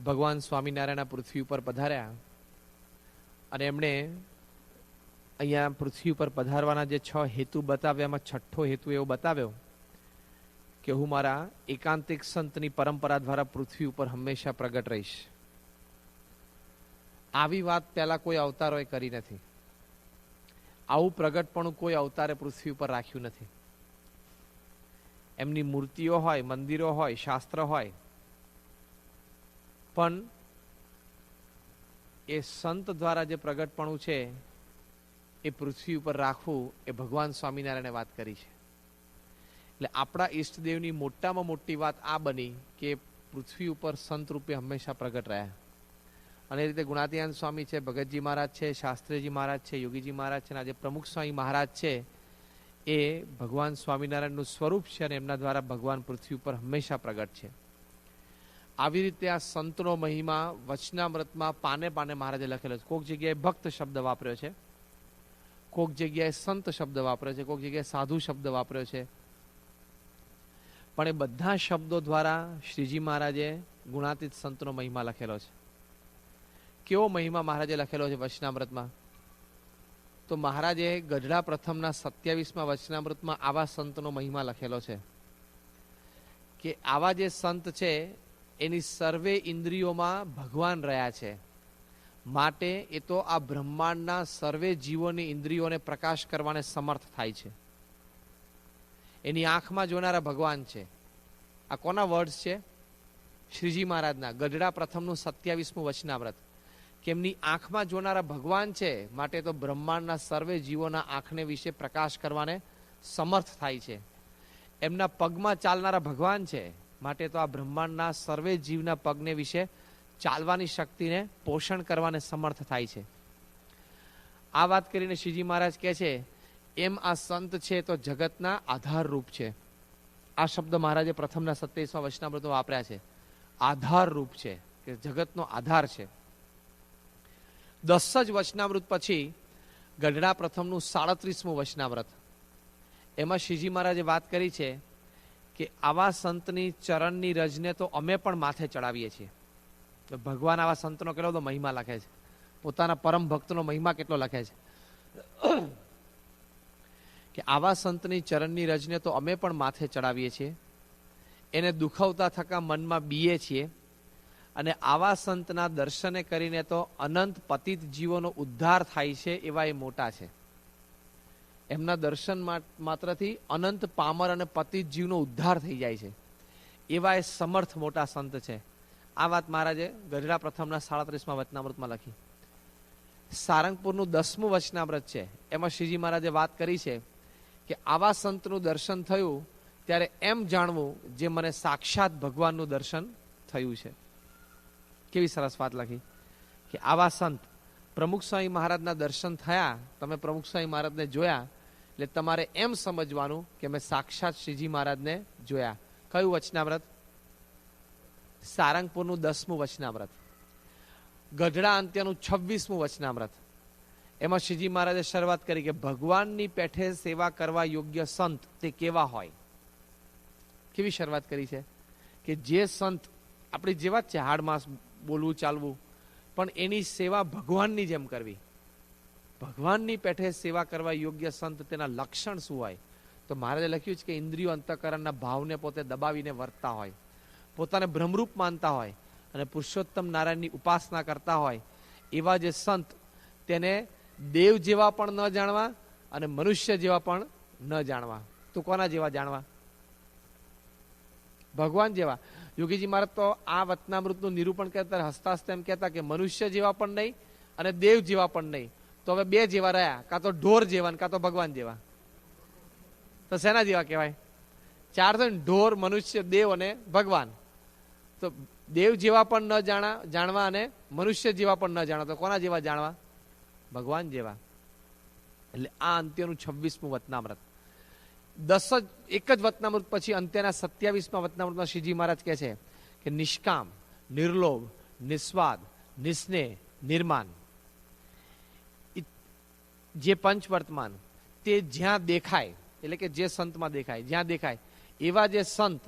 ભગવાન સ્વામિનારાયણ પૃથ્વી ઉપર પધાર્યા અને એમણે અહીંયા પૃથ્વી ઉપર પધારવાના જે 6 હેતુ બતાવ્યા, એમાં છઠ્ઠો હેતુ એવો બતાવ્યો કે હું મારા એકાંતિક સંતની પરંપરા દ્વારા પૃથ્વી ઉપર હંમેશા પ્રગટ રહીશ. આવી વાત પહેલા કોઈ અવતારોએ કરી નથી. આવું પ્રગટપણું કોઈ અવતારે પૃથ્વી ઉપર રાખ્યું નથી. એમની મૂર્તિઓ હોય, મંદિરો હોય, શાસ્ત્ર હોય, પણ એ સંત દ્વારા જે પ્રગટપણું છે એ પૃથ્વી ઉપર રાખવું એ ભગવાન સ્વામિનારાયણે વાત કરી છે. એટલે આપણા ઈષ્ટદેવની મોટામાં મોટી વાત આ બની કે પૃથ્વી ઉપર સંત રૂપે હંમેશા પ્રગટ રહ્યા. અને એ રીતે ગુણાતીયાન સ્વામી છે, ભગતજી મહારાજ છે, શાસ્ત્રીજી મહારાજ છે, યોગીજી મહારાજ છે, અને આજે પ્રમુખ સ્વામી મહારાજ છે, એ ભગવાન સ્વામિનારાયણનું સ્વરૂપ છે અને એમના દ્વારા ભગવાન પૃથ્વી ઉપર હંમેશા પ્રગટ છે. આવી રીતે આ સંતનો મહિમા વચનામૃતમાં પાને પાને મહારાજે લખેલો છે. કોઈક જગ્યાએ ભક્ત શબ્દ વાપર્યો છે, કોઈક જગ્યાએ સંત શબ્દ વાપર્યો છે, કોઈક જગ્યાએ સાધુ શબ્દ વાપર્યો છે, પણ એ બધા શબ્દો દ્વારા શ્રીજી મહારાજે ગુણાતીત સંતનો મહિમા લખેલો છે. કેવો મહિમા મહારાજે લખેલો છે વચનામૃતમાં? તો મહારાજે ગઢડા પ્રથમના 27માં વચનામૃતમાં આવા સંતનો મહિમા લખેલો છે કે આવા જે સંત છે એની સર્વે ઇન્દ્રિયોમાં ભગવાન રહ્યા છે, માટે એ તો આ બ્રહ્માંડના સર્વે જીવોની ઇન્દ્રિયોને પ્રકાશ કરવાને સમર્થ થાય છે. એની આંખમાં જોનારા ભગવાન છે. આ કોના વર્ડ્સ છે? શ્રીજી મહારાજના. ગઢડા પ્રથમનું 27મું વચનામૃત કે એમની આંખમાં જોનારા ભગવાન છે, માટે તો બ્રહ્માંડના સર્વે જીવોના આંખને વિશે પ્રકાશ કરવાને સમર્થ થાય છે. એમના પગમાં ચાલનારા ભગવાન છે, માટે તો આ બ્રહ્માંડના સર્વે જીવના પગને વિશે ચાલવાની શક્તિને પોષણ કરવાને સમર્થ થાય છે. આ વાત કરીને શ્રીજી મહારાજ કહે છે એમ આ સંત છે તો જગતના આધાર રૂપ છે. આ શબ્દ મહારાજે પ્રથમના 27માં વચનામૃતમાં વાપર્યા છે. આધાર રૂપ છે, કે જગતનો આધાર છે. 10 જ વચનામૃત પછી ગઢડા પ્રથમનું 37મું વચનામૃત, એમાં શ્રીજી મહારાજે વાત કરી છે કે આવા સંતની ચરણની રજને તો અમે પણ માથે ચડાવીએ છીએ. ભગવાન આવા સંતનો કેટલો બધો મહિમા લખે છે, પોતાના પરમ ભક્તનો મહિમા કેટલો લખે છે કે આવા સંતની ચરણની રજને તો અમે પણ માથે ચડાવીએ છીએ, એને દુખવતા થકા મનમાં બીએ છીએ, અને આવા સંતના દર્શને કરીને તો અનંત પતિત જીવોનો ઉદ્ધાર થાય છે એવા એ મોટા છે. એમના દર્શન માત્રથી અનંત પામર અને પતિત જીવનો ઉદ્ધાર થઈ જાય છે, એવા એ સમર્થ મોટા સંત છે. આ વાત મહારાજે ગઢડા પ્રથમના 37માં વચનામૃતમાં લખી. સારંગપુરનું 10મું વચનામૃત છે, એમાં શ્રીજી મહારાજે વાત કરી છે કે આવા સંતનું દર્શન થયું ત્યારે એમ જાણવું જે મને સાક્ષાત ભગવાનનું દર્શન થયું છે. કેવી સરસ વાત લખી કે આવા સંત પ્રમુખ સ્વામી મહારાજના દર્શન થયા, તમે પ્રમુખ સ્વામી મહારાજને જોયા એટલે તમારે એમ સમજવાનું કે મેં સાક્ષાત શ્રીજી મહારાજને જોયા. કયું વચનામૃત? સારંગપુરનું 10મું વચનામૃત. ગઢડા અંત્યનું 26મું વચનામૃત, એમાં શ્રીજી મહારાજે શરૂઆત કરી કે ભગવાનની પેઠે સેવા કરવા યોગ્ય સંત તે કેવા હોય. કેવી શરૂઆત કરી છે કે જે સંત આપણી જેવા જ છે, હાડ માંસ, બોલવું ચાલવું, પણ એની સેવા ભગવાનની જેમ કરવી. ભગવાનની પેઠે સેવા કરવા યોગ્ય સંત તેના લક્ષણ શું હોય? તો મહારાજે લખ્યું છે કે ઇન્દ્રિયો અંતઃકરણના ભાવને પોતે દબાવીને વર્તતા હોય, પોતાને ભ્રમરૂપ માનતા હોય અને પુરુષોત્તમ નારાયણની ઉપાસના કરતા હોય, એવા જે સંત તેને દેવ જેવા પણ ન જાણવા અને મનુષ્ય જેવા પણ ન જાણવા. તો કોના જેવા જાણવા? ભગવાન જેવા. યોગીજી મહારાજ તો આ વચનામૃતનું નિરૂપણ કરતા હસતા હસતા એમ કહેતા કે મનુષ્ય જેવા પણ નહીં અને દેવ જેવા પણ નહીં. તો હવે બે જેવા રહ્યા, કાં તો ઢોર જેવા કાં તો ભગવાન જેવા. તો શેના જેવા કહેવાય? ચાર તો ઢોર, મનુષ્ય, દેવ અને ભગવાન. તો દેવ જેવા પણ ન જાણવા અને મનુષ્ય જેવા પણ ન જાણવા. તો કોના જેવા જાણવા? ભગવાન જેવા. એટલે આ અંત્યનું 26મું વચનામૃત. એક જ વચનામૃત પછી અંત્યના 27માં વચનામૃતમાં શ્રીજી મહારાજ કહે છે કે નિષ્કામ, નિર્લોભ, નિસ્વાદ, નિસ્નેહ, નિર્માન, જે પંચવર્તમાન તે જ્યાં દેખાય, એટલે કે જે સંતમાં દેખાય, જ્યાં દેખાય એવા જે સંત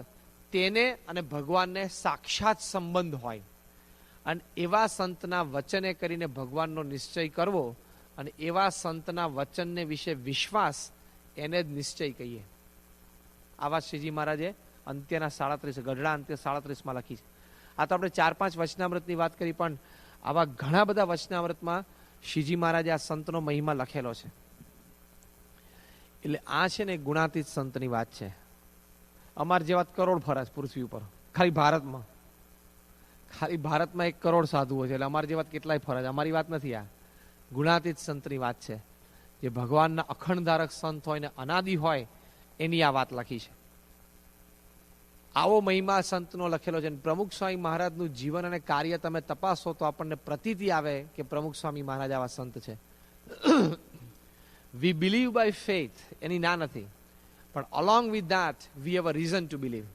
તેને અને ભગવાનને સાક્ષાત સંબંધ હોય. અને એવા સંતના વચને કરીને ભગવાનનો નિશ્ચય કરવો અને એવા સંતના વચનને વિશે વિશ્વાસ એને જ નિશ્ચય કહીએ. આવા શ્રીજી મહારાજે અંત્યના 37 ગઢડા અંત્ય 37 લખી છે. આ તો આપણે 4-5 વચનામૃતની વાત કરી, પણ આવા ઘણા બધા વચનામૃતમાં શ્રીજી મહારાજે આ સંતનો મહિમા લખેલો છે. એટલે આ છે ને ગુણાતીત સંતની વાત છે. અમાર જેવા કરોડ ફરે છે પૃથ્વી ઉપર, ખાલી ભારતમાં 1 કરોડ સાધુઓ છે. એટલે અમાર જેવા કેટલાય ફરે છે. અમારી વાત નથી, આ ગુણાતીત સંતની વાત છે. જે ભગવાનના અખંડ ધારક સંત હોય ને અનાદિ હોય એની આ વાત લખી છે. આવો મહિમા સંતનો લખેલો છે. પ્રમુખ સ્વામી મહારાજનું જીવન અને કાર્ય તમે તપાસો તો આપણને પ્રતીતિ આવે કે પ્રમુખ સ્વામી મહારાજ આવા સંત છે. વી બિલીવ બાય ફેથ, એની ના નથી, પણ along with that we have a reason to believe.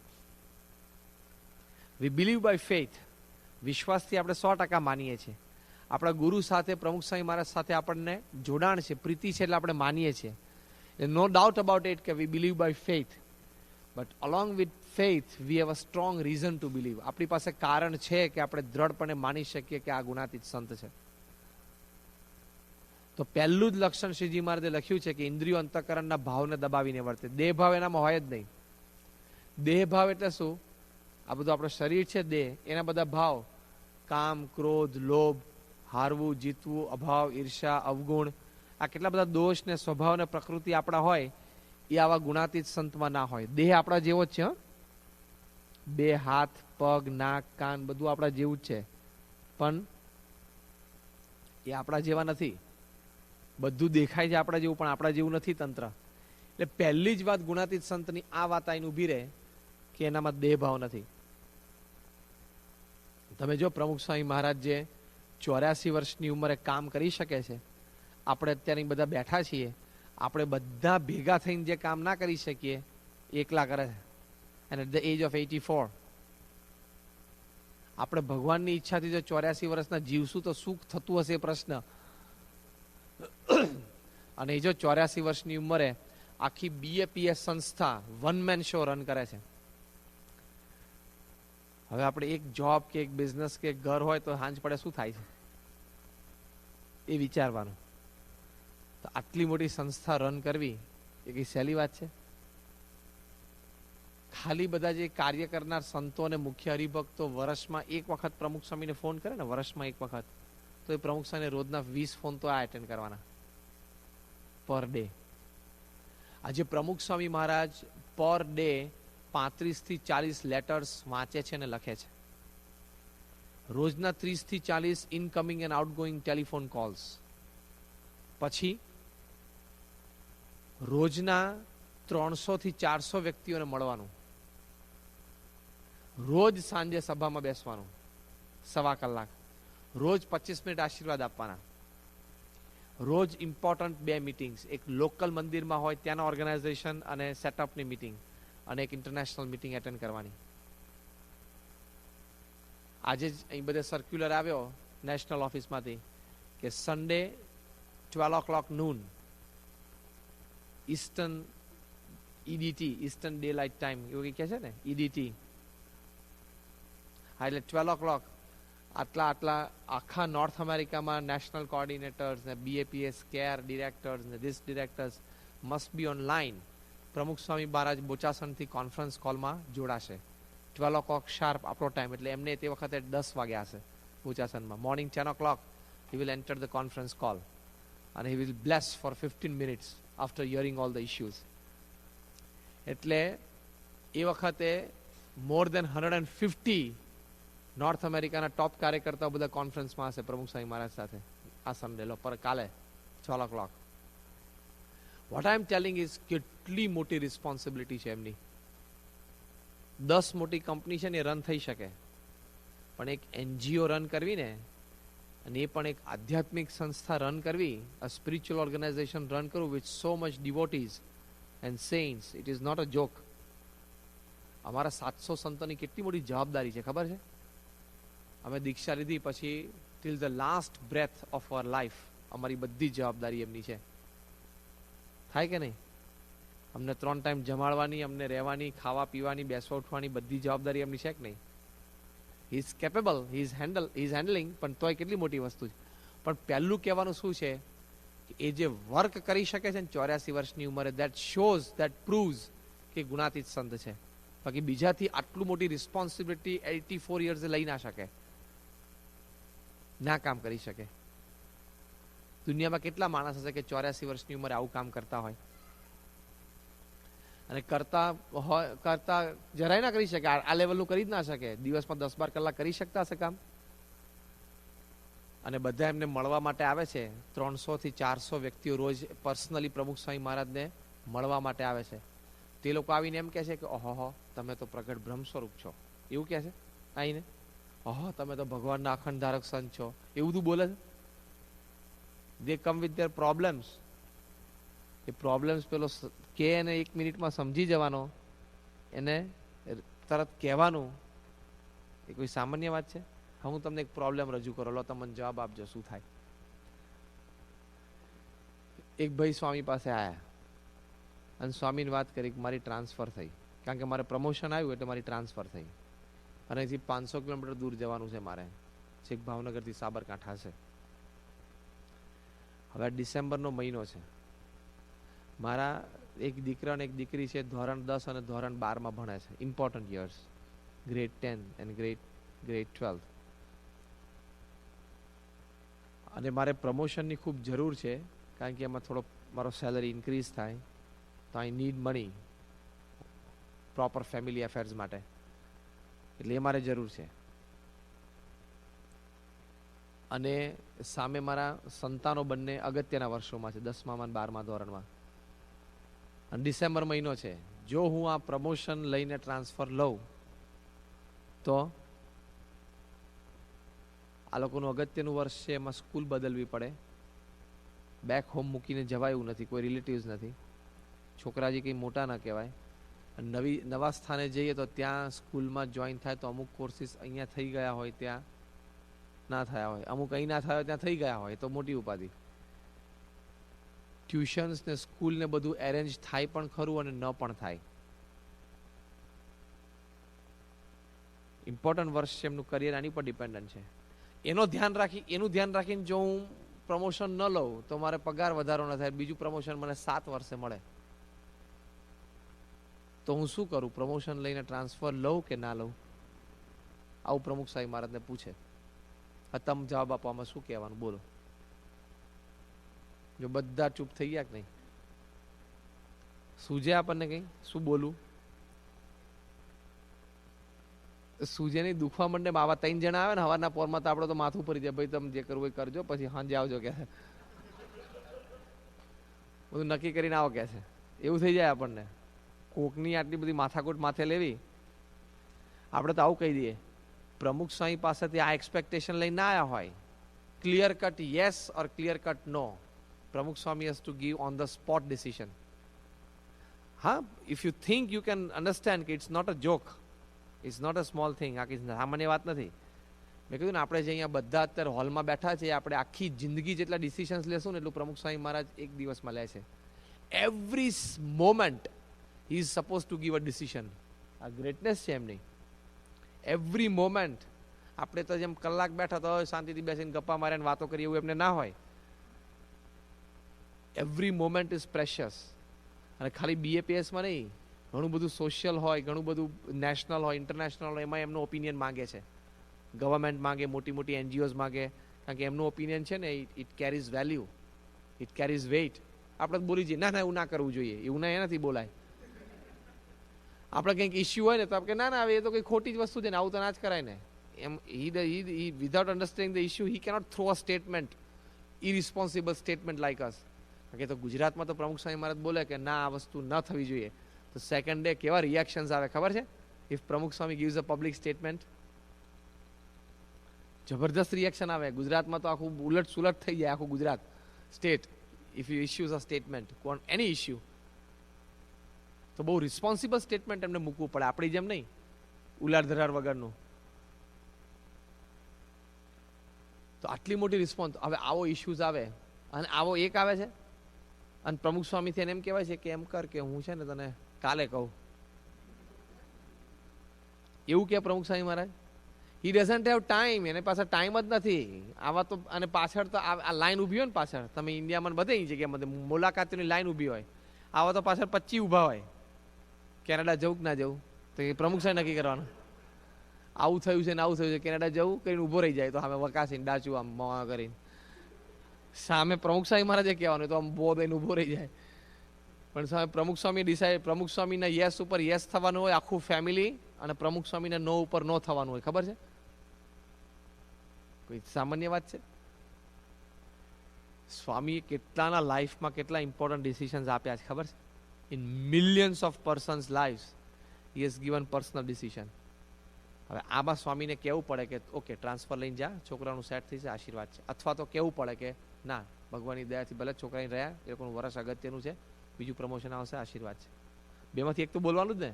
We believe by faith, વિશ્વાસથી આપણે 100% માનીએ છીએ. આપણા ગુરુ સાથે, પ્રમુખ સ્વામી મહારાજ સાથે આપણને જોડાણ છે, પ્રીતિ છે, એટલે આપણે માનીએ છીએ. નો ડાઉટ અબાઉટ ઇટ કે we believe by faith, but along with faith we have a strong reason to believe. આપણી પાસે કારણ છે કે આપણે દ્રઢપણે માની શકીએ કે આ ગુણાતીત સંત છે. તો પહેલું જ લક્ષણ શ્રીજી મહારાજે લખ્યું છે કે ઇન્દ્રિયો અંતઃકરણના ભાવને દબાવીને વર્તે. દેહ ભાવ એનામાં હોય જ નહીં. દેહ ભાવ એટલે શું? આ બધું આપણું શરીર છે, દેહ, એના બધા ભાવ, કામ, ક્રોધ, લોભ, હારવું, જીતવું, અભાવ, ઈર્ષા, અવગુણ, આ કેટલા બધા દોષ ને સ્વભાવ ને પ્રકૃતિ આપણા હોય, એ આવા ગુણાતીત સંતમાં ના હોય. દેહ આપણા જેવો જ છે, 2 હાથ, પગ, નાક, કાન બધું આપણા જેવું જ છે, પણ એ આપણા જેવા નથી. બધું દેખાય છે આપણા જેવું, પણ આપણા જેવું નથી તંત્ર. એટલે પહેલી જ વાત ગુણાતીત સંતની આ વાત આઈને ઊભી રહે કે એનામાં દેહ ભાવ નથી. તમે જો પ્રમુખ સ્વામી મહારાજ જે 84 વર્ષની ઉંમરે કામ કરી શકે છે, આપણે અત્યારે બધા બેઠા છીએ, આપણે બધા ભેગા થઈને જે કામ ના કરી શકીએ એકલા કરે છે. And at the age of 84 આપણે ભગવાનની ઈચ્છાથી જો 84 વર્ષના જીવશું તો સુખ થતું હશે પ્રશ્ન. અને એ જો 84 વર્ષની ઉંમરે આખી BAPS સંસ્થા વન મેન શો રન કરે છે. હવે આપણે એક જોબ કે એક બિઝનેસ કે એક ઘર હોય તો સાંજ પડે શું થાય છે એ વિચારવાનું. તો આટલી મોટી સંસ્થા રન કરવી એ કઈ સહેલી વાત છે? ખાલી બધા જે કાર્ય કરનાર સંતો અને મુખ્ય હરિભક્તો વર્ષમાં એક વખત પ્રમુખ સ્વામીને ફોન કરે ને, વર્ષમાં એક વખત, તો એ પ્રમુખ સ્વામીને રોજના 20 ફોન તો આ એટેન્ડ કરવાના પર ડે. આજે પ્રમુખ સ્વામી મહારાજ પર ડે 35 થી 40 લેટર્સ વાંચે છે અને લખે છે. રોજના 30 થી 40 incoming and outgoing telephone calls. પછી રોજના 300 થી 400 વ્યક્તિઓને મળવાનું. રોજ સાંજે સભામાં બેસવાનું 1.25 કલાક. રોજ 25 મિનિટ આશીર્વાદ આપવાના. રોજ ઇમ્પોર્ટન્ટ 2 મીટિંગ્સ, એક લોકલ મંદિરમાં હોય ત્યાંના ઓર્ગેનાઇઝેશન અને સેટઅપની મીટિંગ, અને એક ઇન્ટરનેશનલ મીટિંગ એટેન્ડ કરવાની. આજે જ અહીં બધે સર્ક્યુલર આવ્યો નેશનલ ઓફિસમાંથી કે Sunday 12 o'clock noon eastern EDT, eastern day light time એવું કંઈ કહે છે ને, EDT. હા, એટલે 12 o'clock આટલા આખા નોર્થ અમેરિકામાં નેશનલ કોઓર્ડિનેટર્સ ને BAPS કેર ડિરેક્ટર્સ ને this directors must be online. પ્રમુખ સ્વામી મહારાજ બોચાસણથી કોન્ફરન્સ કોલમાં જોડાશે 12 o'clock શાર્પ આપણો ટાઈમ. એટલે એમને તે વખતે 10 વાગ્યા હશે બોચાસણમાં. Morning 10 o'clock he will enter the conference call and he will bless for 15 minutes after hearing all the issues. એટલે એ વખતે મોર દેન 150 નોર્થ અમેરિકાના ટોપ કાર્યકર્તાઓ બધા કોન્ફરન્સમાં હશે પ્રમુખ સ્વામી મહારાજ સાથે આ સન્ડે પર કાલે 12 o'clock. What I M telling is કેટલી મોટી રિસ્પોન્સિબિલિટી છે એમની. 10 મોટી કંપની છે ને એ રન થઈ શકે, પણ એક NGO રન કરવી ને, અને એ પણ એક આધ્યાત્મિક સંસ્થા રન કરવી, અ સ્પિરિચ્યુઅલ ઓર્ગેનાઇઝેશન રન કરવું with so much devotees and saints, it is not a joke. અમારા 700 સંતોની કેટલી મોટી જવાબદારી છે ખબર છે? અમે દીક્ષા લીધી પછી till the last breath of our life અમારી બધી જવાબદારી એમની છે. થાય કે નહીં? અમને 3 ટાઈમ જમાડવાની, અમને રહેવાની, ખાવા પીવાની, બેસવા ઉઠવાની બધી જવાબદારી એમની છે કે નહીં? He is capable, he is handling, પણ તોય કેટલી મોટી વસ્તુ છે. પણ પહેલું કહેવાનું શું છે, એ જે વર્ક કરી શકે છે ને 84 વર્ષની ઉંમરે, દેટ શોઝ, દેટ પ્રૂવ્સ કે ગુણાતીત સંત છે. બાકી બીજાથી આટલું મોટી રિસ્પોન્સિબિલિટી 84 યર્સે લઈ ના શકે, ના કામ કરી શકે. દુનિયામાં કેટલા માણસ હશે કે 84 વર્ષની ઉંમરે આવું કામ કરતા હોય, અને કરતા જરાય ના કરી શકે. આ લેવલનું કરી જ ના શકે. દિવસમાં 10-12 કલાક કરી શકતા હશે કામ. અને બધા એમને મળવા માટે આવે છે. 300 થી 400 વ્યક્તિઓ રોજ પર્સનલી પ્રમુખ સ્વામી મહારાજને મળવા માટે આવે છે. તે લોકો આવીને એમ કહે છે કે ઓહો, તમે તો પ્રગટ બ્રહ્મ સ્વરૂપ છો, એવું કહે છે આવીને. ઓહો, તમે તો ભગવાનના અખંડ ધારક સંત છો, એવું બધું બોલે છે. They come with their problems. એ પ્રોબ્લેમ્સ પેલો કે એને 1 મિનિટમાં સમજી જવાનો, એને તરત કહેવાનું, એ કોઈ સામાન્ય વાત છે? હું તમને એક પ્રોબ્લેમ રજૂ કરો, લો તમને જવાબ આપજો શું થાય. એક ભાઈ સ્વામી પાસે આવ્યા અને સ્વામીને વાત કરી કે મારી ટ્રાન્સફર થઈ, કારણ કે મારે પ્રમોશન આવ્યું એટલે મારી ટ્રાન્સફર થઈ, અને અહીંથી 500 કિલોમીટર દૂર જવાનું છે મારે, છેક ભાવનગરથી સાબરકાંઠા છે. હવે ડિસેમ્બરનો મહિનો છે. મારા એક દીકરા અને એક દીકરી છે, ધોરણ 10 અને ધોરણ 12માં ભણે છે. ઇમ્પોર્ટન્ટ યર્સ, ગ્રેડ 10 અને ગ્રેડ 12. અને મારે પ્રમોશનની ખૂબ જરૂર છે, કારણ કે એમાં થોડો મારો સેલરી ઇન્ક્રીઝ થાય, તો I need money proper family affairs માટે, એટલે એ મારે જરૂર છે. અને સામે મારા સંતાનો બંને અગત્યના વર્ષોમાં છે, 10મા અને 12મા ધોરણમાં. અને ડિસેમ્બર મહિનો છે. જો હું આ પ્રમોશન લઈને ટ્રાન્સફર લઉં તો આ લોકોનું અગત્યનું વર્ષ છે, એમાં સ્કૂલ બદલવી પડે, બેક હોમ મૂકીને જવાય એવું નથી, કોઈ રિલેટિવ્સ નથી, છોકરાજી કંઈ મોટા ના કહેવાય. નવા સ્થાને જઈએ તો ત્યાં સ્કૂલમાં જોઈન થાય તો અમુક કોર્સિસ અહીંયા થઈ ગયા હોય ત્યાં ના થયા હોય, અમુક અહીં ના થયા હોય ત્યાં થઈ ગયા હોય, તો મોટી ઉપાધિ. ટ્યુશન્સ ને સ્કૂલ ને બધું એરેન્જ થાય પણ ખરું અને ન પણ થાય. ઇમ્પોર્ટન્ટ વર્ષ છે, એમનું કરિયર આની પર ડિપેન્ડન્ટ છે. એનું ધ્યાન રાખીને જો હું પ્રમોશન ન લઉં તો મારે પગાર વધારો ન થાય, બીજું પ્રમોશન મને 7 વર્ષે મળે, તો હું શું કરું? પ્રમોશન લઈને ટ્રાન્સફર લઉં કે ના લઉં? આવું પ્રમુખ સ્વામી મહારાજને પૂછે. તમે જવાબ આપવામાં શું કહેવાનું, બોલો? જો બધા ચૂપ થઈ ગયા કે નહીં, સૂજે આપણને કંઈ શું બોલવું? સૂજે નહીં, દુખવા માંડે. આવા 3 જણા આવે ને હવારના પોરમાં તો આપણે તો માથું ફરી જાય, ભાઈ તમે જે કરવું એ કરજો, પછી સાંજે આવજો કે બધું નક્કી કરીને આવો કે છે, એવું થઈ જાય આપણને. કોકની આટલી બધી માથાકૂટ માથે લેવી. આપણે તો આવું કહી દઈએ, પ્રમુખ સ્વામી પાસેથી આ એક્સપેક્ટેશન લઈને ના આવ્યા હોય, clear cut yes or clear cut no, Pramukh Swami has to give on the spot decision. હા, if you think you can understand કે it's not a joke, it's not a small thing, આ કંઈ સામાન્ય વાત નથી. મેં કીધું ને, આપણે જે અહીંયા બધા અત્યારે હોલમાં બેઠા છે, આપણે આખી જિંદગી જેટલા ડિસિઝન્સ લેશું ને એટલું પ્રમુખ સ્વામી મહારાજ એક દિવસમાં લે છે. Every moment he is suppose to give a decision. આ ગ્રેટનેસ છે એમની. Every moment. આપણે તો જેમ કલાક બેઠા તો શાંતિથી બેસીને ગપ્પા મારીને વાતો કરીએ, એવું એમને ના હોય. Every moment is precious. અને ખાલી BAPSમાં નહીં, ઘણું બધું સોશિયલ હોય, ઘણું બધું નેશનલ હોય, ઇન્ટરનેશનલ હોય, એમાં એમનો ઓપિનિયન માંગે છે. ગવર્મેન્ટ માંગે, મોટી મોટી NGOs માંગે, કારણ કે એમનું ઓપિનિયન છે ને, it carries value, it carries weight. આપણે બોલી જઈએ, ના ના એવું ના કરવું જોઈએ, એવું ના એનાથી બોલાય. આપણે કંઈક ઇસ્યુ હોય ને તો આપણે ના ના, હવે એ તો કંઈ ખોટી જ વસ્તુ છે ને, આવું તો ના જ કરાય ને. એમ without understanding the issue, he cannot throw a statement, irresponsible statement like us. કારણ કે તો ગુજરાતમાં તો પ્રમુખ સ્વામી મહારાજ બોલે કે ના, આ વસ્તુ ન થવી જોઈએ, તો સેકન્ડ ડે કેવા રિએક્શન્સ આવે ખબર છે? ઇફ પ્રમુખ સ્વામી ગીવ્સ અ પબ્લિક સ્ટેટમેન્ટ, જબરદસ્ત રિએક્શન આવે. ગુજરાતમાં તો આખું ઉલટ સુલટ થઈ જાય, આખું Gujarat state, if you issues a statement on any issue. તો બહુ રિસ્પોન્સિબલ સ્ટેટમેન્ટ એમને મૂકવું પડે, આપણી જેમ નહીં ઉલાર ધરાર વગરનું. તો આટલી મોટી રિસ્પોન્સ. હવે આવો ઇશ્યુઝ આવે અને આવો એક આવે છે અને પ્રમુખ સ્વામીથી એને એમ કહેવાય છે કે એમ કર કે હું છે ને તને કાલે કહું, એવું કે પ્રમુખ સ્વામી મહારાજ? હી ડઝન્ટ હેવ ટાઈમ, એને પાસે ટાઈમ જ નથી આવા તો. અને પાછળ તો આ લાઈન ઊભી હોય ને, પાછળ તમે ઇન્ડિયામાં બધી જગ્યામાં મુલાકાતીની લાઈન ઊભી હોય, આવા તો પાછળ 25 ઊભા હોય. કેનેડા જવું કે ના જવું, તો એ પ્રમુખ સાહેબ નક્કી કરવાનું. આવું થયું છે ને આવું થયું છે, કેનેડા જવું કરીને ઊભો રહી જાય તો સામે વકાસીને ડાચું આમ મોવા કરીને સામે પ્રમુખ સ્વામી મહારાજે કહેવાનું, તો આમ બહુ દઈને ઊભો રહી જાય. પણ સામે પ્રમુખ સ્વામી ડિસાઈડ, પ્રમુખ સ્વામીના યસ ઉપર યસ થવાનું હોય આખું ફેમિલી, અને પ્રમુખ સ્વામીના નો ઉપર નો થવાનું હોય. ખબર છે? કોઈ સામાન્ય વાત છે? સ્વામીએ કેટલાના લાઈફમાં કેટલા ઇમ્પોર્ટન્ટ ડિસિઝન્સ આપ્યા છે ખબર છે? In millions of persons life he has given personal decision. હવે આમાં સ્વામીને કહેવું પડે કે ઓકે ટ્રાન્સફર લઈને જા, છોકરાનું સેટ થઈ છે, આશીર્વાદ છે. અથવા તો કહેવું પડે કે ના, ભગવાનની દયાથી ભલે છોકરાને રહ્યા, એ લોકોનું વર્ષ અગત્યનું છે, બીજું પ્રમોશન આવશે, આશીર્વાદ છે. બેમાંથી એક તો બોલવાનું જ ને.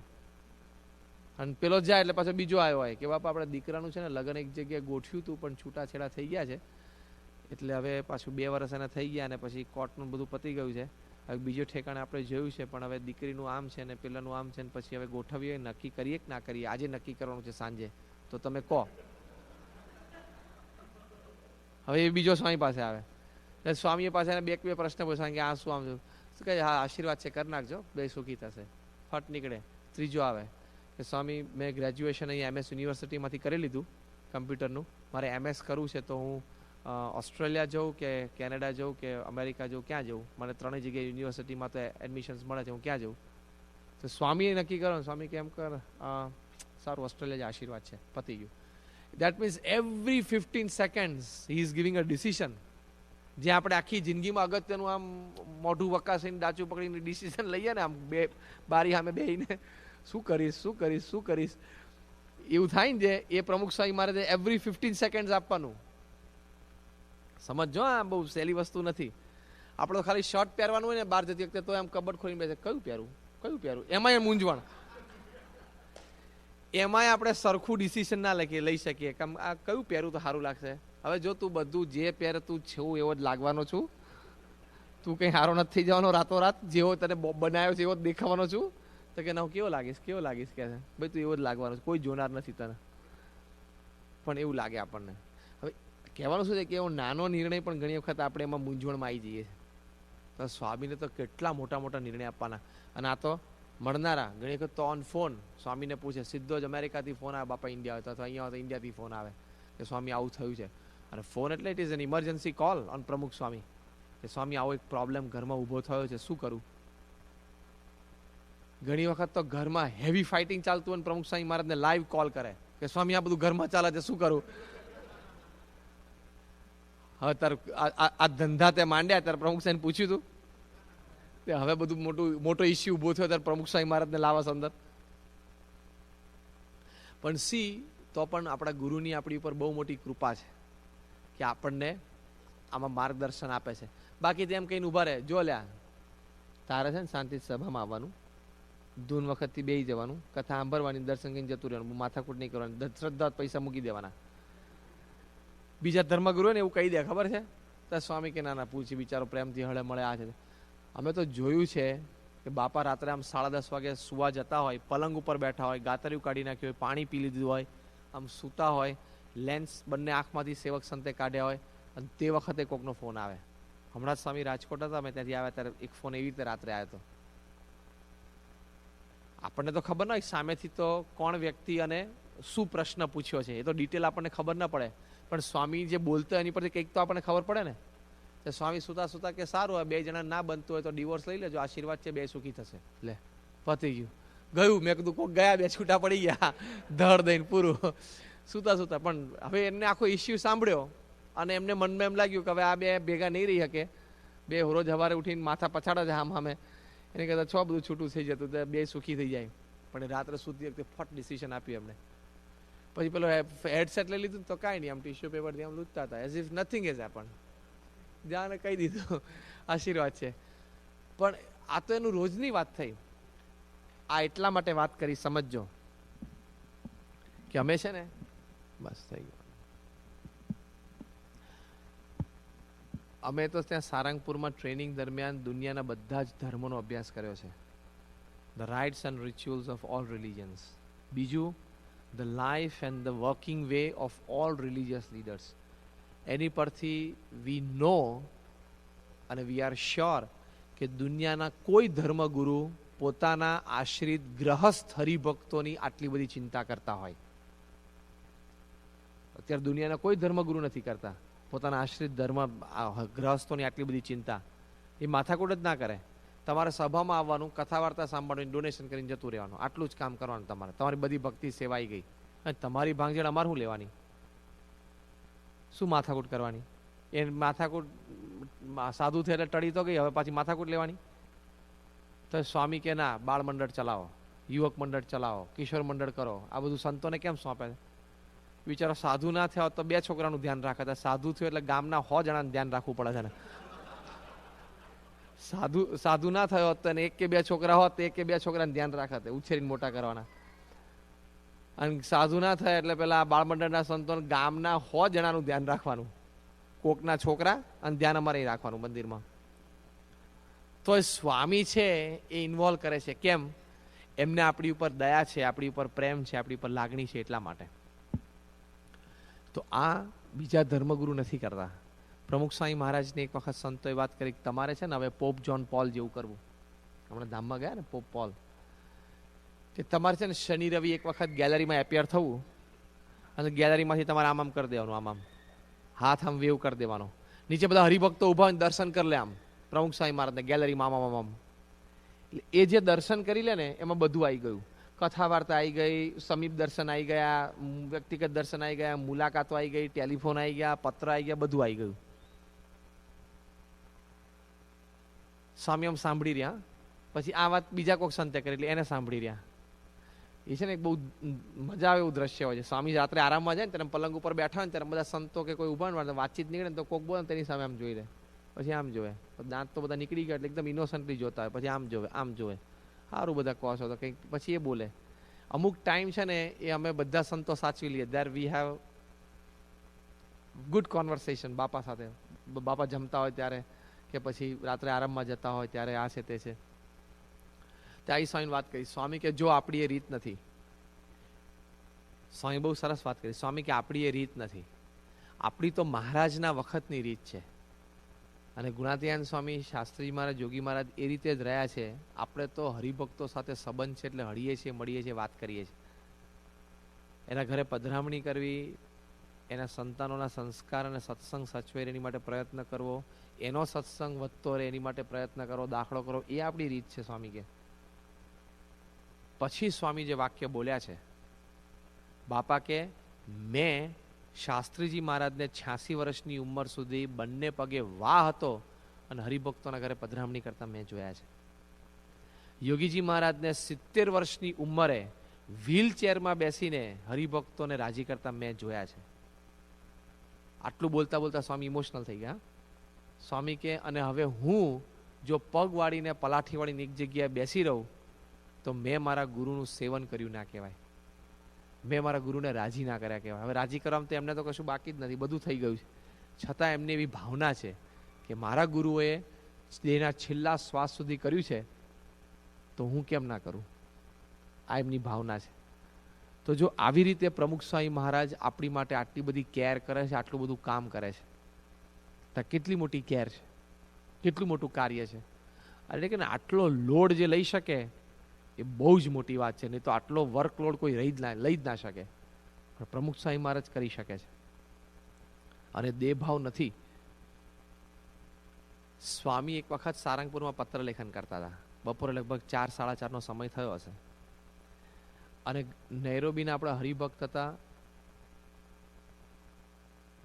અને પેલો જ જાય એટલે પાછો બીજો આવ્યો હોય કે બાપા આપણે દીકરાનું છે ને લગ્ન એક જગ્યાએ ગોઠવ્યું હતું પણ છૂટાછેડા થઈ ગયા છે, એટલે હવે પાછું 2 વર્ષ એના થઈ ગયા, અને પછી કોર્ટનું બધું પતી ગયું છે, હવે બીજો ઠેકાણે આપણે જોયું છે, પણ હવે દીકરીનું આમ છે ને પેલાનું આમ છે, ને પછી હવે ગોઠવીએ, નક્કી કરીએ કે ના કરીએ. આજે નક્કી કરવાનું છે સાંજે, તો તમે કહો. હવે એ બીજો સ્વામી પાસે આવે, સ્વામી પાસે એને બે પ્રશ્ન પૂછવા કે આ શું આમ શું કહે? હા આશીર્વાદ છે, કરી નાખજો, 2 સુખી થશે. ફટ નીકળે. ત્રીજો આવે કે સ્વામી મેં ગ્રેજ્યુએશન અહીં MS યુનિવર્સિટીમાંથી કરી લીધું કમ્પ્યુટરનું, મારે MS કરવું છે, તો હું ઓસ્ટ્રેલિયા જાઉં કે કેનેડા જાઉં કે અમેરિકા જાઉં, ક્યાં જાઉં? મને 3 જગ્યાએ યુનિવર્સિટીમાં તો એડમિશન્સ મળે છે, હું ક્યાં જાઉં? તો સ્વામીએ નક્કી કરો, સ્વામી કે એમ કર, સારું ઓસ્ટ્રેલિયા જ આશીર્વાદ છે, પતી ગયું. That means every 15 seconds he is giving a decision. જે આપણે આખી જિંદગીમાં અગત્યનું આમ મોઢું વકાસીને ડાચું પકડીને ડિસિઝન લઈએ ને, આમ બે બારી સામે બેહીને શું કરીશ શું કરીશ શું કરીશ એવું થાય ને, જે એ પ્રમુખ સ્વામી મારે એવરી 15 સેકન્ડ આપવાનું. સમજો, આ બહુ સહેલી વસ્તુ નથી. આપણે તો ખાલી શર્ટ પહેરવાનું હોય ને બહાર જતી વખતે, તો એમ કબડ ખોલીને બેસે કયું પહેરું કયું પહેરું, એમાંય મૂંઝવણ. એમાંય આપણે સરખું ડિસિઝન ના લઈ શકીએ કે આ કયું પહેરું તો સારું લાગશે. હવે જો તું બધું જે પહેર તું છું એવો જ લાગવાનો છું, તું કંઈ સારો નથી થઈ જવાનો રાતોરાત, જેવો તને બનાવ્યો છે એવો જ દેખાવાનો છું, તો કે ના હું કેવો લાગીશ કે છે ભાઈ, તું એવો જ લાગવાનો છે, કોઈ જોનાર નથી તને. પણ એવું લાગે આપણને. હવે કહેવાનું શું છે કે એવો નાનો નિર્ણય પણ ઘણી વખત આપણે એમાં મૂંઝવણમાં આવી જઈએ. તો સ્વામીને તો કેટલા મોટા મોટા નિર્ણય આપવાના. અને આ તો મળનારા ઘણી વખત તો ઓન ફોન સ્વામીને પૂછે, સીધો જ અમેરિકાથી ફોન આવે, બાપા ઇન્ડિયા હોય તો, અથવા અહીંયા હોય તો ઇન્ડિયાથી ફોન આવે કે સ્વામી આવું થયું છે. અને ફોન એટલે it is an emergency call on પ્રમુખ સ્વામી, કે સ્વામી આવો એક પ્રોબ્લેમ ઘરમાં ઊભો થયો છે, શું કરું? ઘણી વખત તો ઘરમાં હેવી ફાઇટિંગ ચાલતું હોય, પ્રમુખ સ્વામી મહારાજને લાઈવ કોલ કરે કે સ્વામી આ બધું ઘરમાં ચાલે છે, શું કરું? હવે તાર આ ધંધા તે માંડ્યા ત્યારે પ્રમુખ સ્વામી પૂછ્યું હતું, હવે બધું મોટો ઇસ્યુ ઊભો થયો ત્યારે પ્રમુખ સ્વામી મહારાજને લાવવા અંદર. પણ તો પણ આપણા ગુરુની આપણી ઉપર બહુ મોટી કૃપા છે કે આપણને આમાં માર્ગદર્શન આપે છે. બાકી તેમ કહીને ઉભા રહે, જો લ્યા તારે છે ને શાંતિ સભામાં આવવાનું, ધૂન વખતથી બેસી જવાનું, કથા સાંભળવાની, દર્શન કરીને જતું રહેવાનું, માથાકૂટ નહીં કરવાની, શ્રદ્ધા પૈસા મૂકી દેવાના. બીજા ધર્મગુરુ ને એવું કહી દે, ખબર છે? તો સ્વામી કે ના પૂછી, બિચારો પ્રેમથી હળે મળે આ છે. અમે તો જોયું છે કે બાપા રાત્રે આમ 10:30 વાગે સુવા જતા હોય, પલંગ ઉપર બેઠા હોય, ગાતરિયું કાઢી નાખ્યું હોય, પાણી પી લીધું હોય, આમ સૂતા હોય, લેન્સ બંને આંખમાંથી સેવક સંતે કાઢ્યા હોય, અને તે વખતે કોકનો ફોન આવે. હમણાં જ સ્વામી રાજકોટ હતા, અમે ત્યાંથી આવ્યા ત્યારે એક ફોન એવી રીતે રાત્રે આવ્યો હતો. આપણને તો ખબર ન હોય સામેથી તો કોણ વ્યક્તિ અને શું પ્રશ્ન પૂછ્યો છે, એ તો ડિટેલ આપણને ખબર ન પડે, પણ સ્વામી જે બોલતો એની પરથી કંઈક તો આપણને ખબર પડે ને. તો સ્વામી સુતા કે સારું હોય, 2 જણા ના બનતું હોય તો ડિવોર્સ લઈ લેજો, આશીર્વાદ છે, 2 સુખી થશે. લે પતી ગયું. મેં કીધું કોક ગયા, 2 છૂટા પડી ગયા, ધડ દઈને પૂરું. સુતા પણ હવે એમને આખો ઇસ્યુ સાંભળ્યો અને એમને મનમાં એમ લાગ્યું કે હવે આ 2 ભેગા નહીં રહી શકે, 2 રોજ સવારે ઉઠીને માથા પછાડા છે સામે, એને કહેતા બધું છૂટું થઈ જતું, 2 સુખી થઈ જાય. પણ રાત્રે સુધી વખતે ફટ ડિસિઝન આપ્યું એમને. પછી પેલો હેડસેટ લઈ લીધું તો કાંઈ નહીં, આમ ટિશ્યુ પેપરથી આમ લૂંટતા હતા, as if nothing is happen. જાણે કહી દીધું આશીર્વાદ છે. પણ આ તો એનું રોજની વાત થઈ. આ એટલા માટે વાત કરી, સમજજો કે અમે છે ને, બસ થઈ ગયું. અમે તો ત્યાં સારંગપુરમાં ટ્રેનિંગ દરમિયાન દુનિયાના બધા જ ધર્મોનો અભ્યાસ કર્યો છે, the rites and rituals of all religions. બીજું the life and the working way of all religious leaders. એની પરથી વી નો અને વી આર શ્યોર કે દુનિયાના કોઈ ધર્મગુરુ પોતાના આશ્રિત ગ્રહસ્થ હરિભક્તોની આટલી બધી ચિંતા કરતા હોય. અત્યારે દુનિયાના કોઈ ધર્મગુરુ નથી કરતા પોતાના આશ્રિત ગ્રહસ્થોની આટલી બધી ચિંતા. એ માથાકૂટ જ ના કરે. તમારે સભામાં આવવાનું, કથા વાર્તા સાંભળવાની, ડોનેશન કરીને જતું રહેવાનું, આટલું જ કામ કરવાનું. તમારી બધી ભક્તિ સેવાઈ ગઈ અને તમારી ભાંગજળ અમારે શું લેવાની? શું માથાકૂટ કરવાની? એ માથાકૂટ સાધુ થયા એટલે ટળી તો ગઈ, હવે પાછી માથાકૂટ લેવાની? તો સ્વામી કે ના, બાળ મંડળ ચલાવો, યુવક મંડળ ચલાવો, કિશોર મંડળ કરો. આ બધું સંતોને કેમ સોંપે? બિચારો સાધુ ના થયા હોત તો 2 છોકરાનું ધ્યાન રાખે. સાધુ થયો એટલે ગામના 100 જણાનું ધ્યાન રાખવું પડે છે ને. સાધુ ના થયો હોત તો 1 કે 2 છોકરા હોત તો 1 કે 2 છોકરાને ધ્યાન રાખે, ઉછેરીને મોટા કરવાના. અને સાધુ ના થાય એટલે પેલા બાળ મંડળના સંતોને ગામના 100 જણાનું ધ્યાન રાખવાનું, કોકના છોકરા, અને ધ્યાન અમારે રાખવાનું મંદિરમાં. તો સ્વામી છે એ ઇન્વોલ્વ કરે છે. કેમ? એમને આપણી ઉપર દયા છે, આપણી ઉપર પ્રેમ છે, આપણી ઉપર લાગણી છે, એટલા માટે. તો આ બીજા ધર્મગુરુ નથી કરતા. પ્રમુખ સ્વામી મહારાજને એક વખત સંતોએ વાત કરી કે તમારે છે ને હવે પોપ જ્હોન પોલ જેવું કરવું. હમણાં ધામમાં ગયા ને પોપ પોલ, કે તમારે છે ને શનિ રવિ એક વખત ગેલેરીમાં એપિયર થવું અને ગેલેરીમાંથી તમારે આમ આમ કરી દેવાનું, આમ હાથ આમ વેવ કરી દેવાનો. નીચે બધા હરિભક્તો ઉભા હોય દર્શન કરી લે આમ પ્રમુખ સ્વામી મહારાજને ગેલેરીમાં આમ આમ. એટલે એ જે દર્શન કરી લે ને એમાં બધું આવી ગયું. કથા વાર્તા આવી ગઈ, સમીપ દર્શન આવી ગયા, વ્યક્તિગત દર્શન આવી ગયા, મુલાકાતો આવી ગઈ, ટેલિફોન આવી ગયા, પત્ર આવી ગયા, બધું આવી ગયું. સ્વામી આમ સાંભળી રહ્યા. પછી આ વાત બીજા કોઈક સંતે કરી એટલે એને સાંભળી રહ્યા. એ છે ને એક બહુ મજા આવે એવું દ્રશ્ય હોય છે. સ્વામી રાત્રે આરામમાં જાય ને ત્યારે પલંગ ઉપર બેઠા હોય ને ત્યારે બધા સંતો કે કોઈ ઉભા ને વાતચીત નીકળે ને તો કોક બોલે તેની સામે આમ જોઈ લે, પછી આમ જોવે, દાંત તો બધા નીકળી ગયા એટલે એકદમ ઇનોસન્ટલી જોતા હોય, પછી આમ જોવે, સારું બધા કહો છો તો કંઈક, પછી એ બોલે. અમુક ટાઈમ છે ને એ અમે બધા સંતો સાચવી લઈએ. દેર વી હેવ ગુડ કોન્વર્સેશન બાપા સાથે. બાપા જમતા હોય ત્યારે કે પછી રાત્રે આરામમાં જતા હોય ત્યારે આ છે તે છે. ત્યાં સ્વામી વાત કરી. સ્વામી કે જો આપણી એ રીત નથી. સ્વામી બહુ સરસ વાત કરી. સ્વામી કે આપણી એ રીત નથી, આપણી તો મહારાજના વખતની રીત છે. અને ગુણાતીયાન સ્વામી, શાસ્ત્રીજી મહારાજ, યોગી મહારાજ એ રીતે જ રહ્યા છે. આપણે તો હરિભક્તો સાથે સંબંધ છે એટલે હળીએ છીએ, મળીએ છીએ, વાત કરીએ છીએ. એના ઘરે પધરામણી કરવી, એના સંતાનોના સંસ્કાર અને સત્સંગ સચવે એની માટે પ્રયત્ન કરવો, એનો સત્સંગ વધતો રહે એની માટે પ્રયત્ન કરો, દાખલો કરો, એ આપણી રીત છે. સ્વામી કે પછી સ્વામી જે વાક્ય બોલ્યા છે, બાપા કે મેં શાસ્ત્રીજી મહારાજને 86 વર્ષની ઉંમર સુધી બંને પગે વાહ હતો અને હરિભક્તોના ઘરે પધરામણી કરતા મેં જોયા છે. યોગીજી મહારાજને 70 વર્ષની ઉંમરે વ્હીલચેરમાં બેસીને હરિભક્તોને રાજી કરતા મેં જોયા છે. આટલું બોલતા બોલતા સ્વામી ઇમોશનલ થઈ ગયા. સ્વામી કે અને હવે હું જો પગ વાળીને પલાઠી વાળીને એક જગ્યાએ બેસી રહું તો મેં મારા ગુરુનું સેવન કર્યું ના કહેવાય, મેં મારા ગુરુને રાજી ના કર્યા કહેવાય. હવે રાજી કરવામાં તો એમને તો કશું બાકી જ નથી, બધું થઈ ગયું છે. છતાં એમની એવી ભાવના છે કે મારા ગુરુએ દેહના છેલ્લા શ્વાસ સુધી કર્યું છે તો હું કેમ ના કરું. આ એમની ભાવના છે. તો જો આવી રીતે પ્રમુખ સ્વામી મહારાજ આપણી માટે આટલી બધી કેર કરે છે, આટલું બધું કામ કરે છે, તો કેટલી મોટી કેર છે, કેટલું મોટું કાર્ય છે. એટલે કે આટલો લોડ જે લઈ શકે એ બહુ જ મોટી વાત છે. નહીં તો આટલો વર્કલોડ કોઈ લઈ જ ના શકે, પણ પ્રમુખ સ્વામી મહારાજ કરી શકે છે. અને દેહભાવ નથી. સ્વામી એક વખત સારંગપુરમાં પત્ર લેખન કરતા હતા. બપોરે લગભગ 4-4:30 સમય થયો હશે. અને નૈરોબીના આપણા હરિભક્ત હતા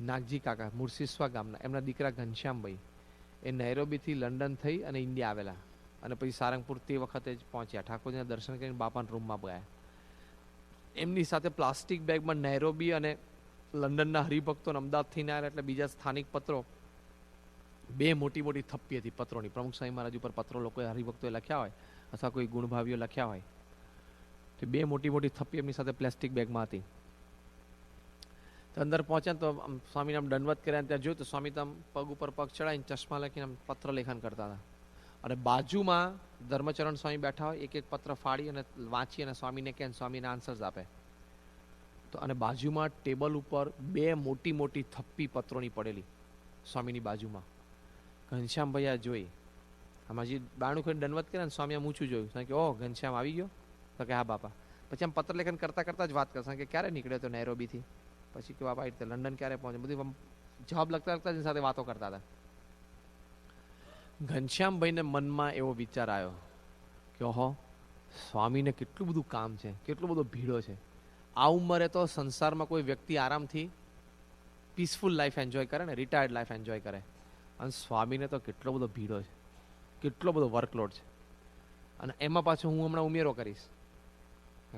નાગજી કાકા, મુરસિસ્વા ગામના, એમના દીકરા ઘનશ્યામભાઈ, એ નૈરોબીથી લંડન થઈ અને ઇન્ડિયા આવેલા અને પછી સારંગપુર તે વખતે જ પહોંચ્યા. ઠાકોરજીના દર્શન કરીને બાપાના રૂમમાં ગયા. એમની સાથે પ્લાસ્ટિક બેગમાં નૈરોબી અને લંડનના હરિભક્તો અમદાવાદથી ના આવ્યા એટલે બીજા સ્થાનિક પત્રો, 2 મોટી મોટી થપ્પી હતી પત્રોની. પ્રમુખ સ્વામી મહારાજ ઉપર પત્રો લોકોએ હરિભક્તોએ લખ્યા હોય અથવા કોઈ ગુણભાવીઓ લખ્યા હોય તો 2 મોટી મોટી થપ્પી એમની સાથે પ્લાસ્ટિક બેગમાં હતી. તો અંદર પહોંચ્યા તો સ્વામીને આમ દંડવત કર્યા. ત્યાં જોયું તો સ્વામી તો પગ ઉપર પગ ચડાવીને ચશ્મા લખીને પત્ર લેખન કરતા હતા. અને બાજુમાં ધર્મચરણ સ્વામી બેઠા હોય, એક એક પત્ર ફાડી અને વાંચી અને સ્વામીને કહે, સ્વામીને આન્સર્સ આપે. તો અને બાજુમાં ટેબલ ઉપર બે મોટી મોટી થપ્પી પત્રોની પડેલી સ્વામીની બાજુમાં. ઘનશ્યામભાઈ આ જોઈ, આમાં જે બાણું ખોઈને દંડવત કર્યા ને સ્વામી આમ ઊંચું જોયું કે ઓહ ઘનશ્યામ આવી ગયો, તો કે હા બાપા. પછી આમ પત્ર લેખન કરતા કરતા જ વાત કરશે કે ક્યારે નીકળ્યો તો નૈરોબીથી, પછી કે બાપા આ રીતે લંડન ક્યારે પહોંચે, બધી જવાબ લખતા લખતા સાથે વાતો કરતા હતા. ઘનશ્યામભાઈને મનમાં એવો વિચાર આવ્યો કે ઓહો સ્વામીને કેટલું બધું કામ છે, કેટલો બધો ભીડો છે. આ ઉંમરે તો સંસારમાં કોઈ વ્યક્તિ આરામથી પીસફુલ લાઈફ એન્જોય કરે ને, રિટાયર્ડ લાઈફ એન્જોય કરે, અને સ્વામીને તો કેટલો બધો ભીડો છે, કેટલો બધો વર્કલોડ છે. અને એમાં પાછું હું હમણાં ઉમેરો કરીશ,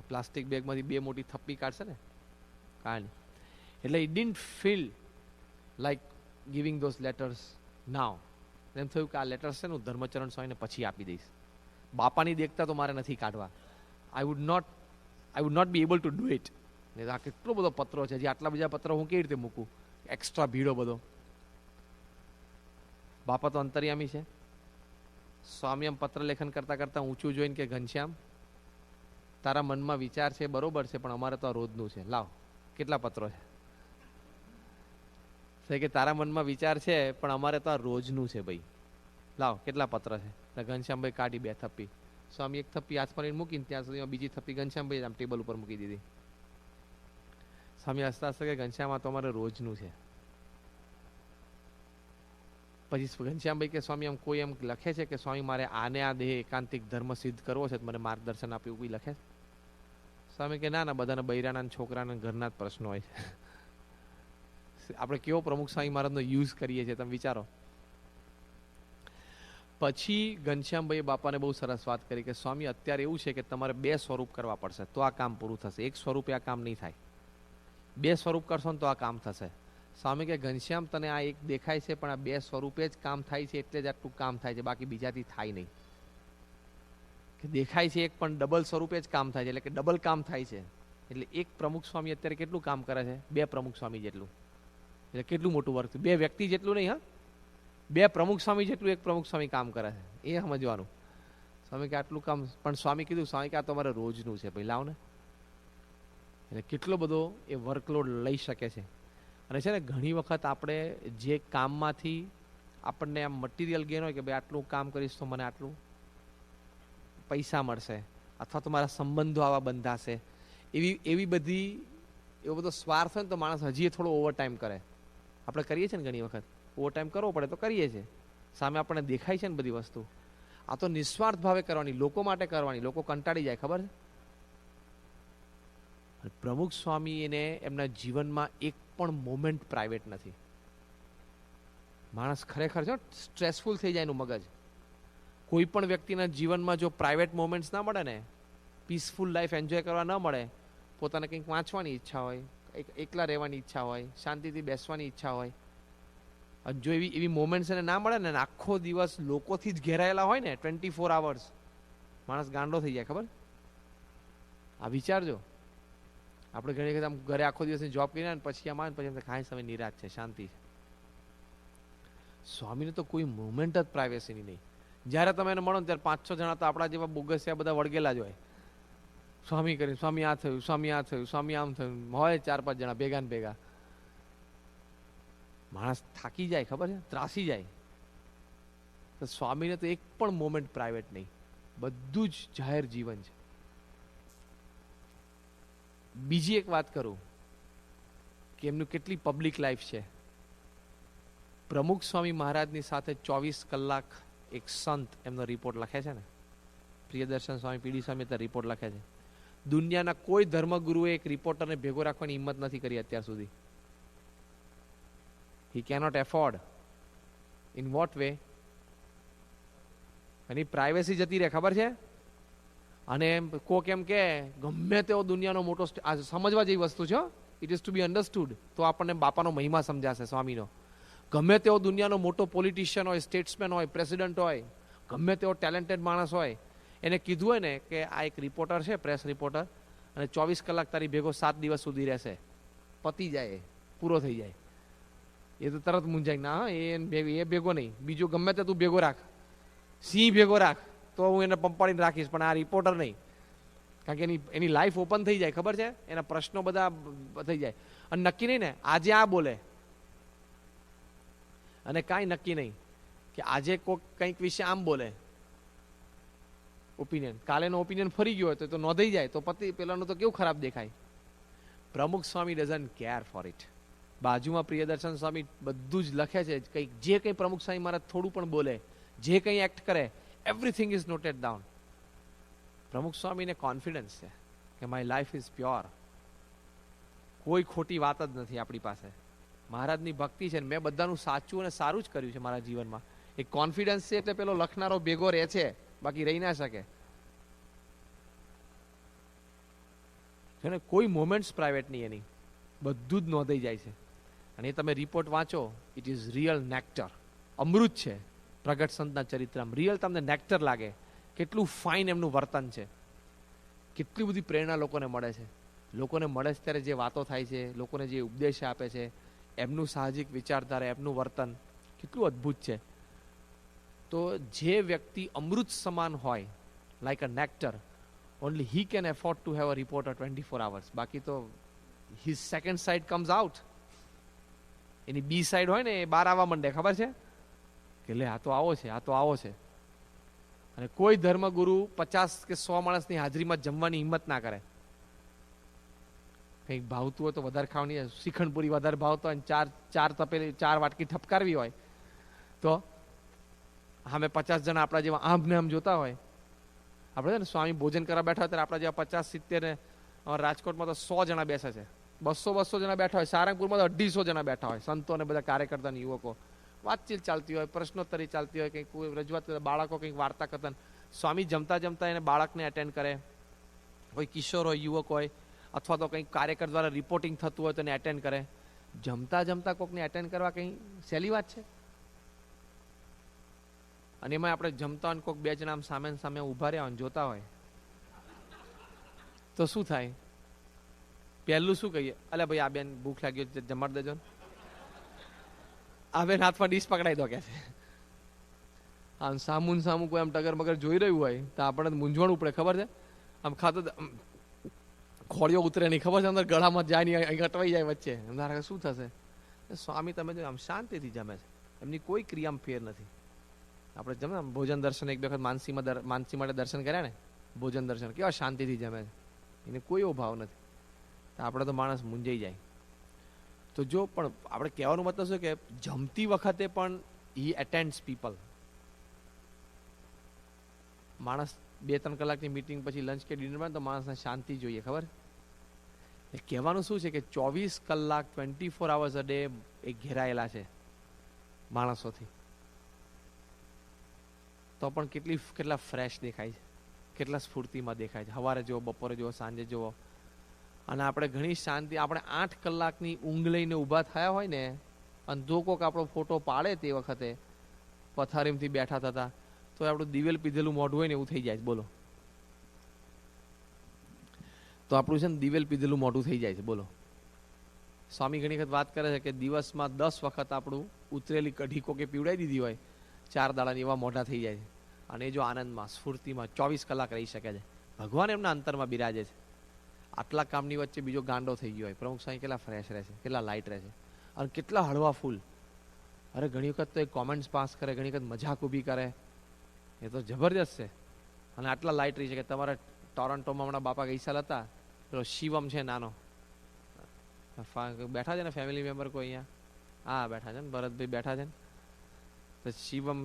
પ્લાસ્ટિક બેગમાંથી બે મોટી થપ્પી કાઢશે ને કાંઈ. એટલે it didn't feel like giving those letters now. એમ થયું કે આ લેટર્સ છે ને હું ધર્મચરણ સ્વામીને પછી આપી દઈશ, બાપાની દેખતા તો મારે નથી કાઢવા. I would not be able to do it. આ કેટલો બધો પત્રો છે, જે આટલા બધા પત્રો હું કેવી રીતે મૂકું, એક્સ્ટ્રા ભીડો બધો. બાપા તો અંતર્યામી છે. સ્વામી આમ પત્ર લેખન કરતા કરતા ઊંચું જોઈને કે ઘનશ્યામ તારા મનમાં વિચાર છે બરોબર છે, પણ અમારે તો આ રોજનું છે, લાવ કેટલા પત્રો છે. કે તારા મનમાં વિચાર છે પણ અમારે તો આ રોજનું છે ભાઈ, લાવ કેટલા પત્ર છે. ઘનશ્યામભાઈ કાઢી બે થપ્પી, સ્વામી એક થપ્પી હાથ પર મૂકીને ત્યાં સુધીમાં બીજી થપ્પી ઘનશ્યામભાઈ આમ ટેબલ ઉપર મૂકી દીધી. સ્વામી હસતા હસતા કે ઘનશ્યામ આ તો અમારે રોજનું છે. પછી ઘનશ્યામભાઈ કે સ્વામી આમ કોઈ એમ લખે છે કે સ્વામી મારે આને આ દેહ એકાંતિક ધર્મ સિદ્ધ કરવો છે, મને માર્ગદર્શન આપ્યું, કોઈ લખે? સ્વામી કે ના ના, બધાના બૈરાના છોકરાના ઘરના જ પ્રશ્નો હોય છે. આપણે કેવો પ્રમુખ સ્વામી મહારાજનો યુઝ કરીએ છીએ તમે વિચારો. પછી ઘનશ્યામભાઈ બાપાને બહુ સરસ વાત કરી કે સ્વામી અત્યારે એવું છે કે તમારે બે સ્વરૂપ કરવા પડશે તો આ કામ પૂરું થશે, એક સ્વરૂપે આ કામ નહીં થાય, બે સ્વરૂપ કરશો ને તો આ કામ થશે. સ્વામી કે ઘનશ્યામ તને આ એક દેખાય છે પણ આ બે સ્વરૂપે જ કામ થાય છે એટલે જ આટલું કામ થાય છે, બાકી બીજાથી થાય નહીં. કે દેખાય છે એક પણ ડબલ સ્વરૂપે જ કામ થાય છે, એટલે કે ડબલ કામ થાય છે. એટલે એક પ્રમુખ સ્વામી અત્યારે કેટલું કામ કરે છે, બે પ્રમુખ સ્વામી જેટલું. એટલે કેટલું મોટું વર્ક, બે વ્યક્તિ જેટલું નહીં, હા બે પ્રમુખ સ્વામી જેટલું એક પ્રમુખ સ્વામી કામ કરે છે, એ સમજવાનું. સ્વામી કે આટલું કામ, પણ સ્વામી કીધું સ્વામી કે આ તો અમારે રોજનું છે ભાઈ, લાવ ને. એટલે કેટલો બધો એ વર્કલોડ લઈ શકે છે. અને છે ને ઘણી વખત આપણે જે કામમાંથી આપણને આમ મટીરિયલ ગેન હોય કે ભાઈ આટલું કામ કરીશ તો મને આટલું પૈસા મળશે, અથવા તો મારા સંબંધો આવા બંધાશે, એવી બધી એવો બધો સ્વાર્થ હોય ને તો માણસ હજી થોડો ઓવરટાઈમ કરે. આપણે કરીએ છીએ ને ઘણી વખત ઓવરટાઈમ કરવો પડે તો કરીએ છીએ, સામે આપણને દેખાય છે ને બધી વસ્તુ. આ તો નિસ્વાર્થ ભાવે કરવાની, લોકો માટે કરવાની, લોકો કંટાળી જાય ખબર છે. પ્રમુખ સ્વામી એને એમના જીવનમાં એક પણ મોમેન્ટ પ્રાઇવેટ નથી. માણસ ખરેખર છે સ્ટ્રેસફુલ થઈ જાય એનું મગજ. કોઈ પણ વ્યક્તિના જીવનમાં જો પ્રાઇવેટ મોમેન્ટ્સ ના મળે ને, પીસફુલ લાઈફ એન્જોય કરવા ન મળે, પોતાને કંઈક વાંચવાની ઈચ્છા હોય, એકલા રહેવાની ઈચ્છા હોય, શાંતિથી બેસવાની ઈચ્છા હોય, જો એવી મોમેન્ટ્સ એને ના મળે ને, આખો દિવસ લોકોથી જ ઘેરાયેલા હોય ને 24 hours, માણસ ગાંડો થઈ જાય ખબર. આ વિચારજો, આપણે ઘણી વખત આમ ઘરે આખો દિવસની જોબ કરીને પછી આમ આવે પછી એમ ખાય સમય નિરાશ છે, શાંતિ છે. સ્વામીને તો કોઈ મુવમેન્ટ જ પ્રાઇવેસીની નહીં. જ્યારે તમે એને મળો ને ત્યારે 5-6 જણા તો આપણા જેવા બોગસિયા બધા વળગેલા જ હોય. સ્વામી કરીને સ્વામી આ થયું, સ્વામી આ થયું, સ્વામી આમ થયું, હોય 4-5 જણા ભેગા ને ભેગા. માણસ થાકી જાય ખબર છે, ત્રાસી જાય. તો સ્વામીને તો એક પણ મોમેન્ટ પ્રાઇવેટ નહીં, બધું જ જાહેર જીવન છે. બીજી એક વાત કરું કે એમનું કેટલી પબ્લિક લાઈફ છે. પ્રમુખ સ્વામી મહારાજની સાથે 24 કલાક એક સંત એમનો રિપોર્ટ લખે છે ને, પ્રિયદર્શન સ્વામી પીડી સ્વામી અત્યારે રિપોર્ટ લખે છે. દુનિયાના કોઈ ધર્મગુરુએ એક રિપોર્ટરને ભેગો રાખવાની હિંમત નથી કરી અત્યાર સુધી. He cannot afford. In what way? Any privacy જતી રહે ખબર છે. અને કોક એમ કે ગમે તેવો દુનિયાનો મોટો સમજવા જેવી વસ્તુ છે, it is to be understood, તો આપણને બાપાનો મહિમા સમજાશે સ્વામીનો. ગમે તેવો દુનિયાનો મોટો પોલિટિશિયન હોય, સ્ટેટ્સમેન હોય, પ્રેસિડન્ટ હોય, ગમે તેવો ટેલેન્ટેડ માણસ હોય, એને કીધું હોય ને કે આ એક રિપોર્ટર છે, પ્રેસ રિપોર્ટર, અને 24 કલાક તારી ભેગો 7 દિવસ સુધી રહેશે, પતી જાય, પૂરો થઈ જાય, એ તો તરત મૂંઝાય ના, એ ભેગો નહીં, બીજો ગમે તે તું ભેગો રાખ, સિંહ ભેગો રાખ તો હું એને પંપાડીને રાખીશ, પણ આ રિપોર્ટર નહીં. કારણ કે એની લાઈફ ઓપન થઈ જાય, ખબર છે, એના પ્રશ્નો બધા થઈ જાય. અને નક્કી નહીં ને આજે આ બોલે, અને કાંઈ નક્કી નહીં કે આજે કોઈક કંઈક વિશે આમ બોલે ઓપિનિયન, કાલેનો ઓપિનિયન ફરી ગયો હોય તો નોંધાઈ જાય તો પતિ પેલાનું તો કેવું ખરાબ દેખાય. પ્રમુખ સ્વામી ડઝન્ટ કેર ફોર ઇટ. બાજુમાં પ્રિયદર્શન સ્વામી બધું જ લખે છે, કંઈક જે કંઈ પ્રમુખ સ્વામી મહારાજ થોડું પણ બોલે, જે કંઈ એક્ટ કરે, એવરીથિંગ ઇઝ નોટેડ ડાઉન. પ્રમુખ સ્વામીને કોન્ફિડન્સ છે કે માય લાઈફ ઇઝ પ્યોર, કોઈ ખોટી વાત જ નથી આપણી પાસે. મહારાજની ભક્તિ છે, મેં બધાનું સાચું અને સારું જ કર્યું છે મારા જીવનમાં. એક કોન્ફિડન્સ છે એટલે પેલો લખનારો ભેગો રહે છે, બાકી રહી ના શકે. કોઈ મોમેન્ટ્સ પ્રાઇવેટ નહીં એની, બધું જ નોંધાઈ જાય છે. અને એ તમે રિપોર્ટ વાંચો, ઇટ ઇઝ રિયલ નેક્ટર, અમૃત છે. પ્રગટ સંતના ચરિત્રમાં રિયલ તમને નેક્ટર લાગે. કેટલું ફાઇન એમનું વર્તન છે, કેટલી બધી પ્રેરણા લોકોને મળે છે. લોકોને મળે છે ત્યારે જે વાતો થાય છે, લોકોને જે ઉપદેશ આપે છે, એમનું સાહજિક વિચારધારા, એમનું વર્તન કેટલું અદ્ભુત છે. તો જે વ્યક્તિ અમૃત સમાન હોય, like a nectar, only he can afford to have a reporter 24 hours. બાકી તો his second side comes out. એની બી સાઈડ હોય ને એ બહાર આવવા માંડે, ખબર છે કે લે આ તો આવો છે, આ તો આવો છે. અને કોઈ ધર્મગુરુ 50 કે 100 માણસની હાજરીમાં જમવાની હિંમત ના કરે. કંઈક ભાવતું હોય તો વધારે ખાવાની, શ્રીખંડપુરી વધારે ભાવતો હોય, ચાર તપેલી 4 વાટકી ઠપકારવી હોય તો અમે 50 જણા આપણા જેવા આમ ને આમ જોતા હોય. આપણે છે ને સ્વામી ભોજન કરવા બેઠા હોય ત્યારે આપણા જેવા 50-70 ને રાજકોટમાં તો 100 જણા બેસે છે, 200 જણા બેઠા હોય, સારંગપુરમાં તો 250 જણા બેઠા હોય, સંતો અને બધા કાર્યકર્તા યુવકો. વાતચીત ચાલતી હોય, પ્રશ્નોત્તરી ચાલતી હોય, કંઈક કોઈ રજૂઆત કરે, બાળકો કંઈક વાર્તા કથન. સ્વામી જમતા જમતા એને બાળકને અટેન્ડ કરે, કોઈ કિશોર હોય, યુવક હોય, અથવા તો કંઈક કાર્યકર દ્વારા રિપોર્ટિંગ થતું હોય તો એને એટેન્ડ કરે. જમતા જમતા કોઈકને એટેન્ડ કરવા કંઈ સહેલી વાત છે? અને એમાં આપણે જમતા હોય કોઈક 2 જણા આમ સામે સામે ઉભા રહ્યા હોય જોતા હોય તો શું થાય? પહેલું શું કહીએ? અલે ભાઈ આ બેન ભૂખ લાગી જમાડ દેજો ને. આ બેન હાથમાં ડીશ પકડાઈ દો કે છે. આમ સામુન સામું કોઈ આમ ટગર મગર જોઈ રહ્યું હોય તો આપણને મૂંઝવણ પડે, ખબર છે? આમ ખાતો ખોળીઓ ઉતરે નહીં, ખબર છે, અંદર ગળામાં જાય નહીં, અહીં અટવાઈ જાય વચ્ચે. એમના શું થશે? સ્વામી તમે જો આમ શાંતિથી જમે છે, એમની કોઈ ક્રિયામાં ફેર નથી. આપણે જમે ભોજન દર્શન 1-2 વખત માનસી માટે દર્શન કર્યા ને, ભોજન દર્શન કેવા શાંતિથી જમે છે, એને કોઈ એવો ભાવ નથી. તો આપણે તો માણસ મૂંઝાઈ જાય. તો જો પણ આપણે કહેવાનું મતલબ શું કે જમતી વખતે પણ હી એટેન્ડ્સ પીપલ. માણસ 2-3 કલાકની મીટિંગ પછી લંચ કે ડિનરમાં તો માણસને શાંતિ જોઈએ, ખબર? એ કહેવાનું શું છે કે 24 કલાક 24 hours a day એ ઘેરાયેલા છે માણસોથી. તો પણ કેટલા ફ્રેશ દેખાય છે, કેટલા સ્ફૂર્તિમાં દેખાય છે. સવારે જુઓ, બપોરે જુઓ, સાંજે જુઓ. અને આપણે ઘણી શાંતિ, આપણે 8 કલાકની ઊંઘ લઈને ઊભા થયા હોય ને, અને જો કોક આપણો ફોટો પાડે તે વખતે પથારીમાંથી બેઠા થતા, તો આપણું દિવેલ પીધેલું મોઢું હોય ને એવું થઈ જાય. બોલો, તો આપણું છે ને દિવેલ પીધેલું મોઢું થઈ જાય છે. બોલો, સ્વામી ઘણી વખત વાત કરે છે કે દિવસમાં 10 વખત આપણું ઉતરેલી કઢી કોકે પીવડાવી દીધી હોય 4 દાડાની, એવા મોઢા થઈ જાય છે. અને એ જો આનંદમાં, સ્ફૂર્તિમાં 24 કલાક રહી શકે છે. ભગવાન એમના અંતરમાં બિરાજે છે. આટલા કામની વચ્ચે બીજો ગાંડો થઈ ગયો હોય, પ્રમુખ સ્વામી કેટલા ફ્રેશ રહે છે, કેટલા લાઇટ રહે છે, અને કેટલા હળવા ફૂલ. અરે ઘણી વખત તો એ કોમેન્ટ્સ પાસ કરે, ઘણી વખત મજાક ઊભી કરે, એ તો જબરજસ્ત છે. અને આટલા લાઇટ રહી છે કે તમારે ટોરન્ટોમાં હમણાં બાપા ગઈ સાલ હતા, પેલો શિવમ છે નાનો, બેઠા છે ને ફેમિલી મેમ્બર કોઈ અહીંયા? હા બેઠા છે ને, ભરતભાઈ બેઠા છે ને. તો શિવમ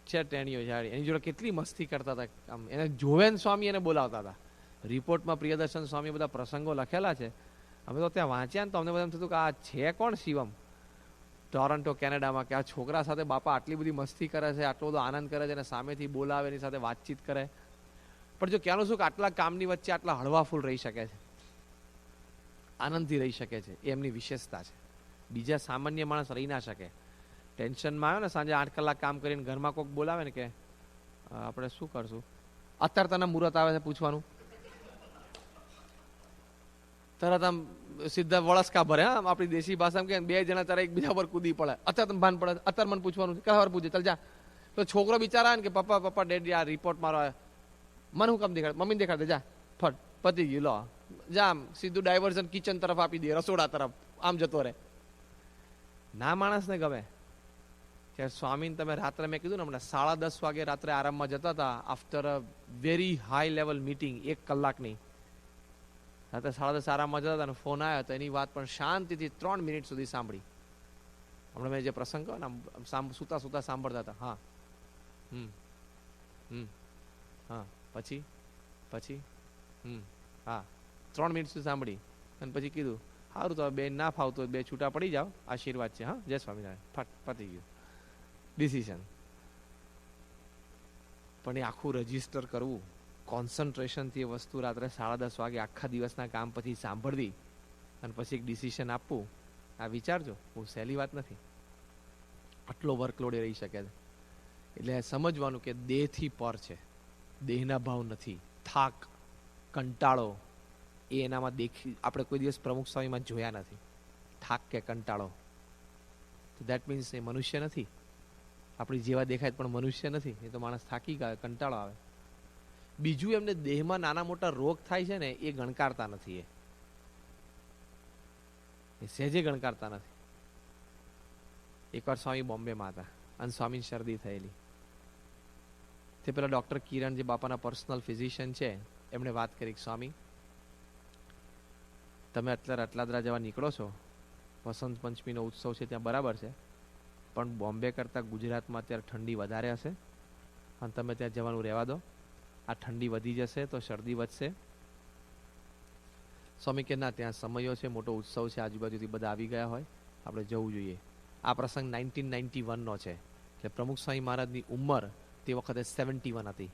છે ટેણીઓ જાડી, એની જોડે કેટલી મસ્તી કરતા હતા. આમ એને જોવે ને સ્વામી એને બોલાવતા હતા. રિપોર્ટમાં પ્રિયદર્શન સ્વામી બધા પ્રસંગો લખેલા છે. અમે તો ત્યાં વાંચ્યા ને તો અમને બધા એમ થતું કે આ છે કોણ શિવમ, ટોરન્ટો કેનેડામાં, કે આ છોકરા સાથે બાપા આટલી બધી મસ્તી કરે છે, આટલો બધો આનંદ કરે છે, અને સામેથી બોલાવે, એની સાથે વાતચીત કરે. પણ જો કહેવાનું શું કે આટલા કામની વચ્ચે આટલા હળવા ફૂલ રહી શકે છે, આનંદથી રહી શકે છે, એ એમની વિશેષતા છે. બીજા સામાન્ય માણસ રહી ના શકે. ટેન્શનમાં આવ્યો ને, સાંજે 8 કલાક કામ કરીને ઘરમાં કોઈક બોલાવે ને કે આપણે શું કરશું, અત્યારે તને મુહૂર્ત આવે છે પૂછવાનું, તરત આમ સીધા વળસકા ભરે. હા, આપણી દેશી ભાષામાં કે 2 જણા તારા એકબીજા પર કૂદી પડે. અત્યારે તમે ભાન પડે, અત્યારે મને પૂછવાનું છે, કયા વાર પૂછે, ચાલ જા. તો છોકરો બિચારા ને કે પપ્પા ડેડી આ રિપોર્ટ મારો, મને હું કામ દેખાડ, મમ્મીને દેખાડ દે, જા ફટ. પતી ગયું, લો જામ સીધું ડાયવર્ઝન કિચન તરફ આપી દે, રસોડા તરફ આમ જતો રહે. ના માણસને ગમે. કે સ્વામીને તમે રાત્રે, મેં કીધું ને હમણાં 10:30 વાગે રાત્રે આરામમાં જતા હતા, after a very high level meeting 1 કલાકની. રાત્રે 10:30 આરામમાં જતા હતા, ફોન આવ્યો તો એની વાત પણ શાંતિથી 3 મિનિટ સુધી સાંભળી. હમણાં મેં જે પ્રસંગ કહ્યો ને, સુતા સુતા સાંભળતા હતા. હા, હા, પછી પછી હા, 3 મિનિટ સુધી સાંભળી અને પછી કીધું, સારું તો બે ના ફાવતો બે છૂટા પડી જાઓ, આશીર્વાદ છે, હા, જય સ્વામિનારાયણ, ફટ પતી ગયું ડિસિઝન. પણ એ આખું રજીસ્ટર કરવું, કોન્સન્ટ્રેશનથી એ વસ્તુ રાત્રે 10:30 વાગે આખા દિવસના કામ પછી સાંભળવી અને પછી એક ડિસિઝન આપવું, આ વિચારજો, બહુ સહેલી વાત નથી. આટલો વર્કલોડ એ રહી શકે છે. એટલે સમજવાનું કે દેહથી પર છે, દેહના ભાવ નથી. થાક, કંટાળો એ એનામાં આપણે કોઈ દિવસ પ્રમુખ સ્વામીમાં જોયા નથી. થાક કે કંટાળો, તો દેટ મીન્સ એ મનુષ્ય નથી. આપણી જેવા દેખાય પણ મનુષ્ય નથી. એ તો માણસ થાકી ગયા, કંટાળો આવે. બીજું, એમને દેહમાં નાના મોટા રોગ થાય છે ને, એ ગણકારતા નથી. એ સહેજે ગણકારતા નથી. એકવાર સ્વામી બોમ્બેમાં હતા અને સ્વામીને શરદી થયેલી. તે પેલા ડૉક્ટર કિરણ, જે બાપાના પર્સનલ ફિઝિશિયન છે, એમણે વાત કરી, સ્વામી તમે અત્યારે અટલાદરા જવા નીકળો છો, વસંત પંચમીનો ઉત્સવ છે ત્યાં, બરાબર છે, પણ બોમ્બે કરતાં ગુજરાતમાં અત્યારે ઠંડી વધારે હશે અને તમે ત્યાં જવાનું રહેવા દો. આ ઠંડી વધી જશે તો શરદી વધશે. સ્વામી કે ના, ત્યાં સમયો છે, મોટો ઉત્સવ છે, આજુબાજુથી બધા આવી ગયા હોય, આપણે જવું જોઈએ. આ પ્રસંગ 1991નો છે. એટલે પ્રમુખ સ્વામી મહારાજની ઉંમર તે વખતે 71 હતી.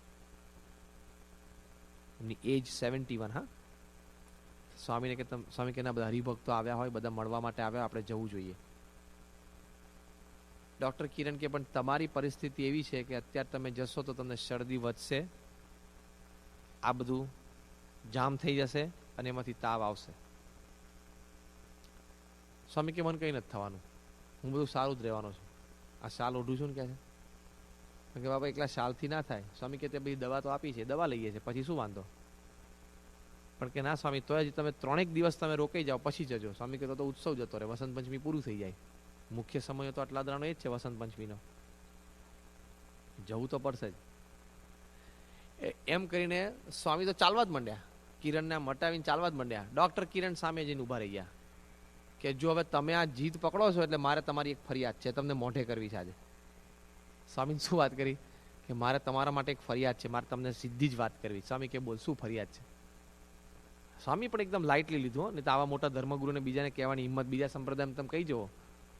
એમની એજ 71. હા, સ્વામીને કે સ્વામી કે ના, બધા હરિભક્તો આવ્યા હોય, બધા મળવા માટે આવ્યા, આપણે જવું જોઈએ. ડૉક્ટર કિરણ કે પણ તમારી પરિસ્થિતિ એવી છે કે અત્યારે તમે જશો તો તમને શરદી વધશે, આ બધું જામ થઈ જશે અને એમાંથી તાવ આવશે. સ્વામી કે મને કંઈ નથી થવાનું, હું બધું સારું જ રહેવાનો છું, આ શાલ ઓઢું છું ને કે છે કે બાબા એકલા શાલથી ના થાય. સ્વામી કે તે બધી દવા તો આપી છે, દવા લઈએ છીએ, પછી શું વાંધો. પણ કે ના સ્વામી, તો જ તમે 3 દિવસ તમે રોકાઈ જાઓ પછી જજો. સ્વામી કે તો ઉત્સવ જતો રહે, વસંત પંચમી પૂરું થઈ જાય. મુખ્ય સમય તો અટલાદરાનો એ જ છે, વસંત પંચમીનો. જવું તો પડશે જ. એમ કરીને સ્વામી તો ચાલવા જ માંડ્યા, કિરણને મટાવીને ચાલવા જ માંડ્યા. ડૉક્ટર કિરણ સામે જઈને ઊભા રહી ગયા કે જો હવે તમે આ જીત પકડો છો એટલે મારે તમારી એક ફરિયાદ છે, તમને મોઢે કરવી છે આજે. સ્વામીને શું વાત કરી કે મારે તમારા માટે એક ફરિયાદ છે, મારે તમને સીધી જ વાત કરવી. સ્વામી કે બોલ, શું ફરિયાદ છે. સ્વામી પણ એકદમ લાઇટલી લીધું, ને તો આવા મોટા ધર્મગુરુને બીજાને કહેવાની હિંમત, બીજા સંપ્રદાયમાં તમે કહી જવો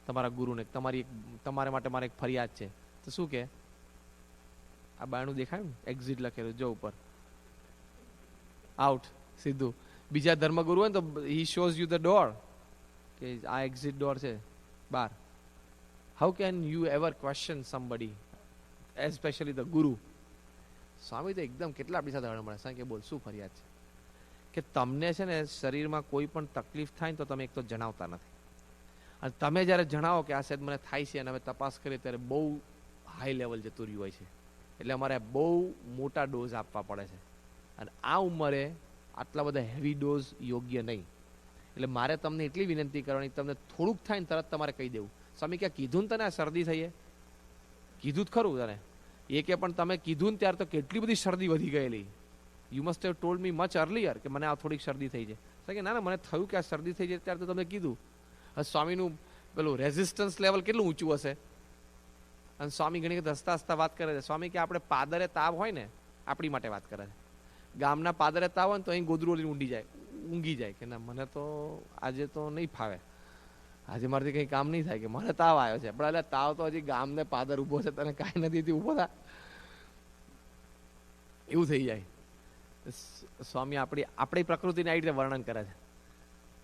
તમારા ગુરુને તમારા માટે મારે એક ફરિયાદ છે. તો શું કે, આ બાયણું દેખાયું ને, એક્ઝિટ લખેલું, જો ઉપર, આઉટ, સીધું. બીજા ધર્મગુરુ હોય ને તો હી શોઝ યુ ધ ડોર, કે આ એક્ઝિટ ડોર છે બહાર. How can you ever question somebody, especially the ગુરુ. સ્વામી તો એકદમ કેટલા આપણી સાથે હળમળે. સાહેબ કે બોલ, શું ફરિયાદ છે. કે તમને છે ને શરીરમાં કોઈ પણ તકલીફ થાય ને તો તમે એક તો જણાવતા નથી, અને તમે જ્યારે જણાવો કે આ સાહેબ મને થાય છે અને અમે તપાસ કરીએ ત્યારે બહુ હાઈ લેવલ જતું રહ્યું હોય છે, એટલે અમારે બહુ મોટા ડોઝ આપવા પડે છે, અને આ ઉંમરે આટલા બધા હેવી ડોઝ યોગ્ય નહીં. એટલે મારે તમને એટલી વિનંતી કરવાની, તમને થોડુંક થાય ને તરત તમારે કહી દેવું. સ્વામી ક્યાં કીધું ને તને આ શરદી થઈ? કીધું જ ખરું તને. એ કે પણ તમે કીધું ને ત્યારે તો કેટલી બધી શરદી વધી ગયેલી. You must have told me much earlier કે મને આ થોડીક શરદી થઈ છે. કે ના ના, મને થયું કે આ શરદી થઈ છે ત્યારે તો તમે કીધું. હવે સ્વામીનું પેલું રેઝિસ્ટન્સ લેવલ કેટલું ઊંચું હશે. અને સ્વામી ઘણી વખત હસતા હસતા વાત કરે છે. સ્વામી કે આપણે પાદરે તાવ હોય ને, આપણી માટે વાત કરે છે. ગામના પાદરે તાવ હોય ને તો અહીં ગોદરું લઈને ઊંઘી જાય કે ના, મને તો આજે તો નહીં ફાવે, આજે મારાથી કંઈ કામ નહીં થાય, કે મને તાવ આવ્યો છે. પણ એટલે તાવ તો હજી ગામને પાદર ઊભો છે, તને કાંઈ નથી ઊભો થા, એવું થઈ જાય. સ્વામી આપણી પ્રકૃતિને આવી રીતે વર્ણન કરે છે.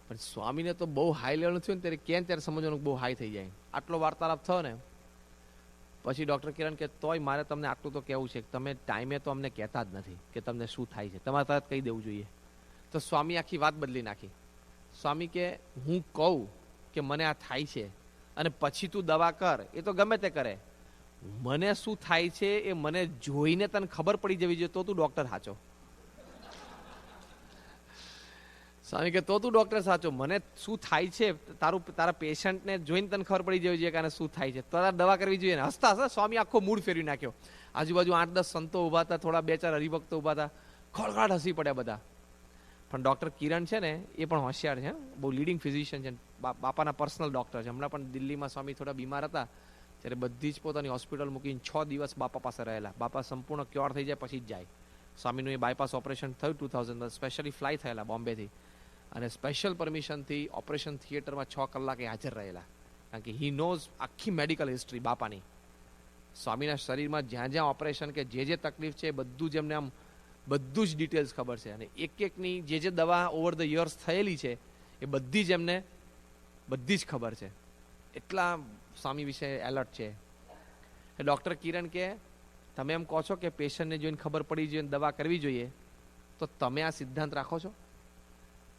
પણ સ્વામીને તો બહુ હાઈ લેવલ થયું ને ત્યારે ત્યારે સમજવાનું બહુ હાઈ થઈ જાય. આટલો વાર્તાલાપ થયો ને પછી ડૉક્ટર કિરણ કે તોય મારે તમને આટલું તો કહેવું છે કે તમે ટાઈમે તો અમને કહેતા જ નથી કે તમને શું થાય છે, તમારે તરત કહી દેવું જોઈએ. તો સ્વામી આખી વાત બદલી નાખી. સ્વામી કે હું કહું કે મને આ થાય છે અને પછી તું દવા કર, એ તો ગમે તે કરે, મને શું થાય છે એ મને જોઈને તને ખબર પડી જવી જોઈએ, તો તું ડૉક્ટર સાચો. સ્વામી કે તો તું ડોક્ટર સાચો, મને શું થાય છે તારા પેશન્ટને જોઈને તને ખબર પડી જવી જોઈએ કે આને શું થાય છે, તારા દવા કરવી જોઈએ ને. હસતા હસતા સ્વામી આખો મૂડ ફેરવી નાખ્યો. આજુબાજુ 8-10 સંતો ઉભા હતા, થોડા 2-4 હરિભક્તો ઉભા હતા, ખળગાટ હસી પડ્યા બધા. પણ ડોક્ટર કિરણ છે ને એ પણ હોશિયાર છે, બહુ લીડિંગ ફિઝિશિયન છે, બાપાના પર્સનલ ડોક્ટર છે. હમણાં પણ દિલ્હીમાં સ્વામી થોડા બીમાર હતા ત્યારે બધી જ પોતાની હોસ્પિટલ મૂકીને 6 દિવસ બાપા પાસે રહેલા. બાપા સંપૂર્ણ ક્યોર થઈ જાય પછી જ જાય. સ્વામીનું એ બાયપાસ ઓપરેશન થયું 2000, સ્પેશિયલી ફ્લાય થયેલા બોમ્બેથી, અને સ્પેશિયલ પરમિશનથી ઓપરેશન થિયેટરમાં 6 કલાકે હાજર રહેલા, કારણ કે હી નોઝ આખી મેડિકલ હિસ્ટ્રી બાપાની. સ્વામીના શરીરમાં જ્યાં જ્યાં ઓપરેશન કે જે તકલીફ છે એ બધું જ એમને આમ બધું જ ડિટેલ્સ ખબર છે. અને એકની જે દવા ઓવર ધ યર્સ થયેલી છે એ બધી જ એમને બધી જ ખબર છે. એટલા સ્વામી વિશે એલર્ટ છે. ડૉક્ટર કિરણ કે તમે એમ કહો છો કે પેશન્ટને જોઈને ખબર પડી જોઈએ, દવા કરવી જોઈએ, તો તમે આ સિદ્ધાંત રાખો છો?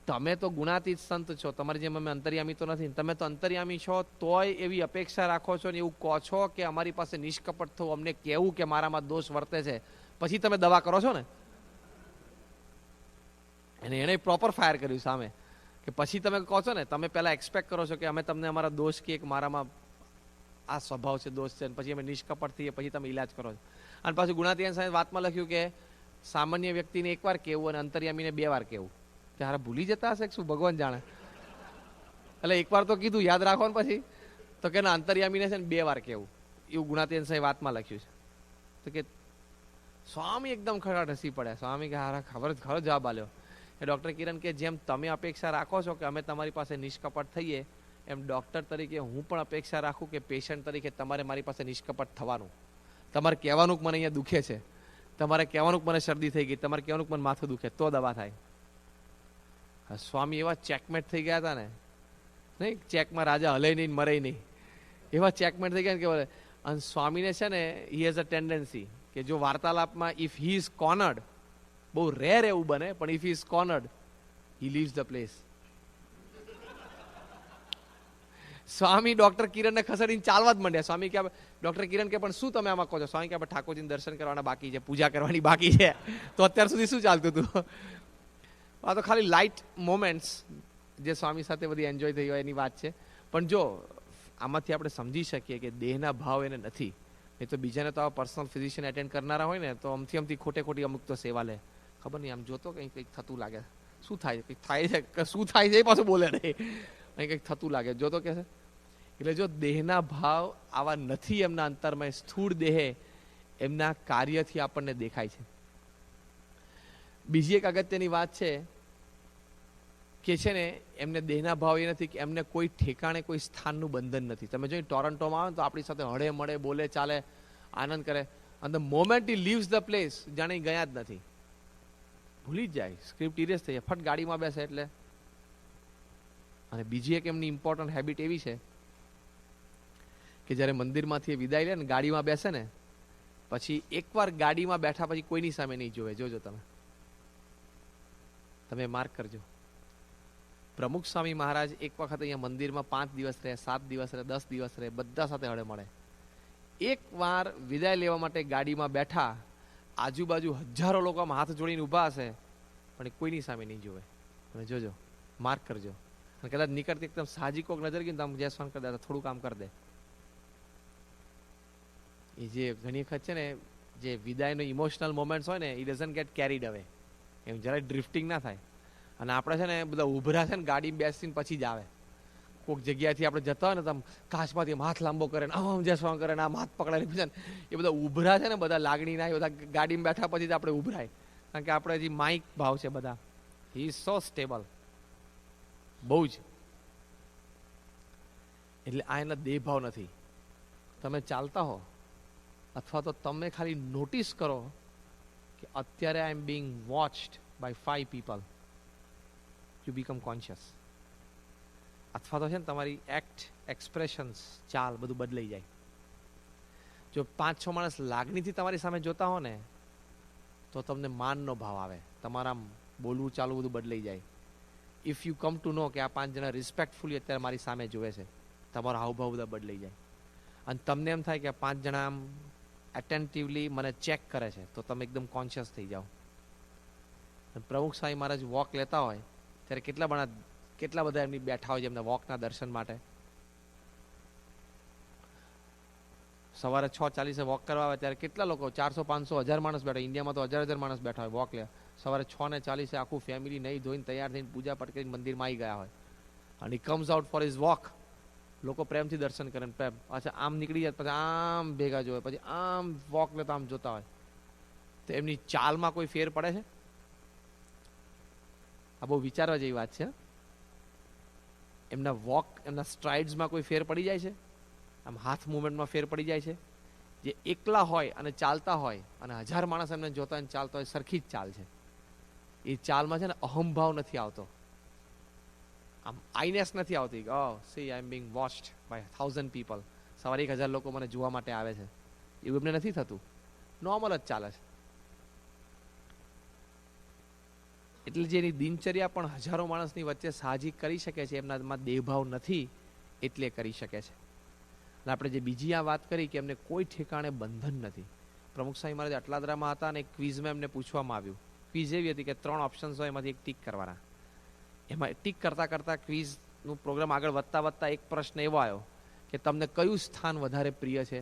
તમે તો ગુણાતીત સંત છો, તમારી જેમ અમે અંતર્યામી તો નથી. તમે તો અંતર્યામી છો તોય એવી અપેક્ષા રાખો છો ને એવું કહો છો કે અમારી પાસે નિષ્કપટ થવું, અમને કહેવું કે મારામાં દોષ વર્તે છે, પછી તમે દવા કરો છો ને. અને એણે પ્રોપર ફાયર કર્યું સામે કે પછી તમે કહો છો ને, તમે પહેલા એક્સપેક્ટ કરો છો કે અમે તમને અમારા દોષ કે મારામાં આ સ્વભાવ છે, દોષ છે, પછી અમે નિષ્કપટ થઈએ, પછી તમે ઈલાજ કરો છો. અને પાછું ગુણાતીયન સાહેબ વાતમાં લખ્યું કે સામાન્ય વ્યક્તિને 1 વાર કહેવું અને અંતર્યામીને 2 વાર કહેવું. ત્યારે ભૂલી જતા હશે શું, ભગવાન જાણે. એટલે 1 વાર તો કીધું યાદ રાખો ને, પછી તો કે અંતર્યામીને છે ને 2 વાર કહેવું, એવું ગુણાતીયન સાહેબ વાતમાં લખ્યું છે. તો કે સ્વામી એકદમ ખરાટ હસી પડ્યા. સ્વામી કે હારા ખરો જવાબ આલ્યો. એ ડૉક્ટર કિરણ કે જેમ તમે અપેક્ષા રાખો છો કે અમે તમારી પાસે નિષ્કપટ થઈએ, એમ ડૉક્ટર તરીકે હું પણ અપેક્ષા રાખું કે પેશન્ટ તરીકે તમારે મારી પાસે નિષ્કપટ થવાનું. તમારે કહેવાનું કે મને અહીંયા દુખે છે, તમારે કહેવાનું કે મને શરદી થઈ ગઈ, તમારે કહેવાનું કે મને માથું દુખે, તો દવા થાય. સ્વામી એવા ચેકમેટ થઈ ગયા હતા ને, નહીં ચેકમાં રાજા હલે નહીં મરે નહીં, એવા ચેકમેટ થઈ ગયા ને કે બોલે. અને સ્વામીને છે ને હી હેઝ અ ટેન્ડન્સી કે જો વાર્તાલાપમાં ઇફ હી ઇઝ કોર્નર્ડ, બહુ રેર એવું બને, પણ if he is cornered he leaves the place. Swami doctor કિરણને ખસેડીને ચાલવા જ માંડ્યા. સ્વામી કે ડોક્ટર કિરણ કે પણ શું તમે આમાં કહો છો? સ્વામી કે ઠાકોરજીને દર્શન કરવાના બાકી છે, પૂજા કરવાની બાકી છે. તો અત્યાર સુધી શું ચાલતું હતું? આ તો ખાલી લાઇટ મોમેન્ટ્સ જે સ્વામી સાથે બધી એન્જોય થઈ હોય એની વાત છે. પણ જો આમાંથી આપણે સમજી શકીએ કે દેહના ભાવ એને નથી, એ તો બીજાને તો આ પર્સનલ ફિઝિશિયન એટેન્ડ કરનારા હોય ને તો અમથી ખોટી અમુક તો સેવા લે. ખબર નહીં, આમ જોતો કંઈક થતું લાગે, શું થાય, કંઈક થાય છે, શું થાય છે એ પાછું બોલે નહીં, અહીં કંઈક થતું લાગે જોતો કે છે. એટલે જો દેહના ભાવ આવા નથી એમના અંતરમાં, સ્થૂળ દેહે એમના કાર્યથી આપણને દેખાય છે. બીજી એક અગત્યની વાત છે ને એમને દેહના ભાવ એ નથી કે એમને કોઈ ઠેકાણે કોઈ સ્થાનનું બંધન નથી. તમે જો ટોરન્ટોમાં આવે તો આપણી સાથે હળે મળે, બોલે, ચાલે, આનંદ કરે, અને the moment he leaves the place જાણે ગયા જ નથી, ભૂલી જ જાય, સ્ક્રિપ્ટ ઇરેઝ થઈ જાય, ફટ ગાડીમાં બેસે એટલે. અને બીજી એક એમની ઇમ્પોર્ટન્ટ હેબિટ એવી છે કે જ્યારે મંદિરમાંથી વિદાય લે ને ગાડીમાં બેસે ને પછી એકવાર ગાડીમાં બેઠા પછી કોઈની સામે નહીં જોવે. જોજો તમે માર્ક કરજો. પ્રમુખ સ્વામી મહારાજ એક વખત અહીંયા મંદિરમાં 5 દિવસ રહે, 7 દિવસ રહે, 10 દિવસ રહે, બધા સાથે હળે મળે. એક વાર વિદાય લેવા માટે ગાડીમાં બેઠા, આજુબાજુ હજારો લોકો હાથ જોડીને ઊભા હશે પણ કોઈની સામે નહીં જોવે. અને જોજો, માર્ક કરજો. અને કદાચ નીકળતી એકદમ સાહજિક કોક નજર ગઈ ને તમે જય સ્વાન કરી દે, થોડું કામ કરી દે. એ જે ઘણી વખત છે ને જે વિદાયનો ઇમોશનલ મોમેન્ટ્સ હોય ને, એ ડઝન્ટ ગેટ કેરીડ અવે, એમ જરાય ડ્રિફ્ટિંગ ના થાય. અને આપણે છે ને બધા ઉભરા છે ને ગાડી બેસીને પછી જ આવે. કોઈક જગ્યાથી આપણે જતા હોય ને તો કાચમાંથી હાથ લાંબો કરે ને આમ જય સ્વાન કરે ને આમ હાથ પકડાય ને એ બધા ઉભરા છે ને, બધા લાગણીના એ બધા ગાડીમાં બેઠા પછી જ આપણે ઉભરાય. કારણ કે આપણે હજી માઇક ભાવ છે બધા. હી ઇઝ સો સ્ટેબલ, બહુ જ. એટલે આ એના દેહ ભાવ નથી. તમે ચાલતા હો અથવા તો તમે ખાલી નોટિસ કરો કે અત્યારે I am being watched by 5 people, you become conscious. અથવા તો છે ને તમારી એક્ટ, એક્સપ્રેશન્સ, ચાલ બધું બદલાઈ જાય. જો 5-6 માણસ લાગણીથી તમારી સામે જોતા હો ને તો તમને માનનો ભાવ આવે, તમારા બોલવું ચાલવું બધું બદલાઈ જાય. ઇફ યુ કમ ટુ નો કે આ 5 જણા રિસ્પેક્ટફુલી અત્યારે મારી સામે જોવે છે, તમારો હાવભાવ બધા બદલાઈ જાય. અને તમને એમ થાય કે આ 5 જણા આમ એટેન્ટિવલી મને ચેક કરે છે, તો તમે એકદમ કોન્શિયસ થઈ જાઓ. પ્રમુખ સ્વામી મહારાજ વોક લેતા હોય ત્યારે કેટલા બધા એમની બેઠા હોય છે એમના વોકના દર્શન માટે. સવારે 6:40 વોક કરવા આવે ત્યારે કેટલા લોકો, 400, 500, 1000 માણસ બેઠા. ઇન્ડિયામાં તો 1000 માણસ બેઠા હોય વોક લે. સવારે 6:40 આખું ફેમિલી નહીં ધોઈને તૈયાર થઈને પૂજા પાઠ કરીને મંદિરમાં આવી ગયા હોય. અને comes out for his walk. લોકો પ્રેમથી દર્શન કરે, પ્રેમ પાછા આમ નીકળી જાય, પછી આમ ભેગા જોવે, પછી આમ વોક લેતા આમ જોતા હોય. તો એમની ચાલમાં કોઈ ફેર પડે છે? આ બહુ વિચારવા જેવી વાત છે. એમના વોક, એમના સ્ટ્રાઇડ્સમાં કોઈ ફેર પડી જાય છે? આમ હાથ મુવમેન્ટમાં ફેર પડી જાય છે? જે એકલા હોય અને ચાલતા હોય અને 1000 માણસ એમને જોતા હોય ચાલતા હોય, સરખી જ ચાલ છે. એ ચાલમાં છે ને અહંભાવ નથી આવતો, આમ આઈનેસ નથી આવતી. See I am being watched by 1000 people. સવારે 1000 લોકો મને જોવા માટે આવે છે, એવું એમને નથી થતું. નોર્મલ જ ચાલે છે. એટલે જે એની દિનચર્યા પણ હજારો માણસની વચ્ચે સાહજિક કરી શકે છે, એમનામાં દેહભાવ નથી એટલે કરી શકે છે. અને આપણે જે બીજી આ વાત કરી કે એમને કોઈ ઠેકાણે બંધન નથી. પ્રમુખ સ્વામી મહારાજ અટલાદરામાં હતા અને એક ક્વિઝમાં એમને પૂછવામાં આવ્યું. ક્વિઝ એવી હતી કે 3 ઓપ્શન્સ હોય, એમાંથી એક ટીક કરવાના. એમાં ટીક કરતા કરતા ક્વિઝનું પ્રોગ્રામ આગળ વધતા એક પ્રશ્ન એવો આવ્યો કે તમને કયું સ્થાન વધારે પ્રિય છે,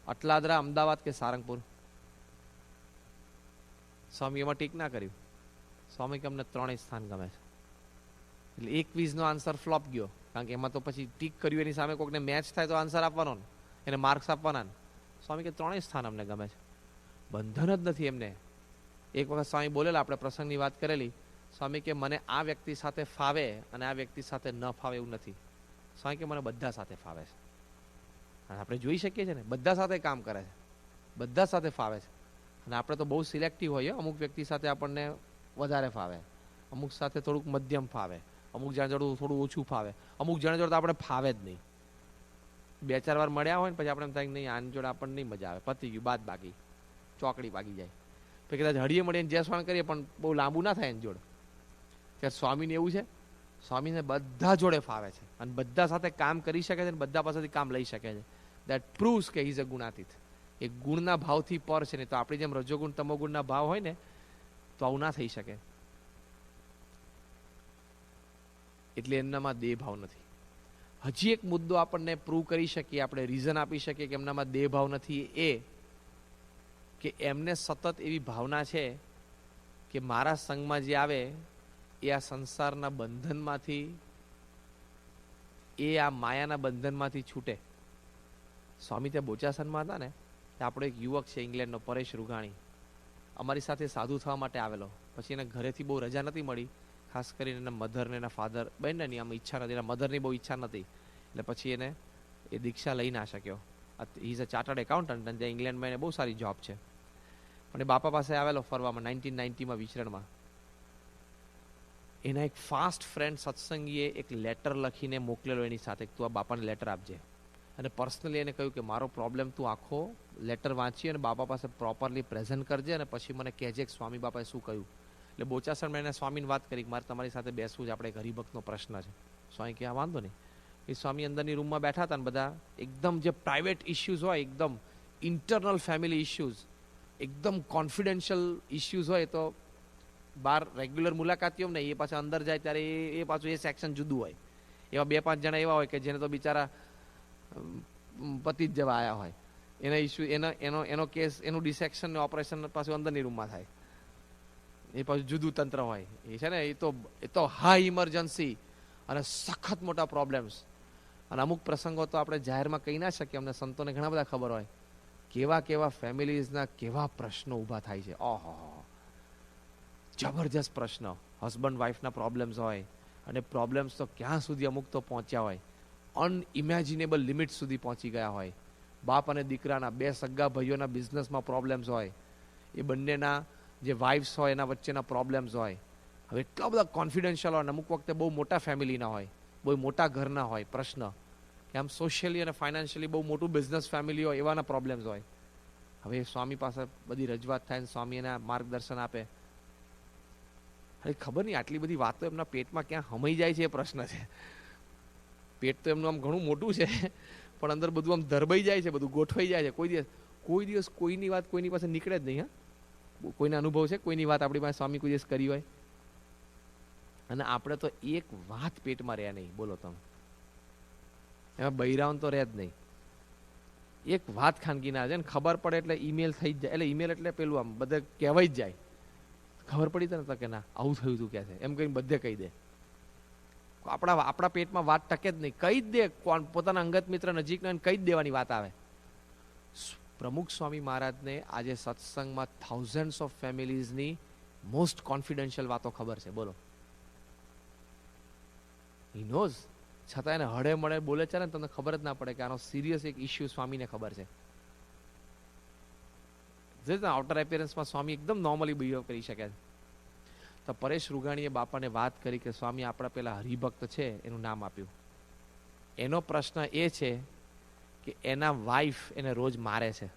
અટલાદરા, અમદાવાદ કે સારંગપુર? સ્વામી એમાં ટીક ના કર્યું. સ્વામી કે અમને 3 સ્થાન ગમે છે. એટલે એક ક્વિઝનો આન્સર ફ્લોપ ગયો, કારણ કે એમાં તો પછી ટીક કર્યું એની સામે કોઈકને મેચ થાય તો આન્સર આપવાનો ને, એને માર્ક્સ આપવાના ને. સ્વામી કે 3 સ્થાન અમને ગમે છે, બંધન જ નથી એમને. એક વખત સ્વામી બોલેલા, આપણે પ્રસંગની વાત કરેલી. સ્વામી કે મને આ વ્યક્તિ સાથે ફાવે અને આ વ્યક્તિ સાથે ન ફાવે એવું નથી. સ્વામી કે મને બધા સાથે ફાવે છે. અને આપણે જોઈ શકીએ છીએ ને, બધા સાથે કામ કરે છે, બધા સાથે ફાવે છે. અને આપણે તો બહુ સિલેક્ટિવ હોઈએ. અમુક વ્યક્તિ સાથે આપણને વધારે ફાવે, અમુક સાથે થોડુંક મધ્યમ ફાવે, અમુક જણ જોડે થોડું ઓછું ફાવે, અમુક જણ જોડે આપણે ફાવે જ નહીં. 2-4 વાર મળ્યા હોય ને પછી આપણે એમ થાય કે નહીં, આની જોડે આપણને નહીં મજા આવે, પતી ગયું, બાદ બાકી ચોકડી પાકી જાય. પછી કદાચ હળીએ મળીને જયસ્વાણ કરીએ પણ બહુ લાંબુ ના થાય એની જોડે. ત્યારે સ્વામીને એવું છે, સ્વામીને બધા જોડે ફાવે છે અને બધા સાથે કામ કરી શકે છે અને બધા પાસેથી કામ લઈ શકે છે. દેટ પ્રૂવ્સ કે હી ઇઝ અ ગુણાતીત. એ ગુણના ભાવથી પર છે. નહીં તો આપણી જેમ રજોગુણ તમોગુણના ભાવ હોય ને તો આવું ના થઈ શકે. એટલે એમનામાં દેહ ભાવ નથી. હજી એક મુદ્દો આપણને પ્રૂવ કરી શકીએ, આપણે રીઝન આપી શકીએ કે એમનામાં દેહ ભાવ નથી, એ કે એમને સતત એવી ભાવના છે કે મારા સંગમાં જે આવે એ આ સંસારના બંધનમાંથી, એ આ માયાના બંધનમાંથી છૂટે. સ્વામી ત્યાં બોચાસનમાં હતા ને, આપણો એક યુવક છે ઇંગ્લેન્ડનો, પરેશ રૂઘાણી, અમારી સાથે સાધુ થવા માટે આવેલો. પછી એને ઘરેથી બહુ રજા નથી મળી, ખાસ કરીને એના મધર ને એના ફાધર, બંને ની આમ ઈચ્છા નથી, એના મધરની બહુ ઈચ્છા નથી, એટલે પછી એને એ દીક્ષા લઈ ના શક્યો. He is a chartered accountant અને ત્યાં ઇંગ્લેન્ડમાં એને બહુ સારી જોબ છે. પણ એ બાપા પાસે આવેલો ફરવામાં 1990માં વિચરણમાં. એના એક ફાસ્ટ ફ્રેન્ડ સત્સંગીએ એક લેટર લખીને મોકલેલો એની સાથે, તું આ બાપાને લેટર આપજે. અને પર્સનલી એને કહ્યું કે મારો પ્રોબ્લેમ તું આખો લેટર વાંચી અને બાપા પાસે પ્રોપરલી પ્રેઝન્ટ કરજે અને પછી મને કહેજે કે સ્વામી બાપાએ શું કહ્યું. એટલે બોચાસણમાં એને સ્વામીને વાત કરી કે મારે તમારી સાથે બેસવું જ, આપણે એક હરિભક્તનો પ્રશ્ન છે. સ્વામી કે વાંધો નહીં. એ સ્વામી અંદરની રૂમમાં બેઠા હતા ને બધા એકદમ જે પ્રાઇવેટ ઇશ્યુઝ હોય, એકદમ ઇન્ટરનલ ફેમિલી ઇશ્યુઝ, એકદમ કોન્ફિડેન્શિયલ ઇશ્યુઝ હોય તો બહાર રેગ્યુલર મુલાકાતીઓ ને એ પાછા અંદર જાય ત્યારે એ પાછું એ સેક્શન જુદું હોય. એવા 2-5 જણા એવા હોય કે જેને તો બિચારા પતિ જ જવા આવ્યા હોય, એના ઇસ્યુ, એનો કેસ, એનું ડિસેક્શન ને ઓપરેશન પાછું અંદરની રૂમમાં થાય. એ પાછું જુદું તંત્ર હોય. એ છે ને, એ તો હાઈ ઇમરજન્સી અને સખત મોટા પ્રોબ્લેમ્સ. અને અમુક પ્રસંગો તો આપણે જાહેરમાં કહી ના શકીએ, અમને સંતોને ઘણા બધા ખબર હોય કેવા કેવા ફેમિલીઝના કેવા પ્રશ્નો ઊભા થાય છે. ઓહો, જબરજસ્ત પ્રશ્ન. હસબન્ડ વાઈફના પ્રોબ્લેમ્સ હોય, અને પ્રોબ્લેમ્સ તો ક્યાં સુધી અમુક તો પહોંચ્યા હોય, અનઇમેજિનેબલ લિમિટ સુધી પહોંચી ગયા હોય. બાપ અને દીકરાના, 2 સગા ભાઈઓના બિઝનેસમાં પ્રોબ્લેમ્સ હોય, એ બંનેના જે વાઇફ્સ હોય એના વચ્ચેના પ્રોબ્લેમ્સ હોય. હવે એટલા બધા કોન્ફિડેન્શિયલ હોય, અમુક વખતે બહુ મોટા ફેમિલીના હોય, બહુ મોટા ઘરના હોય પ્રશ્ન, કે આમ સોશિયલી અને ફાઇનાન્શિયલી બહુ મોટું બિઝનેસ ફેમિલી હોય, એવાના પ્રોબ્લેમ્સ હોય. હવે સ્વામી પાસે બધી રજૂઆત થાય ને સ્વામી એના માર્ગદર્શન આપે. હવે ખબર નહીં આટલી બધી વાતો એમના પેટમાં ક્યાં હમાઈ જાય છે એ પ્રશ્ન છે. પેટ તો એમનું આમ ઘણું મોટું છે, પણ અંદર બધું આમ ધરબાઈ જાય છે, બધું ગોઠવાઈ જાય છે. કોઈ દિવસ કોઈની વાત કોઈની પાસે નીકળે જ નહીં. હા, કોઈના અનુભવ છે, કોઈની વાત આપણી પાસે સ્વામી કોઈ દિવસ કરી હોય? અને આપણે તો એક વાત પેટમાં રહ્યા નહીં. બોલો તમે, એમાં બૈરાઓન તો રહે જ નહીં. એક વાત ખાનગી ના જાય ને ખબર પડે એટલે ઈમેલ થઈ જ જાય. એટલે ઈમેલ એટલે પેલું આમ બધે કહેવાય જ જાય. ખબર પડી તને તો કે ના આવું થયું તું કે છે એમ કહીને બધે કહી દે. આપણા પેટમાં વાત ટકે જ નહીં. કહી જ દે, પોતાના અંગત મિત્ર નજીકના કહી જ દેવાની વાત આવે. પ્રમુખ સ્વામી મહારાજને આજે સત્સંગમાં થાઉઝન્ડ્સ ઓફ ફેમિલીઝની મોસ્ટ કોન્ફિડન્શિયલ વાતો ખબર છે. બોલો, હી નોઝ. છતાં એને હળે મળે બોલે છે ને તમને ખબર જ ના પડે કે આનો સિરિયસ એક ઇસ્યુ સ્વામીને ખબર છે. આઉટર એપિયરન્સમાં સ્વામી એકદમ નોર્મલી બિહેવ કરી શકે છે. તો પરેશ રૂઘાણીએ બાપાને વાત કરી કે સ્વામી આપણા પેલા હરિભક્ત છે એનું નામ આપ્યું. એનો પ્રશ્ન એ છે કે એના વાઈફ એને રોજ મારે છે.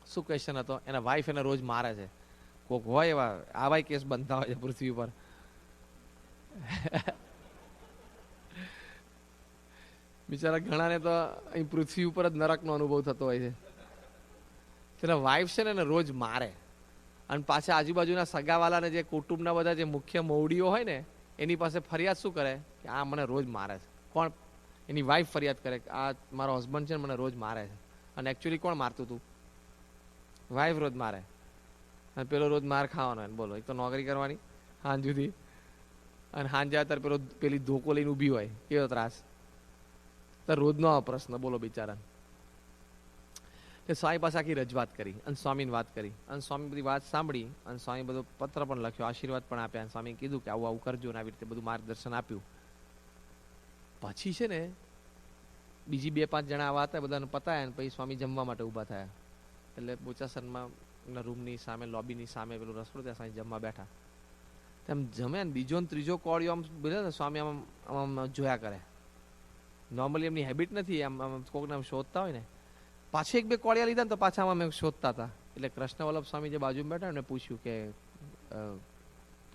શું ક્વેશ્ચન હતો? એના વાઈફ એને રોજ મારે છે. કોક હોય એવા આવા કેસ બનતા હોય છે પૃથ્વી પર. બિચારા ઘણાને તો અહીં પૃથ્વી ઉપર જ નરકનો અનુભવ થતો હોય છે. તેના વાઈફ છે ને એને રોજ મારે. અને પાછા આજુબાજુના સગાવાલાને જે કુટુંબના બધા જે મુખ્ય મવડીઓ હોય ને એની પાસે ફરિયાદ શું કરે કે આ મને રોજ મારે છે. કોણ? એની વાઈફ ફરિયાદ કરે કે આ મારો હસબન્ડ છે ને મને રોજ મારે છે. અને એકચ્યુઅલી કોણ મારતું હતું? વાઈફ રોજ મારે. અને પેલો રોજ માર ખાવાનો. એને બોલો, એક તો નોકરી કરવાની હાંજ સુધી, અને હાંજ જાય ત્યારે પેલી ધોકો લઈને ઊભી હોય. કેવો ત્રાસ! તો રોજનો આ પ્રશ્ન. બોલો બિચારા. સ્વામી પાસે આખી રજૂઆત કરી અને સ્વામીને વાત કરી. અને સ્વામી બધી વાત સાંભળી અને સ્વામી બધો પત્ર પણ લખ્યો, આશીર્વાદ પણ આપ્યા. અને સ્વામી કીધું કે આવું આવું કરજો ને આવી રીતે બધું માર્ગદર્શન આપ્યું. પછી છે ને બીજી 2-5 જણા આવા હતા, બધાને પતાયા ને પછી સ્વામી જમવા માટે ઊભા થયા. એટલે બોચાસનમાં એમના રૂમની સામે લોબીની સામે પેલું રસોડું, ત્યાં સ્વામી જમવા બેઠા. તેમ જમે ને બીજો ને ત્રીજો કોળિયો આમ બોલે ને સ્વામી આમ આમ જોયા કરે. નોર્મલી એમની હેબિટ નથી, આમ આમ કોકને આમ શોધતા હોય ને. પાછું 1-2 કોળિયા લીધા ને તો પાછા આમ શોધતા હતા. એટલે કૃષ્ણ વલ્લભ સ્વામી જે બાજુમાં બેઠા એમને પૂછ્યું કે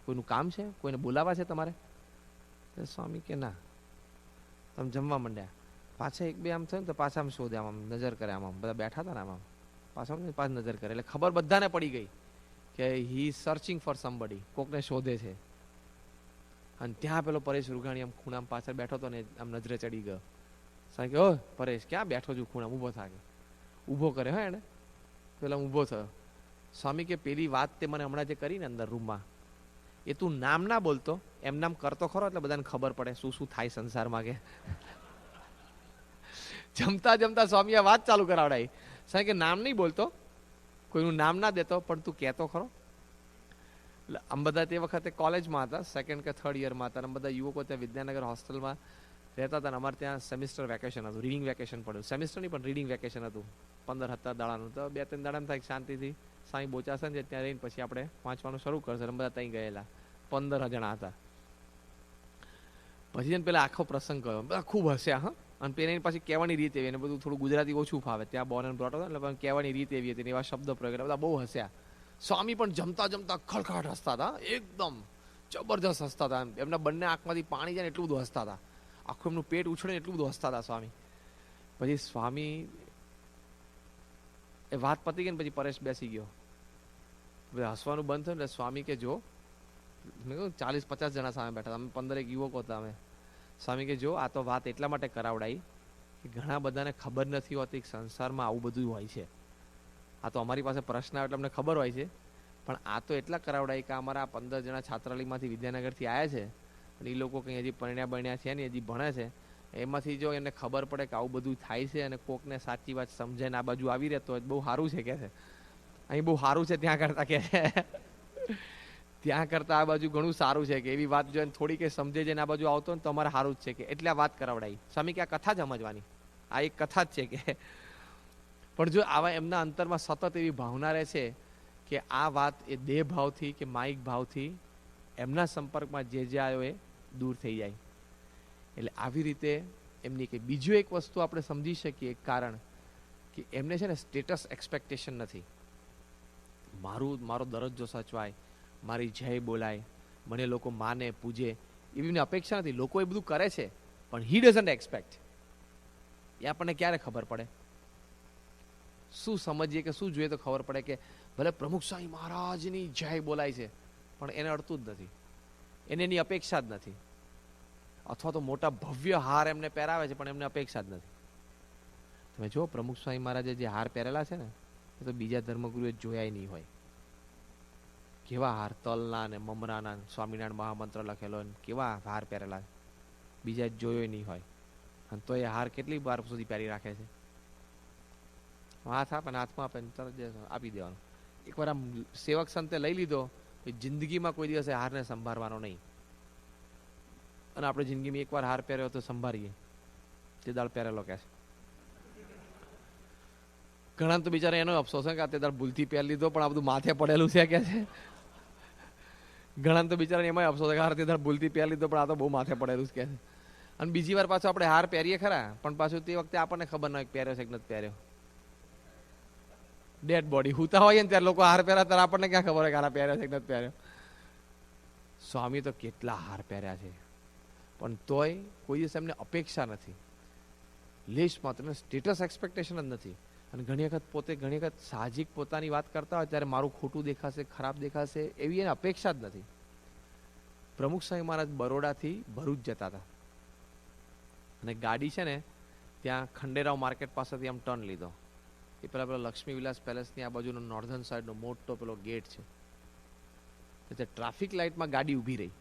કોઈનું કામ છે, કોઈને બોલાવા છે તમારે? સ્વામી કે ના. તમે જમવા માંડ્યા. પાછા 1-2 આમ થયું ને તો પાછા આમ શોધે, આમ નજર કરે. આમ બધા બેઠા હતા ને આમ પાછા નજર કરે. એટલે ખબર બધાને પડી ગઈ કે he is searching four somebody. કોકને શોધે છે. અને ત્યાં પેલો પરેશ રૂઘાણી આમ ખૂણામાં પાછળ બેઠો હતો ને આમ નજરે ચડી ગયો. સ્વામી કે ઓ પરેશ, ક્યાં બેઠો છું ખૂણામાં? ઊભો થાય. ઊભો કરે હો એને. પેલા ઊભો થયો. સ્વામી કે પેલી વાત તે મને હમણાં જે કરી ને અંદર રૂમમાં, એ તું નામ ના બોલતો, એમ નામ કરતો ખરો એટલે બધાને ખબર પડે શું શું થાય સંસારમાં. કે જમતા જમતા સ્વામીએ વાત ચાલુ કરાવડાવી. સ્વામી કે નામ નહીં બોલતો, કોઈનું નામ ના દેતો, પણ તું કહેતો ખરો. એટલે આમ બધા તે વખતે કોલેજમાં હતા, 2nd કે 3rd યરમાં હતા. અને બધા યુવકો ત્યાં વિદ્યાનગર હોસ્ટેલમાં રહેતા હતા. અમારે ત્યાં સેમિસ્ટર વેકેશન હતું, રીડિંગ વેકેશન પડ્યું. સેમિસ્ટર નહીં પણ રીડિંગ વેકેશન હતું 15-17 દાડાનું. તો 2-3 દાડામાં થાય શાંતિથી સાંઈ બોચાસન છે ત્યાં રહીને પછી આપણે વાંચવાનું શરૂ કરશે. બધા ત્યાં ગયેલા 15 જણા હતા. પછી એને પેલા આખો પ્રસંગ કહ્યો. બધા ખૂબ હસ્યા. હા. અને પેલા એની પાછી કહેવાની રીત એવી, એને બધું થોડું ગુજરાતી ઓછું ફાવે, ત્યાં બોર્ન એન્ડ બ્રોટ હતો એટલે કહેવાની રીત એવી હતી, એવા શબ્દ પ્રયોગ બધા બહુ હસ્યા. સ્વામી પણ જમતા જમતા ખડખડાટ હસતા હતા. એકદમ જબરજસ્ત હસતા હતા. એમના બંને આંખમાંથી પાણી જાય ને એટલું બધું હસતા હતા. આખું એમનું પેટ ઉછળે એટલું બધું હસતા હતા સ્વામી. પછી સ્વામી એ વાત પતી ગઈ ને પછી પરેશ બેસી ગયો. હસવાનું બંધ થયું એટલે સ્વામી કે જો, મેં કહ્યું 40-50 જણા સામે બેઠા, અમે 15 યુવકો હતા અમે. સ્વામી કે જો આ તો વાત એટલા માટે કરાવડાઈ કે ઘણા બધાને ખબર નથી હોતી કે સંસારમાં આવું બધું હોય છે. આ તો અમારી પાસે પ્રશ્ન આવે એટલે અમને ખબર હોય છે, પણ આ તો એટલા કરાવડાઈ કે અમારા 15 જણા છાત્રાલયમાંથી વિદ્યાનગરથી આવ્યા છે અને એ લોકો કંઈ હજી પરણ્યા છે ને હજી ભણે છે. એમાંથી જો એમને ખબર પડે કે આવું બધું થાય છે અને કોકને સાચી વાત સમજે ને આ બાજુ આવી રહેતો હોય બહુ સારું છે કે છે. અહીં બહુ સારું છે ત્યાં કરતા કે ત્યાં કરતા આ બાજુ ઘણું સારું છે કે એવી વાત જો થોડી કંઈ સમજે છે ને આ બાજુ આવતો ને તો અમારે સારું જ છે કે એટલે આ વાત કરાવડાવી. સ્વામી કે આ કથા જ સમજવાની, આ એક કથા જ છે કે. પણ જો આવા એમના અંતરમાં સતત એવી ભાવના રહે છે કે આ વાત એ દેહ ભાવથી કે માઇક ભાવથી એમના સંપર્કમાં જે આવ્યો એ દૂર થઈ જાય. એટલે આવી રીતે એમની કે બીજું એક વસ્તુ આપણે સમજી શકીએ, એક કારણ કે એમને છે ને સ્ટેટસ એક્સપેક્ટેશન નથી. મારો દરજ્જો સચવાય, મારી જય બોલાય, મને લોકો માને પૂજે, એવી અપેક્ષા નથી. લોકો એ બધું કરે છે પણ હી ડઝન્ટ એક્સપેક્ટ. એ આપણને ક્યારે ખબર પડે? શું સમજીએ કે શું જોઈએ તો ખબર પડે કે ભલે પ્રમુખ સ્વામી મહારાજની જય બોલાય છે પણ એને અડતું જ નથી, એને એની અપેક્ષા જ નથી. અથવા તો મોટા ભવ્ય હાર એમને પહેરાવે છે પણ એમને અપેક્ષા જ નથી. તમે જો પ્રમુખ સ્વામી મહારાજે જે હાર પહેરેલા છે ને એ તો બીજા ધર્મગુરુએ જોયા નહીં હોય. કેવા હાર, તલના ને મમરાના, સ્વામિનારાયણ મહામંત્ર લખેલો, કેવા હાર પહેરેલા બીજા જોયો નહીં હોય. અને તો એ હાર કેટલી વાર સુધી પહેરી રાખે છે. હાથ આપે ને હાથમાં આપે તરત આપી દેવાનો. એકવાર આમ સેવક સંતે લઈ લીધો, જિંદગીમાં કોઈ દિવસે હારને સંભાળવાનો નહીં. અને આપણે જિંદગીમાં એકવાર હાર પહેર્યો તો સંભાળીએ, તે દાળ પહેરેલો કે છે. ઘણા તો બિચારા એનો અફસોસ છે કે તે દાળ ભૂલથી પહેરી લીધો પણ આ બધું માથે પડેલું છે કે છે. ઘણા તો બિચારા એમાં અફસોસ છે કે હાર તે દાળ ભૂલથી પહેરી લીધો પણ આ તો બહુ માથે પડેલું છે કે છે. અને બીજી વાર પાછું આપણે હાર પહેરીએ ખરા પણ પાછું તે વખતે આપણને ખબર ન હોય પહેર્યો છે કે નથી પહેર્યો. ડેડ બોડી હુતા હોય ને ત્યારે લોકો હાર પહેર્યા ત્યારે આપણને ક્યાં ખબર હોય કે હાર પહેર્યો છે કે નથી પહેર્યો. સ્વામી તો કેટલા હાર પહેર્યા છે પણ તોય કોઈ દિવસ એમને અપેક્ષા નથી, લેશ માત્ર સ્ટેટસ એક્સપેક્ટેશન જ નથી. અને ઘણી વખત પોતે ઘણી વખત સાહજિક પોતાની વાત કરતા હોય ત્યારે મારું ખોટું દેખાશે, ખરાબ દેખાશે એવી એને અપેક્ષા જ નથી. પ્રમુખ સ્વામી મહારાજ બરોડાથી ભરૂચ જતા હતા અને ગાડી છે ને ત્યાં ખંડેરાવ માર્કેટ પાસેથી આમ ટર્ન લીધો. એ પેલા લક્ષ્મી વિલાસ પેલેસની આ બાજુનો નોર્ધન સાઈડનો મોટો પેલો ગેટ છે. એટલે ટ્રાફિક લાઇટમાં ગાડી ઊભી રહી.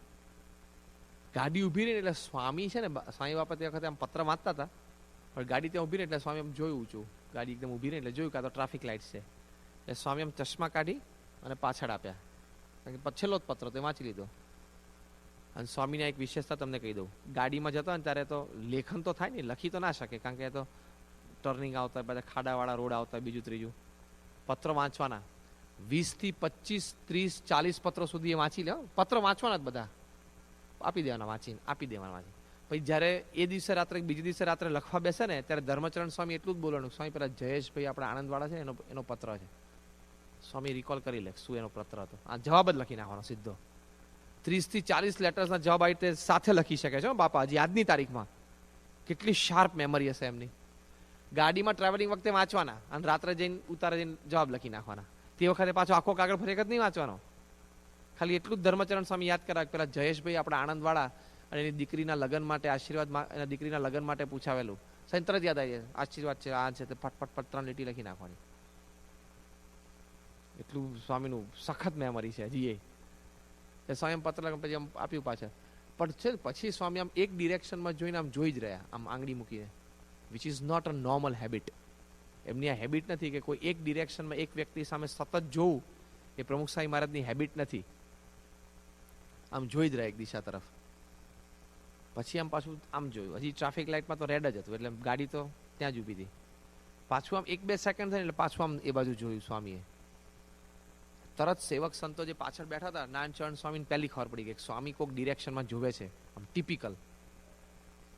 ગાડી ઊભી રહી એટલે સ્વામી છે ને સ્વામી બાપા તે વખતે આમ પત્ર વાંચતા હતા પણ ગાડી ત્યાં ઊભી રહી એટલે સ્વામી આમ જોયું ઊંચું, ગાડી એકદમ ઊભી રહી એટલે જોયું કે આ તો ટ્રાફિક લાઇટ છે. એટલે સ્વામી આમ ચશ્મા કાઢી અને પાછળ આપ્યા, કારણ કે છેલ્લો જ પત્ર તે વાંચી લીધો. અને સ્વામીની એક વિશેષતા તમને કહી દઉં, ગાડીમાં જતા ને ત્યારે તો લેખન તો થાય ને, લખી તો ના શકે કારણ કે એ તો ટર્નિંગ આવતા હોય, બધા ખાડાવાળા રોડ આવતા હોય, બીજું ત્રીજું. પત્ર વાંચવાના 20 થી 25, 30, 40 પત્રો સુધી એ વાંચી લે. પત્ર વાંચવાના જ બધા, આપી દેવાના વાંચીને, આપી દેવાના વાંચી. પછી જ્યારે એ દિવસે રાત્રે બીજે દિવસે રાત્રે લખવા બેસે ને ત્યારે ધર્મચરણ સ્વામી એટલું જ બોલવાનું, સ્વામી પેલા જયેશભાઈ આપણા આણંદવાળા છે એનો પત્ર છે. સ્વામી રિકોલ કરી લે શું એનો પત્ર હતો, આ જવાબ જ લખી નાખવાનો સીધો. 30 થી 40 લેટર્સના જવાબ આવી રીતે સાથે લખી શકે છે બાપા, હજી આજની તારીખમાં. કેટલી શાર્પ મેમરી હશે એમની. ગાડીમાં ટ્રાવેલિંગ વખતે વાંચવાના અને રાત્રે જઈને ઉતારે જઈને જવાબ લખી નાખવાના. તે વખતે પાછો આખો કાગળ ફરી જ નહીં વાંચવાનો. ખાલી એટલું જ ધર્મચરણ સ્વામી યાદ કરાવે, પેલા જયેશભાઈ આપણા આણંદવાળા અને એની દીકરીના લગ્ન માટે આશીર્વાદ, એના દીકરીના લગ્ન માટે પૂછાવેલું. સાહેબ તરત યાદ આવી જાય, આશીર્વાદ છે આ છે, ફટફટ 3 લીટી લખી નાખવાની. એટલું સ્વામીનું સખત મેમરી છે હજી એ. સ્વામી પત્ર પછી આમ આપ્યું પાછળ. પણ છે પછી સ્વામી આમ એક ડિરેક્શનમાં જોઈને આમ જોઈ જ રહ્યા, આમ આંગળી મૂકીને, which is not a normal habit. એમની આ હેબિટ નથી કે કોઈ એક ડિરેક્શનમાં એક વ્યક્તિ સામે સતત જોવું, એ પ્રમુખ સ્વામી મહારાજની હેબિટ નથી. આમ જોઈ જ રહ્યા એક દિશા તરફ. પછી આમ પાછું આમ જોયું, હજી ટ્રાફિક લાઇટમાં તો રેડ જ હતું એટલે ગાડી તો ત્યાં જ ઊભી હતી. પાછું આમ 1-2 સેકન્ડ થાય એટલે પાછું આમ એ બાજુ જોયું સ્વામીએ. તરત સેવક સંતો જે પાછળ બેઠા હતા નાનચરણ સ્વામીને પહેલી ખબર પડી ગઈ સ્વામી કોઈક ડિરેક્શનમાં જોવે છે, આમ ટિપિકલ.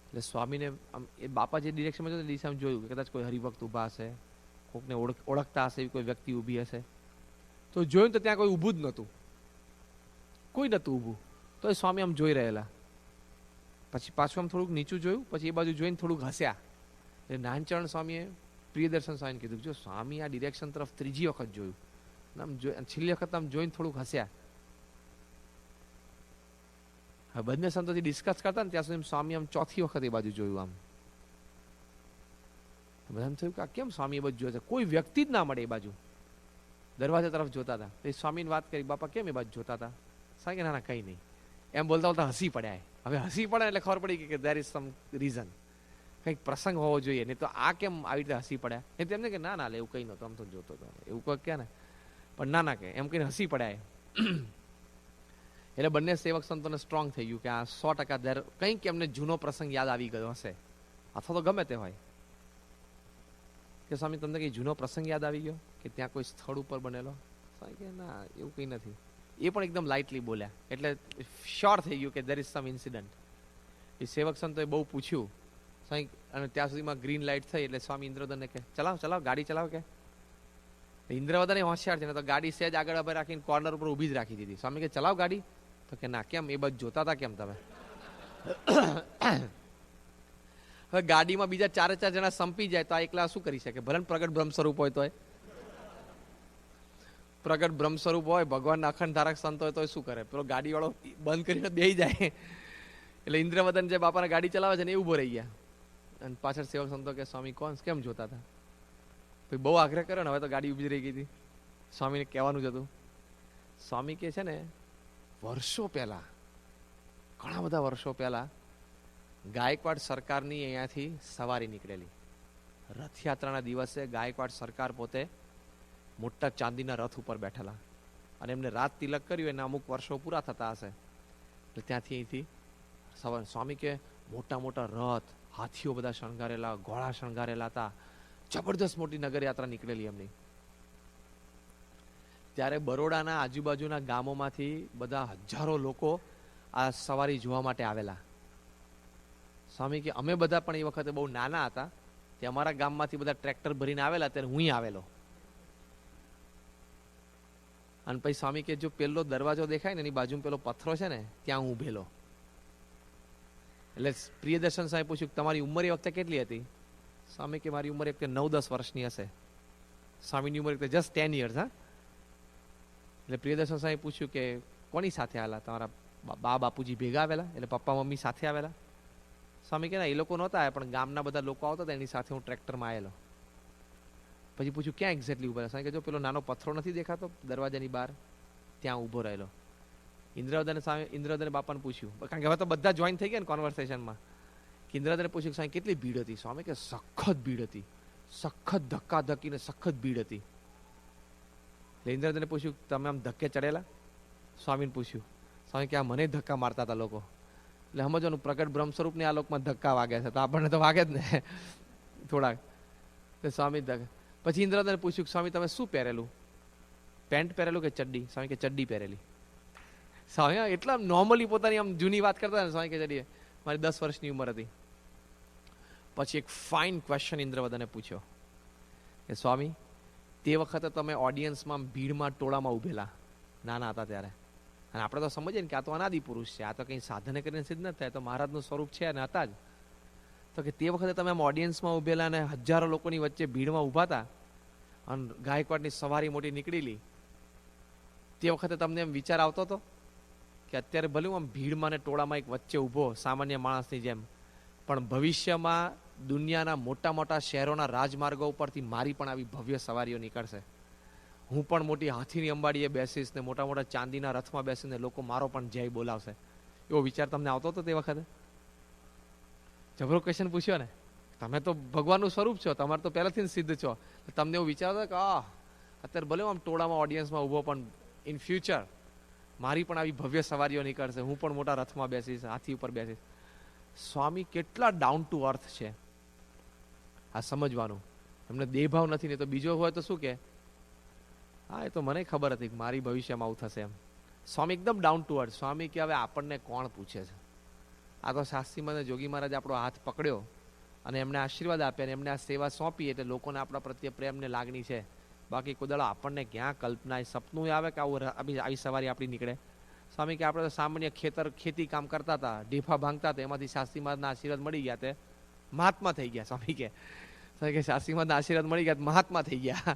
એટલે સ્વામીને આમ એ બાપા જે ડિરેક્શનમાં જોયું દિશામાં જોયું કે કદાચ કોઈ હરિભક્ત ઊભા હશે, કોઈકને ઓળખતા હશે એવી કોઈ વ્યક્તિ ઊભી હશે. તો જોયું તો ત્યાં કોઈ ઊભું જ નહોતું, કોઈ નહોતું ઊભું. તો એ સ્વામી આમ જોઈ રહેલા. પછી પાછું આમ થોડુંક નીચું જોયું, પછી એ બાજુ જોઈને થોડુંક હસ્યા. એટલે નાનચરણ સ્વામીએ પ્રિયદર્શન સ્વામીને કીધું જો સ્વામી આ ડિરેક્શન તરફ 3જી વખત જોયું, આમ છેલ્લી વખત આમ જોઈને થોડુંક હસ્યા. હવે બંને સંતોથી ડિસ્કસ કરતા ને ત્યાં સુધી સ્વામી આમ 4થી વખત એ બાજુ જોયું. આમ બધાને થયું કે આ કેમ સ્વામી એ બાજુ જોયે છે, કોઈ વ્યક્તિ જ ના મળે એ બાજુ. દરવાજા તરફ જોતા હતા. એ સ્વામીને વાત કરી, બાપા કેમ એ બાજુ જોતા હતા? સાહેબ કે ના ના કંઈ નહીં. એમ બોલતા બોલતા હસી પડ્યા. હવે હસી પડે એટલે ખબર પડી કે દેર ઇઝ સમ રીઝન, કંઈક પ્રસંગ હોવો જોઈએ, નહીં તો આ કેમ આવી રીતે હસી પડ્યા. એ તેમને કે ના ના એવું કંઈ નહોતું, આમ તો જોતો હતો એવું કોઈ કે ને, પણ ના ના કે એમ કહીને હસી પડ્યા. એટલે બંને સેવક સંતોને સ્ટ્રોંગ થઈ ગયું કે આ 100% કંઈક એમને જૂનો પ્રસંગ યાદ આવી ગયો હશે, અથવા તો ગમે તે હોય. કે સ્વામી તમને કઈ જૂનો પ્રસંગ યાદ આવી ગયો કે ત્યાં કોઈ સ્થળ ઉપર બનેલો? સ્વામી કે ના એવું કંઈ નથી. એ પણ એકદમ લાઇટલી બોલ્યા એટલે શ્યોર થઈ ગયું કે દેર ઇઝ સમ ઇન્સિડન્ટ. એ સેવક સંતોએ બહુ પૂછ્યું સ્વામી, અને ત્યાં સુધીમાં ગ્રીન લાઇટ થઈ એટલે સ્વામી ઇન્દ્રવદનને કે ચલાવ ચલાવ ગાડી ચલાવ. કે ઇન્દ્રવદન એ હોશિયાર છે ને, તો ગાડી સહેજ આગળ ઉભી રાખીને કોર્નર ઉપર ઊભી જ રાખી દીધી. સ્વામી કે ચલાવ ગાડી. તો કે ના. કેમ? એ બાજુ જોતા હતા કેમ તમે? હવે ગાડીમાં બીજા 4 જણા સંપી જાય તો આ એકલા શું કરી શકે? ભલે પ્રગટ બ્રહ્મ સ્વરૂપ હોય તો પ્રગટ બ્રહ્મ સ્વરૂપ હોય, ભગવાનના અખંડ ધારક સંત હોય તો શું કરે? પેલો ગાડી વાળો બંધ કરીને બેસી જાય. એટલે ઇન્દ્રવદન જે બાપાના ગાડી ચલાવે છે ને એ ઉભો રહી ગયા. અને પાછળ સેવક સંતો કે સ્વામી કોણ કેમ જોતા હતા? પછી બહુ આગ્રહ કર્યો ને, હવે તો ગાડી ઉભી રહી ગઈ હતી. સ્વામીને કહેવાનું જ હતું. સ્વામી કે છે ને, વર્ષો પહેલા, ઘણા બધા વર્ષો પહેલા ગાયકવાડ સરકારની અહીંયાથી સવારી નીકળેલી. રથયાત્રાના દિવસે ગાયકવાડ સરકાર પોતે મોટા ચાંદીના રથ ઉપર બેઠેલા અને એમને રાત તિલક કર્યું, એના અમુક વર્ષો પૂરા થતા હશે એટલે ત્યાંથી અહીંથી સ્વામી કે મોટા મોટા રથ, હાથીઓ બધા શણગારેલા, ઘોડા શણગારેલા હતા. જબરદસ્ત મોટી નગર યાત્રા નીકળેલી એમની. ત્યારે બરોડાના આજુબાજુના ગામોમાંથી બધા હજારો લોકો આ સવારી જોવા માટે આવેલા. સ્વામી કે અમે બધા પણ એ વખતે બહુ નાના હતા, તે અમારા ગામમાંથી બધા ટ્રેક્ટર ભરીને આવેલા, ત્યારે હું આવેલો. અને પછી સ્વામી કે જો પેલો દરવાજો દેખાય ને એની બાજુમાં પેલો પથ્થરો છે ને, ત્યાં હું ઉભેલો. એટલે પ્રિયદર્શન સાહેબ પૂછ્યું તમારી ઉંમર એ વખતે કેટલી હતી? સ્વામી કે મારી ઉંમર એક 9-10 વર્ષની હશે. સ્વામીની ઉંમર જસ્ટ 10 years. હા. એટલે પ્રિયદર્શન સાહેબ પૂછ્યું કે કોની સાથે આવેલા? તમારા બા બાપુજી ભેગા આવેલા? એટલે પપ્પા મમ્મી સાથે આવેલા? સ્વામી કે ના, એ લોકો નહોતા આવ્યા, પણ ગામના બધા લોકો આવતા હતા એની સાથે હું ટ્રેક્ટરમાં આવેલો. પછી પૂછ્યું ક્યાં એક્ઝેક્ટલી ઉભા? સ્વામી કે જો પેલો નાનો પથ્થરો નથી દેખાતો દરવાજાની બહાર, ત્યાં ઊભો રહેલો. ઇન્દ્રવદને બાપાને પૂછ્યું, કારણ કે હવે તો બધા જોઈન થઈ ગયા ને કોન્વર્સેશનમાં. ઇન્દ્રવદને પૂછ્યું સ્વામી કેટલી ભીડ હતી? સ્વામી કે સખત ભીડ હતી, સખત ધક્કાધક્કી ને સખત ભીડ હતી. એટલે ઇન્દ્રવદને પૂછ્યું તમે આમ ધક્કે ચડેલા? સ્વામીને પૂછ્યું. સ્વામી કે આ મને ધક્કા મારતા હતા લોકો. એટલે સમજવાનું પ્રગટ બ્રહ્મ સ્વરૂપને આ લોકમાં ધક્કા વાગે છે, તો આપણને તો વાગે જ ને થોડાક. સ્વામી પછી ઇન્દ્રવદને પૂછ્યું સ્વામી તમે શું પહેરેલું? પેન્ટ પહેરેલું કે ચડ્ડી? સ્વામી કે ચડ્ડી પહેરેલી. સ્વામી એટલા નોર્મલી પોતાની આમ જૂની વાત કરતા ને. સ્વામી કે ચડ્ડી. મારી 10 વર્ષની ઉંમર હતી. પછી એક ફાઇન ક્વેશ્ચન ઇન્દ્રવદને પૂછ્યો કે સ્વામી તે વખતે તમે ઓડિયન્સમાં ભીડમાં ટોળામાં ઉભેલા, નાના હતા ત્યારે, અને આપણે તો સમજીએ ને કે આ તો અનાદિ પુરુષ છે, આ તો કંઈ સાધને કરીને સિદ્ધ ન થાય, તો મહારાજનું સ્વરૂપ છે અને હતા જ. તો કે તે વખતે તમે આમ ઓડિયન્સમાં ઉભેલા અને હજારો લોકોની વચ્ચે ભીડમાં ઊભા હતા અને ગાયકવાડની સવારી મોટી નીકળેલી, તે વખતે તમને એમ વિચાર આવતો હતો કે અત્યારે ભલે હું આમ ભીડમાં ને ટોળામાં એક વચ્ચે ઊભો સામાન્ય માણસની જેમ, પણ ભવિષ્યમાં દુનિયાના મોટા મોટા શહેરોના રાજમાર્ગો ઉપરથી મારી પણ આવી ભવ્ય સવારીઓ નીકળશે. હું પણ મોટી હાથીની અંબાડીએ બેસીશ ને મોટા મોટા ચાંદીના રથમાં બેસીને લોકો મારો પણ જય બોલાવશે. એવો વિચાર તમને આવતો હતો તે વખતે? જબરો ક્વેશ્ચન પૂછ્યો ને. તમે તો ભગવાનનું સ્વરૂપ છો, તમારે તો પહેલાથી જ સિદ્ધ છો. તમને એવું વિચાર હતો કે અત્યારે ભલે આમ ટોળામાં ઓડિયન્સમાં ઊભો, પણ ઇન ફ્યુચર મારી પણ આવી ભવ્ય સવારીઓ નીકળશે, હું પણ મોટા રથમાં બેસીશ, હાથી ઉપર બેસીશ. સ્વામી કેટલા ડાઉન ટુ અર્થ છે, આ સમજવાનું. એમને દેહભાવ નથી ને તો બીજો હોય તો શું કે હા એ તો મને ખબર હતી કે મારી ભવિષ્યમાં આવું થશે એમ. સ્વામી એકદમ ડાઉન ટુ અર્થ. સ્વામી કે હવે આપણને કોણ પૂછે છે? આ તો શાસ્ત્રીમાં જોગી મહારાજ આપણો હાથ પકડ્યો અને એમને આશીર્વાદ આપ્યા અને એમને આ સેવા સોંપી, એટલે લોકોને આપણા પ્રત્યે પ્રેમ ને લાગણી છે. બાકી કોઈ દાડો આપણને ક્યાં કલ્પના સપનું આવે કે આવું આવી સવારી આપણી નીકળે? સ્વામી કે આપણે તો સામાન્ય ખેતી કામ કરતા હતા, ઢેફા ભાંગતા હતા, એમાંથી શાસ્ત્રી મહારાજના આશીર્વાદ મળી ગયા તે મહાત્મા થઈ ગયા. સ્વામી કે શાસ્ત્રી મહારાજના આશીર્વાદ મળી ગયા મહાત્મા થઈ ગયા.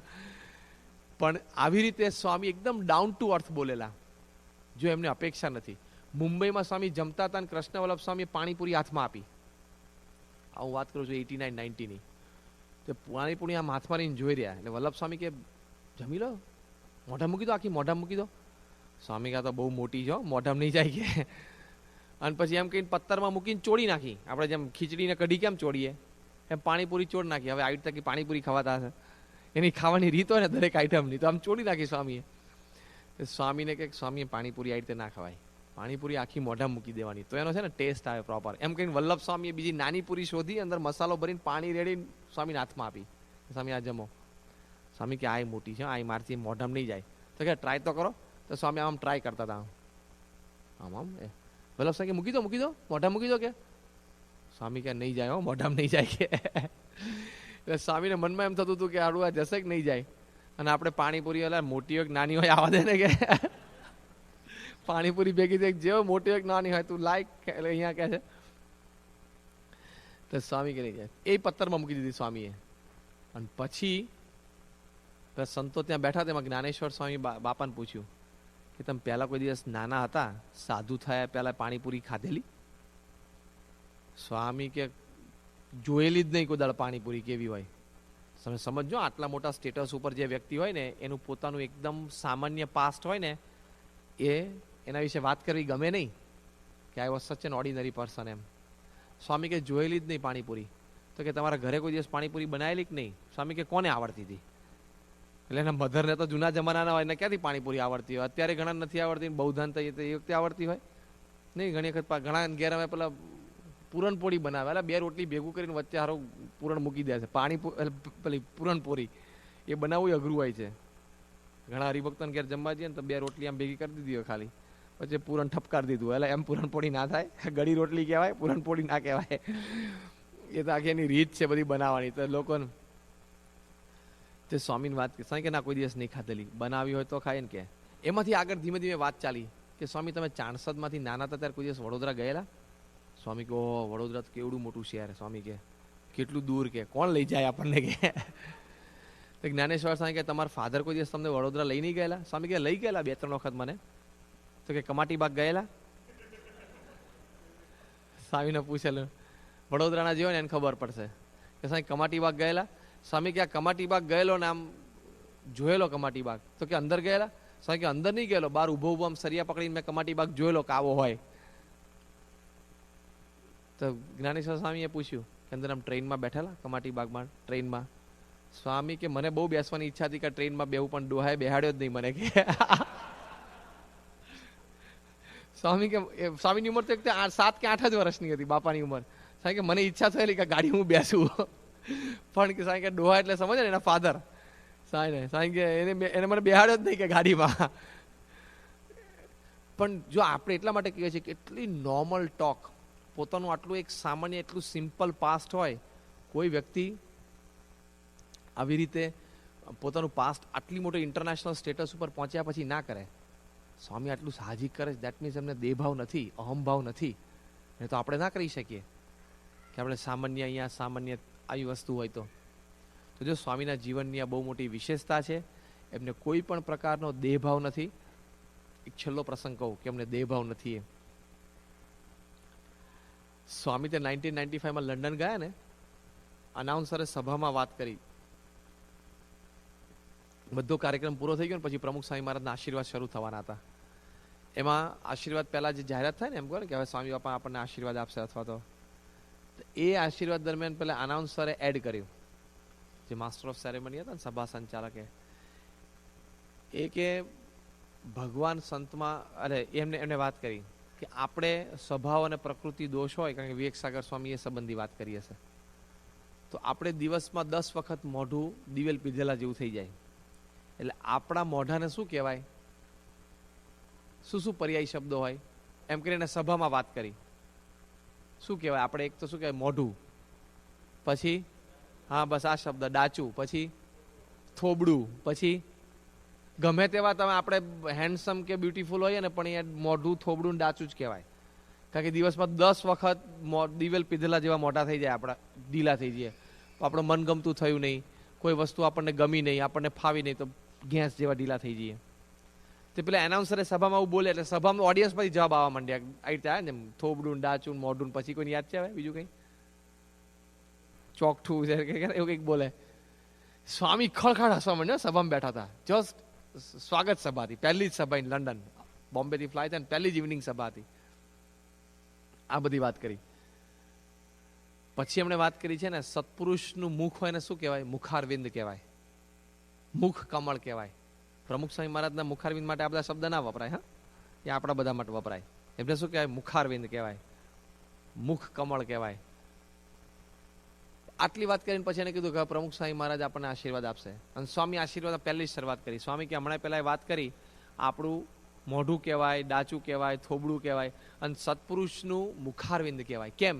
પણ આવી રીતે સ્વામી એકદમ ડાઉન ટુ અર્થ બોલેલા, જો એમને અપેક્ષા નથી. મુંબઈમાં સ્વામી જમતા હતા અને કૃષ્ણ વલ્લભ સ્વામી પાણીપુરી હાથમાં આપી. હું વાત કરું છું 89-90ની. તો પાણીપુરી આમ હાથ મારીને જોઈ રહ્યા, એટલે વલ્લભ સ્વામી કે જમી લો, મોઢા મૂકી દો, આખી મોઢા મૂકી દો. સ્વામી કહા તો બહુ મોટી છે, મોઢામાં નહીં જાય કે. અને પછી એમ કહીને પથ્થરમાં મૂકીને ચોડી નાખી. આપણે જેમ ખીચડીને કઢી કેમ ચોડીએ એમ પાણીપુરી ચોડ નાખી. હવે આવી તકી પાણીપુરી ખવાતા હશે, એની ખાવાની રીત હોય ને દરેક આઈટમની, તો આમ ચોડી નાખી સ્વામીએ. સ્વામીને કે સ્વામીએ પાણીપુરી આવી રીતે ના ખવાય, પાણીપુરી આખી મોઢા મૂકી દેવાની, તો એનો છે ને ટેસ્ટ આવે પ્રોપર. એમ કહીને વલ્લભ સ્વામીએ બીજી નાની પૂરી શોધી, અંદર મસાલો ભરીને પાણી રેડીને સ્વામીને હાથમાં આપી. સ્વામી આ જમો. સ્વામી કે આ મોટી છે, આ મારથી મોઢામાં નહીં જાય. તો કે ટ્રાય તો કરો. તો સ્વામી આમ ટ્રાય કરતા હતા, આમ આમ. વલ્લભ સ્વામી કે મૂકી દો મોઢા મૂકી દો કે. સ્વામી કે નહીં જાય, મોઢામાં નહીં જાય કે. એટલે સ્વામીને મનમાં એમ થતું હતું કે આડું આ જશે કે નહીં જાય. અને આપણે પાણીપુરી એટલે મોટી હોય નાની હોય આવવા દે ને કે પાણીપુરી ભેગી દે, જેવો મોટી હોય નાની હોય તું લાઈક એટલે અહીંયા કહે છે. તો સ્વામી કે નહીં જાય, એ પથ્થરમાં મૂકી દીધી સ્વામીએ. અને પછી સંતો ત્યાં બેઠા તેમાં જ્ઞાનેશ્વર સ્વામી બાપાને પૂછ્યું કે તમે પહેલા કોઈ દિવસ નાના હતા, સાધુ થયા પહેલા પાણીપુરી ખાધેલી? સ્વામી કે જોયેલી જ નહીં કોઈ દાળ પાણીપુરી કેવી હોય. તમે સમજો, આટલા મોટા સ્ટેટસ ઉપર જે વ્યક્તિ હોય ને એનું પોતાનું એકદમ સામાન્ય પાસ્ટ હોય ને, એના વિશે વાત કરવી ગમે નહીં કે I was such an ordinary person એમ. સ્વામી કે જોયેલી જ નહીં પાણીપુરી. તો કે તમારા ઘરે કોઈ દિવસ પાણીપુરી બનાવેલી કે નહીં? સ્વામી કે કોને આવડતી હતી? એટલે એના મધરને તો જૂના જમાનાના હોય ને ક્યાંથી પાણીપુરી આવડતી હોય? અત્યારે ઘણા નથી આવડતી, બહુધાન થઈ એ વખતે આવડતી હોય નહીં. ઘણી વખત ઘણા ઘેર અમે પેલા પૂરણપોળી બનાવે, એટલે 2 રોટલી ભેગું કરીને વચ્ચે હારો પૂરણ મૂકી દે છે. પેલી પૂરણપોળી એ બનાવવું અઘરું હોય છે. ઘણા હરિભક્તોને ઘેર જમવા જઈએ ને તો 2 રોટલી આમ ભેગી કરી દીધી હોય ખાલી, પછી પૂરણ ઠપકાર દીધું. એટલે એમ પૂરણપોળી ના થાય, ગળી રોટલી કહેવાય, પૂરણપોળી ના કહેવાય. એ તો આખી એની રીત છે બધી બનાવવાની. તો લોકોને તે સ્વામીની વાત કે ના કોઈ દિવસ નહીં ખાધેલી, બનાવી હોય તો ખાય ને. કે એમાંથી આગળ ધીમે ધીમે વાત ચાલી કે સ્વામી તમે ચાણસદમાંથી નાના હતા ત્યારે કોઈ દિવસ વડોદરા ગયેલા? સ્વામી કે ઓહ, વડોદરા તો કેવડું મોટું શહેર. સ્વામી કે કેટલું દૂર, કે કોણ લઈ જાય આપણને? કે જ્ઞાનેશ્વર સ્વામી કે તમારા ફાધર કોઈ દિવસ તમને વડોદરા લઈ નહીં ગયેલા? સ્વામી કે લઈ ગયેલા 2-3 વખત મને. તો કે કમાટી બાગ ગયેલા? સ્વામીને પૂછેલું, વડોદરાના જેવો ને એને ખબર પડશે કે સ્વામી કમાટી બાગ ગયેલા? સ્વામી કે આ કમાટી બાગ ગયેલો ને આમ જોયેલો કમાટી બાગ? તો કે અંદર ગયેલા? સ્વામી કે અંદર નહીં ગયેલો, બહાર ઉભો ઉભો આમ સરિયા પકડીને મેં કમાટી બાગ જોયેલો કે આવો હોય. તો જ્ઞાનેશ્વર સ્વામીએ પૂછ્યું કે અંદર આમ ટ્રેનમાં બેઠેલા કમાટી બાગમાં ટ્રેનમાં? સ્વામી કે મને બહુ બેસવાની ઈચ્છા હતી કે ટ્રેનમાં બેવું, પણ ડોહાએ બેહાડ્યો જ નહીં મને. કે સ્વામી કે સ્વામીની ઉંમર તો 7 કે 8 જ વર્ષની હતી, બાપાની ઉંમર. સ્વામી કે મને ઈચ્છા થયેલી કે ગાડી હું બેસું, પણ કે સ્વામી કે ડોહા એટલે સમજે ને એના ફાધર. સ્વામી કે એને મને બેહાડ્યો જ નહીં કે ગાડીમાં. પણ જો આપણે એટલા માટે કહીએ છીએ કે એટલી નોર્મલ ટોક, પોતાનું આટલું એક સામાન્ય એટલું સિમ્પલ પાસ્ટ હોય, કોઈ વ્યક્તિ આવી રીતે પોતાનું પાસ્ટ આટલી મોટી ઇન્ટરનેશનલ સ્ટેટસ ઉપર પહોંચ્યા પછી ના કરે. સ્વામી આટલું સાહજિક કરે છે, દેટ મીન્સ એમને દેહભાવ નથી, અહમભાવ નથી. એ તો આપણે ના કરી શકીએ કે આપણે સામાન્ય અહીંયા સામાન્ય આવી વસ્તુ હોય તો. જો સ્વામીના જીવનની આ બહુ મોટી વિશેષતા છે, એમને કોઈ પણ પ્રકારનો દેહભાવ નથી. એક છેલ્લો પ્રસંગ કહું કે એમને દેહભાવ નથી. એ સ્વામી તે 1995માં લંડન ગયા ને, અનાઉન્સરે સભામાં વાત કરી, બધો કાર્યક્રમ પૂરો થઈ ગયો ને પછી પ્રમુખ સ્વામી મહારાજના આશીર્વાદ શરૂ થવાના હતા. એમાં આશીર્વાદ પહેલા જે જાહેરાત થાય ને, એમ કહો ને કે હવે સ્વામી બાપા આપણને આશીર્વાદ આપશે, અથવા તો એ આશીર્વાદ દરમિયાન પેલા અનાઉન્સરે એડ કર્યું, જે માસ્ટર ઓફ સેરેમની હતા ને, સભા સંચાલકે, એ કે ભગવાન સંતમાં એમને વાત કરી કે આપણે સ્વભાવ અને પ્રકૃતિ દોષ હોય, કારણ કે વિવેક સાગર સ્વામી એ સંબંધી વાત કરી હશે, તો આપણે દિવસમાં 10 વખત મોઢું દિવેલ પીધેલા જેવું થઈ જાય. એટલે આપણા મોઢાને શું કહેવાય, શું પર્યાય શબ્દો હોય, એમ કરીને સભામાં વાત કરી. શું કહેવાય આપણે? એક તો શું કહેવાય મોઢું, પછી હા બસ આ શબ્દ ડાચું, પછી થોબડું, પછી ગમે તેવા તમે આપણે હેન્ડસમ કે બ્યુટીફુલ હોઈએ ને, પણ એ મોઢું થોબડું ડાચું જ કહેવાય. કારણ કે દિવસમાં 10 વખત દિવેલ પીધેલા જેવા મોઢા થઈ જાય, આપણા ઢીલા થઈ જાય, આપણું મનગમતું થયું નહીં, કોઈ વસ્તુ આપણને ગમી નહીં, આપણને ફાવી નહીં, તો ગેસ જેવા ઢીલા થઈ જઈએ. તે પેલા એનાઉન્સરે સભામાં આવું બોલે એટલે સભામાં ઓડિયન્સ પછી જવાબ આવવા માંડ્યા, આવી રીતે આવે ને થોબડું ડાચું મોઢું, પછી કોઈને યાદ છે હવે બીજું કંઈ ચોકઠું છે એવું કંઈક બોલે. સ્વામી ખળખળ હસવા માંડ્યા, સભામાં બેઠા હતા. જસ્ટ સ્વાગત સભા હતી, પહેલી જ સભા લંડન, બોમ્બેથી ફ્લાય થાય ને પહેલી જ ઇવનિંગ સભા હતી. આ બધી વાત કરી પછી એમણે વાત કરી છે ને, સત્પુરુષનું મુખ હોય ને શું કહેવાય? મુખારવિંદ કહેવાય, મુખ કમળ કહેવાય. પ્રમુખ સ્વામી મહારાજના મુખારવિંદ માટે આ બધા શબ્દ ના વપરાય, હા, એ આપણા બધા માટે વપરાય. એમને શું કહેવાય? મુખારવિંદ કહેવાય, મુખ કમળ કહેવાય. આટલી વાત કરીને પછી એને કીધું કે પ્રમુખ સ્વામી મહારાજ આપણને આશીર્વાદ આપશે. અને સ્વામી આશીર્વાદ પહેલી જ શરૂઆત કરી. સ્વામી કે હમણાં પહેલા વાત કરી, આપણું મોઢું કહેવાય, ડાચું કહેવાય, થોબડું કહેવાય, અને સત્પુરુષનું મુખારવિંદ કહેવાય. કેમ?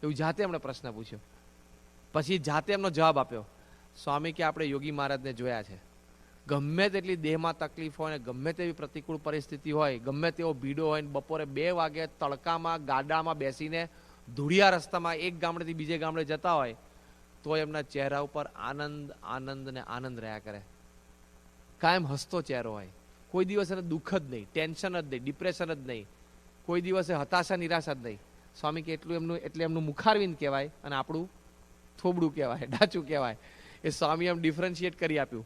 એવું જાતે એમણે પ્રશ્ન પૂછ્યો. પછી જાતે એમનો જવાબ આપ્યો. સ્વામી કે આપણે યોગી મહારાજને જોયા છે, ગમે તેટલી દેહમાં તકલીફ હોય ને, ગમે તેવી પ્રતિકૂળ પરિસ્થિતિ હોય, ગમે તેવો ભીડો હોય, બપોરે 2 વાગે તડકામાં ગાડામાં બેસીને ધૂળિયા રસ્તામાં એક ગામડેથી બીજે ગામડે જતા હોય, તો એમના ચહેરા ઉપર આનંદ આનંદ ને આનંદ રહ્યા કરે. કાયમ હસતો ચહેરો હોય, કોઈ દિવસ એને દુઃખ જ નહીં, ટેન્શન જ નહીં, ડિપ્રેશન જ નહીં, કોઈ દિવસે હતાશા નિરાશા જ નહીં. સ્વામી કે એટલું એમનું એટલે એમનું મુખારવિંદ કહેવાય અને આપણું થોબડું કહેવાય, ડાચું કહેવાય. એ સ્વામી એમ ડિફરન્શિએટ કરી આપ્યું.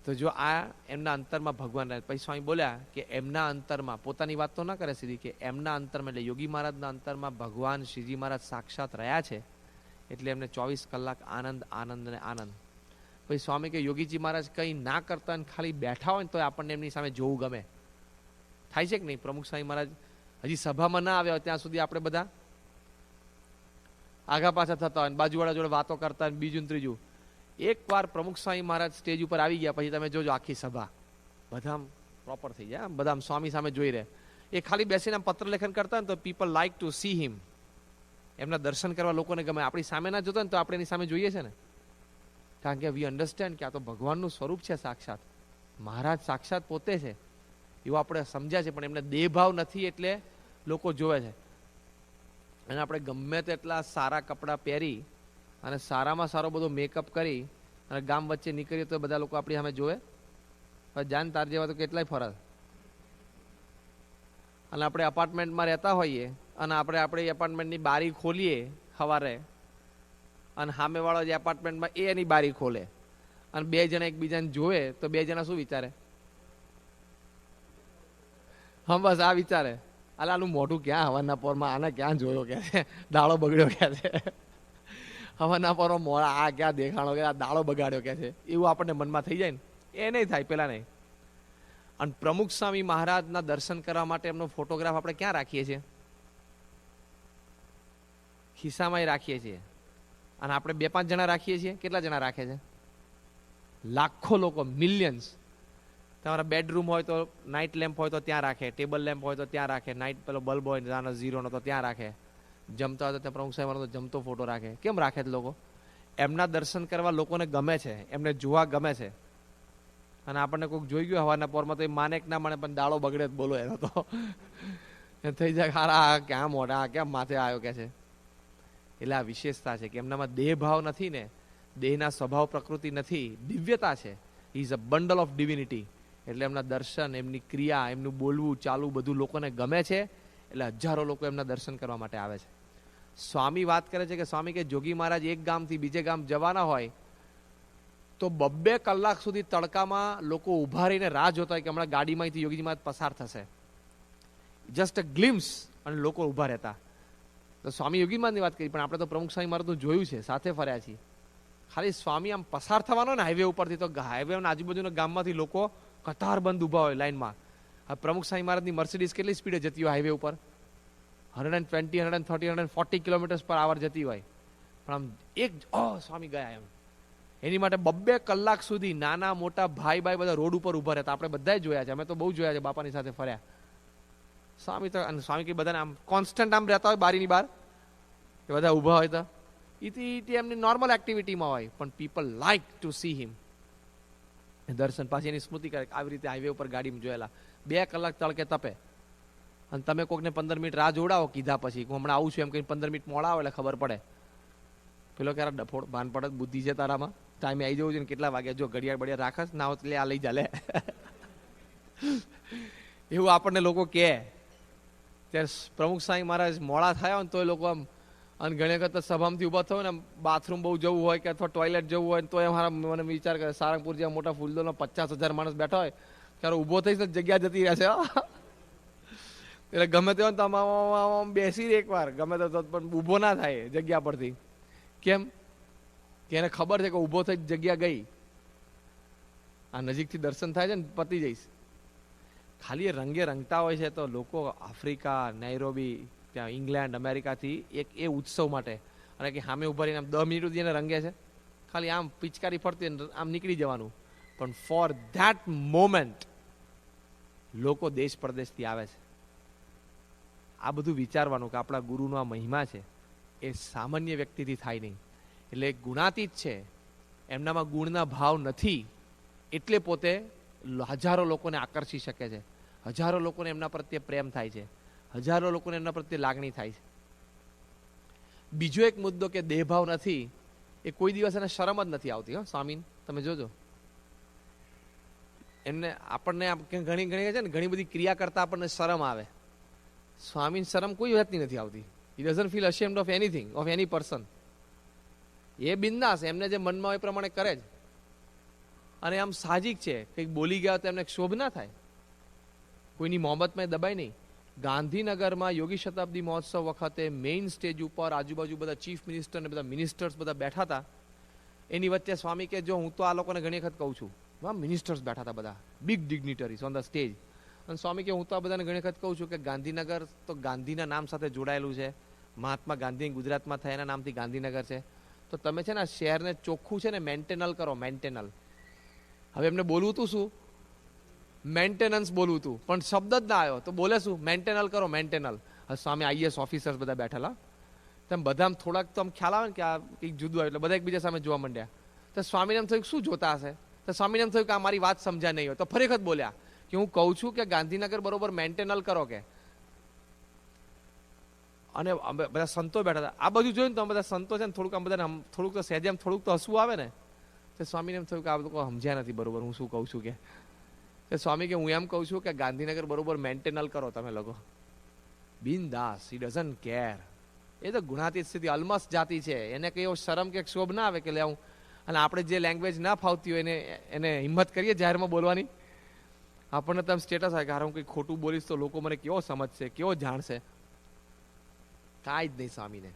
તો જો આ એમના અંતરમાં ભગવાન રહે. પછી સ્વામી બોલ્યા કે એમના અંતરમાં, પોતાની વાત તો ના કરે સીધી, કે એમના અંતરમાં એટલે યોગી મહારાજના અંતરમાં ભગવાન શ્રીજી મહારાજ સાક્ષાત રહ્યા છે, એટલે એમને 24 કલાક આનંદ આનંદ અને આનંદ. પછી સ્વામી કે યોગીજી મહારાજ કંઈ ના કરતા અને ખાલી બેઠા હોય ને તો આપણને એમની સામે જોવું ગમે. થાય છે કે નહીં? પ્રમુખ સ્વામી મહારાજ હજી સભામાં ના આવ્યા હોય ત્યાં સુધી આપણે બધા આગા પાછા થતા હોય, બાજુવાળા જોડે વાતો કરતા હોય, બીજું ત્રીજું. એકવાર પ્રમુખ સ્વામી મહારાજ સ્ટેજ ઉપર આવી ગયા પછી તમે જોજો આખી સભા બધા પ્રોપર થઈ જાય, બધા સ્વામી સામે જોઈ રહે. એ ખાલી બેસીને પત્ર લેખન કરતા ને તો પીપલ લાઈક ટુ સી હિમ. એમના દર્શન કરવા લોકોને ગમે. આપણી સામે ના જોતા ને તો આપણે એની સામે જોઈએ છે ને, કારણ કે વી અન્ડરસ્ટેન્ડ કે આ તો ભગવાનનું સ્વરૂપ છે સાક્ષાત, મહારાજ સાક્ષાત પોતે છે એવું આપણે સમજ્યા છે. પણ એમને દેહભાવ નથી એટલે લોકો જોવે છે. અને આપણે ગમે તેટલા સારા કપડાં પહેરી અને સારામાં સારો બધો મેકઅપ કરી અને ગામ વચ્ચે નીકળીએ તો બધા લોકો આપણી સામે જોવે. જાન તાર જેવા તો કેટલાય ફરજ. અને આપણે અપાર્ટમેન્ટમાં રહેતા હોઈએ અને આપણે આપણી એપાર્ટમેન્ટની બારી ખોલીએ સવારે અને સામેવાળો જે એપાર્ટમેન્ટમાં એની બારી ખોલે અને બે જણા એકબીજાને જોવે તો બે જણા શું વિચારે? હા બસ આ વિચારે, અલા આનું મોઢું ક્યાં હવાના પોરમાં, આને ક્યાં જોયો કે છે, દાળો બગડ્યો કે છે, હવાના પોરમાં મોડા આ ક્યાં દેખાણો કે આ દાળો બગાડ્યો કે છે, એવું આપણને મનમાં થઈ જાય ને. એ નહીં થાય, પેલા નહીં. અને પ્રમુખ સ્વામી મહારાજના દર્શન કરવા માટે એમનો ફોટોગ્રાફ આપણે ક્યાં રાખીએ છીએ? ખિસ્સામાં રાખીએ છીએ. અને આપણે 2-5 જણા રાખીએ છીએ. કેટલા જણા રાખે છે? લાખો લોકો, મિલિયન્સ. તમારા બેડરૂમ હોય તો નાઇટ લેમ્પ હોય તો ત્યાં રાખે, ટેબલ લેમ્પ હોય તો ત્યાં રાખે, નાઇટ પેલો બલ્બ હોય નાનો ઝીરોનો તો ત્યાં રાખે, જમતા હોય તો ત્યાં પ્રમુખ સાહેબનો તો જમતો ફોટો રાખે. કેમ રાખે છે લોકો? એમના દર્શન કરવા લોકોને ગમે છે, એમને જોવા ગમે છે. અને આપણને કોઈક જોઈ ગયું હવાના પોરમાં તો એ માને કે ના માને પણ દાળો બગડે જ બોલો એનો તો થઈ જાય હારા આ ક્યાં મોઢા આ ક્યાં માથે આવ્યો કે છે. એટલે આ વિશેષતા છે કે એમનામાં દેહ ભાવ નથી ને, દેહના સ્વભાવ પ્રકૃતિ નથી, દિવ્યતા છે. He is a bundle of divinity. એટલે એમના દર્શન, એમની ક્રિયા, એમનું બોલવું ચાલવું બધું લોકોને ગમે છે. એટલે હજારો લોકો એમના દર્શન કરવા માટે આવે છે. સ્વામી વાત કરે છે કે સ્વામી કે જોગી મહારાજ એક ગામથી બીજે ગામ જવાના હોય તો 2 કલાક સુધી તડકામાં લોકો ઉભા રહીને રાહ જોતા હોય કે હમણાં ગાડીમાંથી યોગીજી મહારાજ પસાર થશે. જસ્ટ અ ગ્લિમ્સ, અને લોકો ઉભા રહેતા. તો સ્વામી યોગી મહારાજની વાત કરી, પણ આપણે તો પ્રમુખ સ્વામી મહારાજનું જોયું છે, સાથે ફર્યા છીએ. ખાલી સ્વામી આમ પસાર થવાનો ને હાઈવે ઉપરથી તો હાઈવે આજુબાજુના ગામમાંથી લોકો કતારબંધ ઉભા હોય લાઈનમાં. આ પ્રમુખ સ્વામી મહારાજની મર્સિડીઝ કેટલી સ્પીડે જતી હોય હાઈવે ઉપર? 120, 130, 140 કિલોમીટર પર આવર જતી હોય. પણ આમ એક સ્વામી ગયા એમ. એની માટે 2 કલાક સુધી નાના મોટા ભાઈ બધા રોડ ઉપર ઉભા રહેતા. આપણે બધાએ જોયા છે, અમે તો બહુ જોયા છે, બાપાની સાથે ફર્યા. સ્વામી તો સ્વામી કે બધાને આમ કોન્સ્ટન્ટ આમ રહેતા હોય બારીની બહાર, એ બધા ઉભા હોય તો એમની નોર્મલ એક્ટિવિટીમાં હોય, પણ પીપલ લાઈક ટુ સી હિમ. દર્શન પાછી એની સ્મૃતિ કરે. આવી રીતે હાઈવે ઉપર ગાડીમાં જોયેલા 2 કલાક તડકે તપે, અને તમે કોઈકને 15 મિનિટ રાહ જોડાવો કીધા પછી હું હમણાં આવું છું એમ કઈ 15 મિનિટ મોડા આવે એટલે ખબર પડે. પેલો ક્યારે ડફોડ ભાન પડે, બુદ્ધિ છે તારામાં, ટાઈમે આવી જવું છે ને કેટલા વાગે, જો ઘડિયાળ બડિયાળ રાખસ ના હોય એટલે આ લઈ જા લે એવું આપણને લોકો કહે. ત્યારે પ્રમુખ સ્વામી મહારાજ મોડા થયા ને તો એ લોકો આમ, અને ઘણી વખત સભામાંથી ઉભા થયો ને બાથરૂમ બહુ જવું હોય કે અથવા ટોયલેટ જવું હોય તો એ મારા મને વિચાર કરે, સારંગપુર જેવા મોટા ફૂલદોનો 50,000 માણસ બેઠા હોય ત્યારે ઊભો થઈશ તો જગ્યા જતી રહેશે. એટલે ગમે તે હોય તો બેસી એકવાર ગમે તો પણ ઊભો ના થાય જગ્યા પરથી. કેમ કે એને ખબર છે કે ઊભો થઈ જગ્યા ગઈ, આ નજીકથી દર્શન થાય છે ને પતી જઈશ. ખાલી એ રંગે રંગતા હોય છે તો લોકો આફ્રિકા, નૈરોબી, ત્યાં ઇંગ્લેન્ડ, અમેરિકાથી એક એ ઉત્સવ માટે, અને કે સામે ઉભા રહીને આમ 10 મિનિટ સુધી એને રંગે છે. ખાલી આમ પિચકારી ફરતી આમ નીકળી જવાનું. પણ ફોર ધેટ મોમેન્ટ લોકો દેશ પરદેશથી આવે છે. આ બધું વિચારવાનું કે આપણા ગુરુનો આ મહિમા છે એ સામાન્ય વ્યક્તિથી થાય નહીં. એટલે ગુણાતીત છે, એમનામાં ગુણના ભાવ નથી, એટલે પોતે હજારો લોકોને આકર્ષી શકે છે, હજારો લોકોને એમના પ્રત્યે પ્રેમ થાય છે, હજારો લોકોને એમના પ્રત્યે લાગણી થાય છે. બીજો એક મુદ્દો કે દેહભાવ નથી, એ કોઈ દિવસ એને શરમ જ નથી આવતી. સ્વામી તમે જોજો, એમને આપણને ઘણી ઘણી છે ને ઘણી બધી ક્રિયા કરતા આપણને શરમ આવે. સ્વામીને શરમ કોઈ વાતની નથી આવતી. He doesn't feel ashamed of anything, of any person. એ બિંદાસ, એમને જે મનમાં હોય એ પ્રમાણે કરે જ. અને આમ સાહજિક છે, કંઈક બોલી ગયા તો એમને ક્ષોભ ના થાય, કોઈની મોહબ્બતમાં દબાય નહીં. ગાંધીનગરમાં યોગી શતાબ્દી મહોત્સવ વખતે મેઇન સ્ટેજ ઉપર આજુબાજુ બધા ચીફ મિનિસ્ટર ને બધા મિનિસ્ટર્સ બધા બેઠા હતા. એની વચ્ચે સ્વામી કે જો હું તો આ લોકોને ઘણી વખત કહું છું, મિનિસ્ટર્સ બેઠા હતા બધા, બિગ ડિગ્નિટરીઝ ઓન ધ સ્ટેજ. અને સ્વામી કે હું તો આ બધાને ઘણી વખત કહું છું કે ગાંધીનગર તો ગાંધીના નામ સાથે જોડાયેલું છે. મહાત્મા ગાંધી ગુજરાતમાં થયા એના નામથી ગાંધીનગર છે. તો તમે છે ને આ શહેરને ચોખ્ખું છે ને મેન્ટેનલ કરો, મેન્ટેનલ. હવે એમને બોલવું હતું શું? મેન્ટેનન્સ બોલવું હતું, પણ શબ્દ જ ના આવ્યો તો બોલે શું? મેન્ટેનલ કરો, મેન્ટેનલ. સ્વામી આઈએસ ઓફિસર્સ બધા બેઠેલા, તેમ બધા થોડાક તો આમ ખ્યાલ આવે ને કે આ કંઈક જુદું આવે એટલે બધા એકબીજા સામે જોવા માંડ્યા. તો સ્વામીને એમ થયું શું જોતા હશે? તો સ્વામીને એમ થયું કે આ મારી વાત સમજ્યા નહીં હોય. તો ફરી વખત બોલ્યા કે હું કહું છું કે ગાંધીનગર બરોબર મેન્ટેનલ કરો કે. અને બધા સંતો બેઠા હતા. આ બધું જોયું ને તો બધા સંતો છે ને થોડુંક આમ બધા થોડુંક તો સહેજે આમ થોડુંક તો હસવું આવે ને. તો સ્વામીને એમ થયું કે આ લોકો સમજ્યા નથી બરોબર હું શું કહું છું કે. સ્વામી કે હું એમ કહું છું કે ગાંધીનગર બરોબર મેન્ટેનલ કરો તમે લોકો. બિનદાસ, હી ડઝન્ટ કેર. એ તો ગુણાતીત સ્થિતિ, અલમસ જાતિ છે, એને કઈ શરમ કે ક્ષોભ ના આવે કે લે હું. અને આપણે જે લેંગ્વેજ ના ફાવતી હોય એને હિંમત કરીએ જાહેરમાં બોલવાની. આપણને તો સ્ટેટસ આવે કે હારે હું કંઈ ખોટું બોલીશ તો લોકો મને કેવો સમજશે, કેવો જાણશે. કાંઈ જ નહીં સ્વામીને.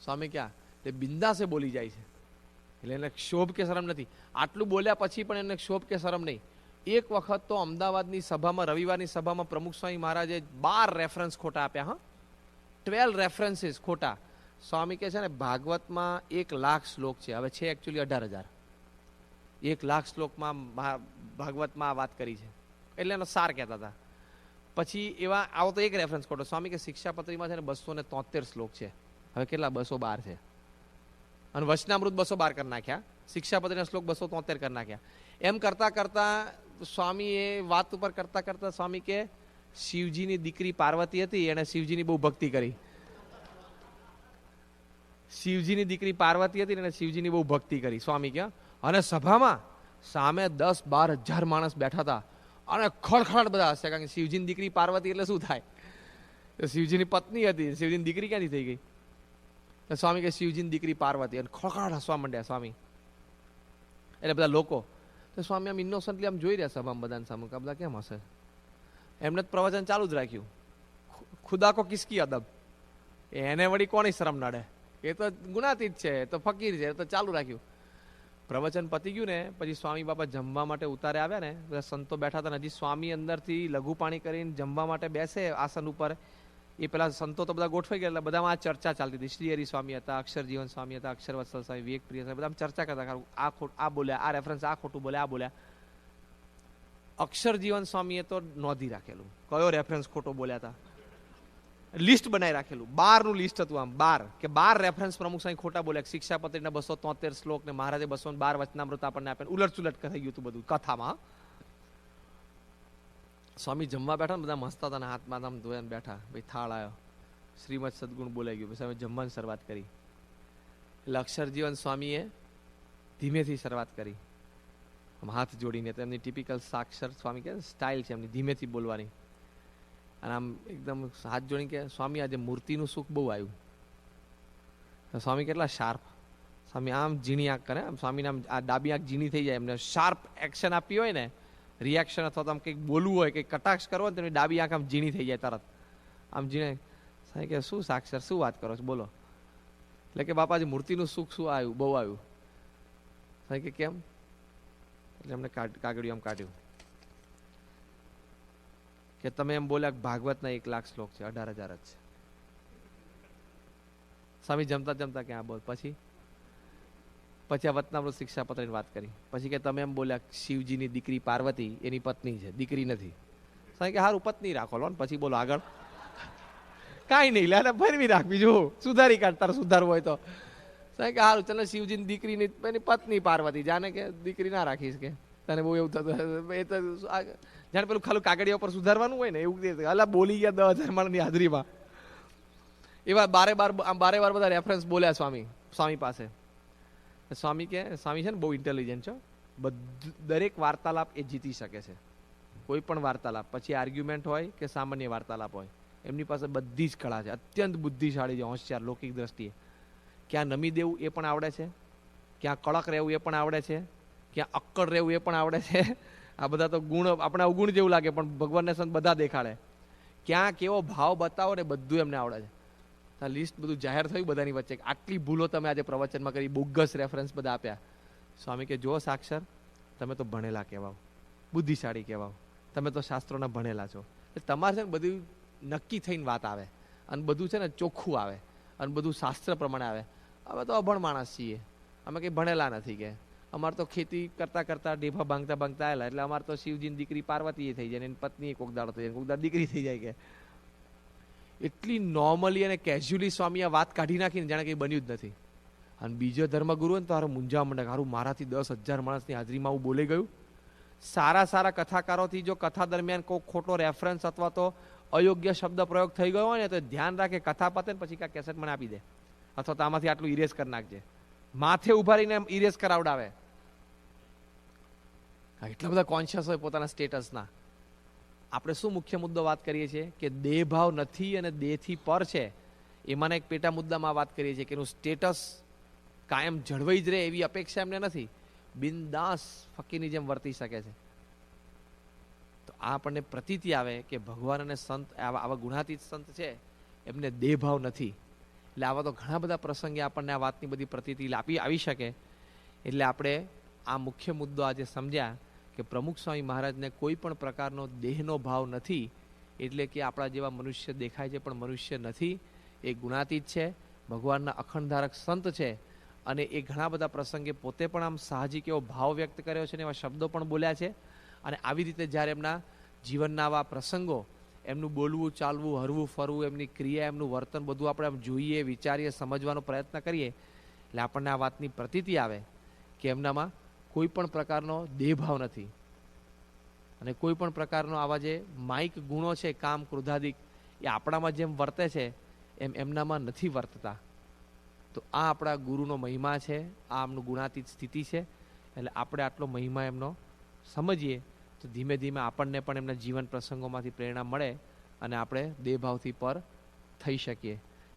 સ્વામી ક્યાં તે બિંદાસે બોલી જાય છે, એટલે એને ક્ષોભ કે શરમ નથી. આટલું બોલ્યા પછી પણ એને ક્ષોભ કે શરમ નહીં. એક વખત તો અમદાવાદની સભામાં, રવિવારની સભામાં પ્રમુખ સ્વામી મહારાજે 12 રેફરન્સ ખોટા આપ્યા. હા, 12 રેફરન્સીસ ખોટા. સ્વામી કે છે ને ભાગવતમાં 1,00,000 શ્લોક છે, હવે છે એકચ્યુઅલી 18,000. 1,00,000 શ્લોકમાં ભાગવતમાં આ વાત કરી છે, એટલે એનો સાર કહેતા હતા. પછી એવા આવો તો એક રેફરન્સ ખોટો. સ્વામી કે શિક્ષાપત્રીમાં છે ને 273 શ્લોક છે, હવે કેટલા? 212 છે. અને વચનામૃત 212 કરી નાખ્યા, શિક્ષાપત્રીના શ્લોક 273 કરી નાખ્યા. એમ કરતા કરતા સ્વામી એ વાત ઉપર કરતા કરતા સ્વામી કે શિવજીની દીકરી પાર્વતી હતી, એને શિવજીની બહુ ભક્તિ કરી. શિવજીની દીકરી પાર્વતી હતી અને શિવજીની બહુ ભક્તિ કરી સ્વામી કે. અને સભામાં સામે 10-12 હજાર માણસ બેઠા હતા અને ખડખડ બધા હશે, કારણ કે શિવજીની દીકરી પાર્વતી એટલે શું થાય? શિવજીની પત્ની હતી, શિવજીની દીકરી ક્યાંથી થઈ ગઈ? સ્વામી કે શિવજીની દીકરી પાર્વતી, અને ખડખડ હસવા માંડ્યા સ્વામી. એટલે બધા લોકો તો સ્વામી આમ ઇનોસન્ટલી આમ જોઈ રહ્યા સભામાં બધાને સામે, કે બધા કેમ હશે? એમને જ પ્રવચન ચાલુ જ રાખ્યું. ખુદા કો કિસકી અદબ, એને વળી કોની શરમ નડે? એ તો ગુણાતીત છે, એ તો ફકીર છે, એ તો ચાલુ રાખ્યું. પ્રવચન પતી ગયું ને પછી સ્વામી બાપા જમવા માટે ઉતારે આવ્યા ને, બધા સંતો બેઠા હતા. હજી સ્વામી અંદરથી લઘુ પાણી કરીને જમવા માટે બેસે આસન ઉપર, એ પેલા સંતો તો બધા ગોઠવાઈ ગયા. એટલે બધામાં આ ચર્ચા ચાલતી હતી. શ્રી હરિ સ્વામી હતા, અક્ષરજીવન સ્વામી હતા, અક્ષરવત્સલ સ્વામી, વિવેકપ્રિય સ્વામી, બધા ચર્ચા કરતા. આ બોલ્યા, આ રેફરન્સ આ ખોટું બોલ્યા, આ બોલ્યા. અક્ષરજીવન સ્વામીએ તો નોંધી રાખેલું કયો રેફરન્સ ખોટો બોલ્યા હતા, લિસ્ટ બનાવી રાખેલું. 12નું લિસ્ટ હતું, આમ 12 કે 12 રેફરન્સ પ્રમુખ સ્વામી ખોટા બોલ્યા. શિક્ષાપત્રીના 273 શ્લોક ને મહારાજે 212 વચનામૃત આપણને આપે. ઉલટ થઈ ગયું હતું બધું કથામાં. સ્વામી જમવા બેઠા ને બધા મસ્ત હતા, હાથમાં આમ ધોઈને બેઠા. ભાઈ થાળ આવ્યો, શ્રીમદ સદગુણ બોલાઈ ગયું. પછી અમે જમવાની શરૂઆત કરી. એટલે અક્ષરજીવન સ્વામીએ ધીમેથી શરૂઆત કરી, હાથ જોડીને. તો એમની ટિપિકલ સાક્ષર સ્વામી કે સ્ટાઇલ છે એમની, ધીમેથી બોલવાની. અને આમ એકદમ હાથ જોડીને કે સ્વામી આજે મૂર્તિનું સુખ બહુ આવ્યું. સ્વામી કેટલા શાર્પ. સ્વામી આમ ઝીણી આંખ કરે, સ્વામીને આમ આ ડાબી આંખ ઝીણી થઈ જાય. એમને શાર્પ એક્શન આપી હોય ને, રિએક્શન અથવા તો આમ કંઈક બોલવું હોય, કંઈક કટાક્ષ કરવો હોય, તો ડાબી આંખ આમ ઝીણી થઈ જાય તરત. આમ ઝીણે. સ્વામી કે શું સાક્ષર, શું વાત કરો છો, બોલો. એટલે કે બાપાજી મૂર્તિનું સુખ શું આવ્યું, બહુ આવ્યું. સ્વામી કે કેમ? એટલે એમને કાગળિયું આમ કાઢ્યું કે તમે એમ બોલ્યા કે ભાગવતના 1,00,000 શ્લોક છે, 18,000 જ છે. સ્વામી જમતા જમતા કે બોલ. પછી આ વચનામૃત શિક્ષાપત્રની વાત કરી. પછી કે તમે એમ બોલ્યા શિવજીની દીકરી પાર્વતી એની પત્ની છે, દીકરી નથી. સ્વામી કે હારું પત્ની રાખો લો ને પછી બોલો આગળ. કાંઈ નહીં લે, ફરવી રાખ, બીજું સુધારી કાઢ, તારે સુધારવું હોય તો. સ્વામી કે હારું ચાલો શિવજીની દીકરીની એની પત્ની પાર્વતી, જાણે કે દીકરી ના રાખીશ કે તને બહુ એવું થતું. એ તો જાણે પેલું ખાલી કાગળિયા ઉપર સુધારવાનું હોય ને એવું. અલા બોલી ગયા 10,000 માણસની હાજરીમાં. એવા બારે બાર બધા રેફરન્સ બોલ્યા સ્વામી પાસે. સ્વામી કે સ્વામી છે ને બહુ ઇન્ટેલિજન્ટ છો. દરેક વાર્તાલાપ એ જીતી શકે છે. કોઈ પણ વાર્તાલાપ, પછી આર્ગ્યુમેન્ટ હોય કે સામાન્ય વાર્તાલાપ હોય, એમની પાસે બધી જ કળા છે. અત્યંત બુદ્ધિશાળી છે, હોશિયાર લૌકિક દ્રષ્ટિએ. ક્યાં નમી દેવું એ પણ આવડે છે, ક્યાં કડક રહેવું એ પણ આવડે છે, ક્યાં અક્કડ રહેવું એ પણ આવડે છે. આ બધા તો ગુણ આપણે અવગુણ જેવું લાગે, પણ ભગવાનને સંત બધા દેખાડે. ક્યાં કેવો ભાવ બતાવો ને બધું એમને આવડે છે. આ લિસ્ટ બધું જાહેર થયું બધાની વચ્ચે. આટલી ભૂલો તમે આજે પ્રવચનમાં કરી, બોગસ રેફરન્સ બધા આપ્યા. સ્વામી કે જો સાક્ષર, તમે તો ભણેલા કહેવાઓ, બુદ્ધિશાળી કહેવાઓ, તમે તો શાસ્ત્રોના ભણેલા છો. એટલે તમારે છે ને બધું નક્કી થઈને વાત આવે, અને બધું છે ને ચોખ્ખું આવે, અને બધું શાસ્ત્ર પ્રમાણે આવે. અમે તો અભણ માણસ છીએ, અમે કંઈ ભણેલા નથી કે અમારે તો ખેતી કરતા કરતા ઢેફા ભાંગતા ભાંગતા આવેલા, એટલે અમારે તો શિવજીની દીકરી પાર્વતી થઈ જાય, એની પત્ની કોક દાડો થઈ જાય, કોક દાડો દીકરી થઈ જાય. કે એટલી નોર્મલી અને કેઝ્યુઅલી સ્વામી આ વાત કાઢી નાખીને જાણે કંઈ બન્યું જ નથી. અને બીજો ધર્મગુરુ હોય ને તો હારું મૂંઝા મંડે, હારું મારાથી 10,000 માણસની હાજરીમાં હું બોલી ગયું. સારા સારા કથાકારોથી જો કથા દરમિયાન કોઈ ખોટો રેફરન્સ અથવા તો અયોગ્ય શબ્દ પ્રયોગ થઈ ગયો હોય ને તો ધ્યાન રાખે, કથા પતે ને પછી કાંઈ કેસેટ મને આપી દે, અથવા તો આમાંથી આટલું ઇરેઝ કરી નાખજે. માથે ઉભા રહીને ઇરેઝ કરાવડાવે. એટલા બધા કોન્શિયસ હોય પોતાના સ્ટેટસના. આપણે શું મુખ્ય મુદ્દો વાત કરીએ છીએ કે દેહ ભાવ નથી અને દેહથી પર છે. એમાંના એક પેટા મુદ્દામાં વાત કરીએ છીએ કે એનું સ્ટેટસ કાયમ જળવાઈ જ રહે એવી અપેક્ષા એમને નથી. બિનદાસ ફકીરની જેમ વર્તી શકે છે. તો આ આપણને પ્રતીતિ આવે કે ભગવાન અને સંત આવા ગુણાતીત સંત છે, એમને દેહ ભાવ નથી. એટલે આવા તો ઘણા બધા પ્રસંગે આપણને આ વાતની બધી પ્રતીતિ આવી શકે. એટલે આપણે આ મુખ્ય મુદ્દો આજે સમજ્યા કે પ્રમુખ સ્વામી મહારાજને કોઈ પણ પ્રકારનો દેહનો ભાવ નથી. એટલે કે આપણા જેવા મનુષ્ય દેખાય છે પણ મનુષ્ય નથી, એ ગુણાતીત છે, ભગવાનના અખંડધારક સંત છે. અને એ ઘણા બધા પ્રસંગે પોતે પણ આમ સાહજિક એવો ભાવ વ્યક્ત કર્યો છે ને એવા શબ્દો પણ બોલ્યા છે. અને આવી રીતે જ્યારે એમના જીવનના આવા પ્રસંગો, એમનું બોલવું ચાલવું, હરવું ફરવું, એમની ક્રિયા, એમનું વર્તન બધું આપણે આમ જોઈએ, વિચારીએ, સમજવાનો પ્રયત્ન કરીએ, એટલે આપણને આ વાતની પ્રતીતિ આવે કે એમનામાં કોઈ પણ પ્રકારનો દેહભાવ નથી. અને કોઈ પણ પ્રકારનો આવા જે માઇક ગુણો છે, કામ ક્રોધાદિક, એ આપણામાં જેમ વર્તે છે એમ એમનામાં નથી વર્તતા. તો આ આપણા ગુરુનો મહિમા છે, આ આમનું ગુણાતીત સ્થિતિ છે. એટલે આપણે આટલો મહિમા એમનો સમજીએ તો ધીમે ધીમે આપણને પણ એમના જીવન પ્રસંગોમાંથી પ્રેરણા મળે અને આપણે દેહભાવથી પર થઈ શકીએ.